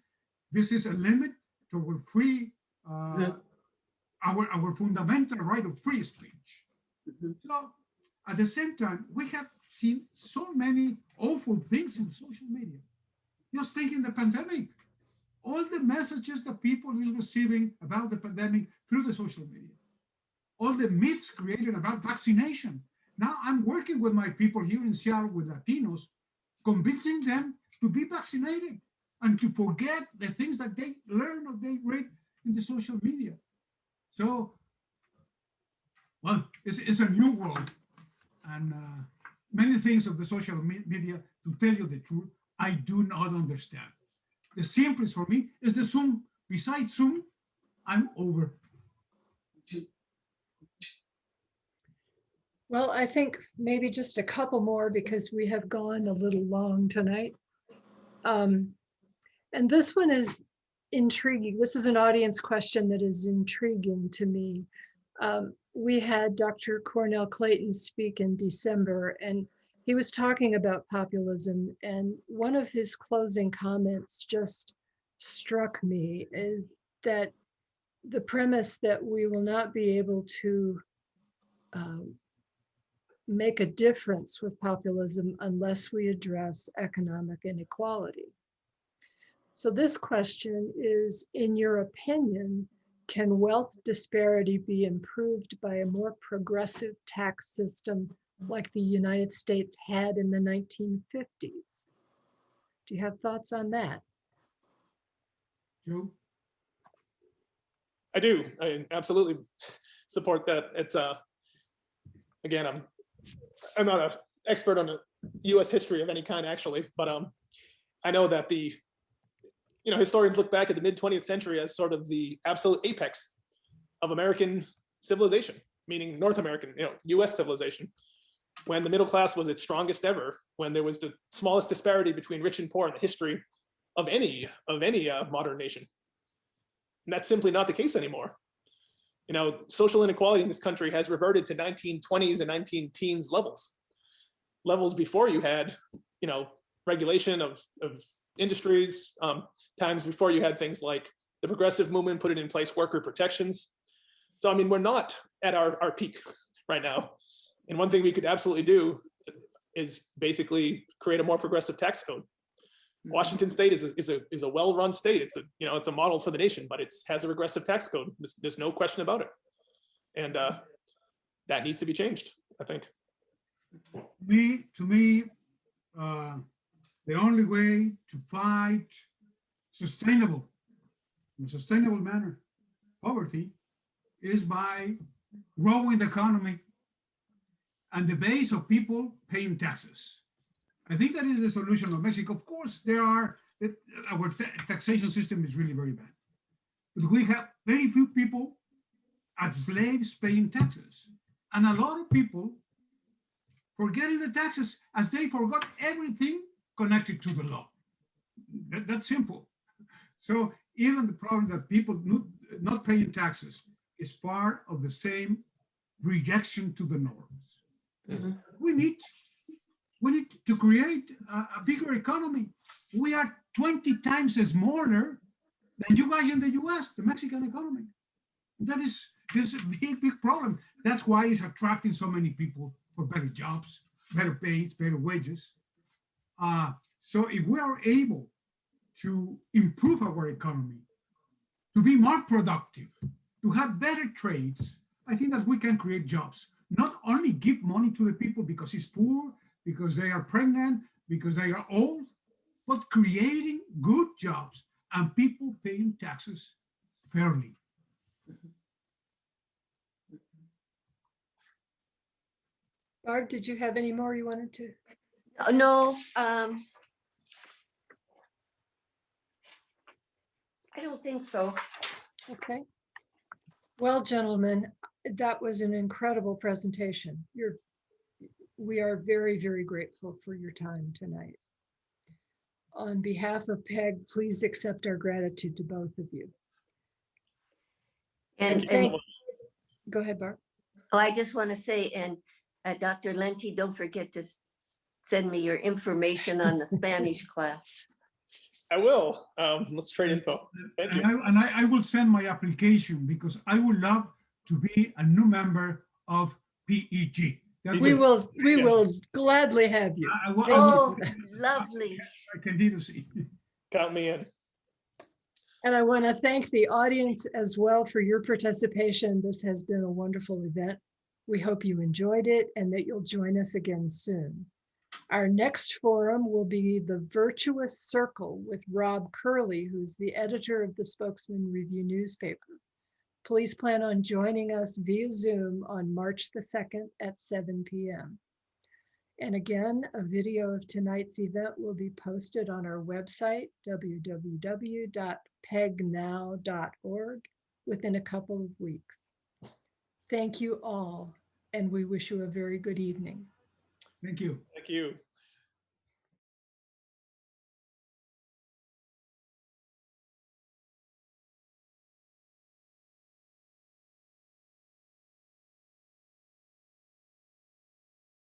this is a limit to our free, our fundamental right of free speech. So at the same time, we have seen so many awful things in social media. Just taking the pandemic, all the messages that people is receiving about the pandemic through the social media, all the myths created about vaccination. Now I'm working with my people here in Seattle with Latinos, convincing them to be vaccinated and to forget the things that they learn or they read in the social media. So, well, it's a new world, and many things of the social media, to tell you the truth, I do not understand. The simplest for me is the Zoom. Besides Zoom, I'm over. Well, I think maybe just a couple more because we have gone a little long tonight. And this one is intriguing. This is an audience question that is intriguing to me. We had Dr. Cornell Clayton speak in December, and he was talking about populism. And one of his closing comments just struck me is that the premise that we will not be able to make a difference with populism unless we address economic inequality. So this question is, in your opinion, can wealth disparity be improved by a more progressive tax system like the United States had in the 1950s? Do you have thoughts on that? Joe? I do. I absolutely support that. It's again, I'm not an expert on the U.S. history of any kind, actually, but I know that the historians look back at the mid 20th century as sort of the absolute apex of American civilization, meaning North American, U.S. civilization, when the middle class was its strongest ever, when there was the smallest disparity between rich and poor in the history of any modern nation. And that's simply not the case anymore. Social inequality in this country has reverted to 1920s and 19-teens levels before you had, regulation of industries, times before you had things like the progressive movement put it in place, worker protections. So, we're not at our peak right now. And one thing we could absolutely do is basically create a more progressive tax code. Washington State is a well-run state. It's a model for the nation, but it has a regressive tax code. There's no question about it, and that needs to be changed, I think. To me, the only way to fight in a sustainable manner, poverty is by growing the economy and the base of people paying taxes. I think that is the solution of Mexico. Of course, our taxation system is really very bad. But we have very few people as slaves paying taxes. And a lot of people forgetting the taxes as they forgot everything connected to the law. That's simple. So even the problem that people not paying taxes is part of the same rejection to the norms. Mm-hmm. We need to create a bigger economy. We are 20 times smaller than you guys in the US, the Mexican economy. That is a big problem. That's why it's attracting so many people for better jobs, better pays, better wages. So if we are able to improve our economy, to be more productive, to have better trades, I think that we can create jobs. Not only give money to the people because he's poor, because they are pregnant, because they are old, but creating good jobs and people paying taxes fairly. Barb, did you have any more you wanted to? No, I don't think so. Okay. Well, gentlemen, that was an incredible presentation. We are very, very grateful for your time tonight. On behalf of PEG, please accept our gratitude to both of you. And go ahead, Barb. Oh, I just want to say, and Dr. Lenti, don't forget to send me your information on the Spanish class. I will. Let's trade info. Thank you. I will send my application because I would love to be a new member of PEG. We will gladly have you. Lovely. I can do this. Count me in. And I want to thank the audience as well for your participation. This has been a wonderful event. We hope you enjoyed it and that you'll join us again soon. Our next forum will be The Virtuous Circle with Rob Curley, who's the editor of the Spokesman Review newspaper. Please plan on joining us via Zoom on March the 2nd at 7 p.m. And again, a video of tonight's event will be posted on our website, www.pegnow.org, within a couple of weeks. Thank you all, and we wish you a very good evening. Thank you. Thank you.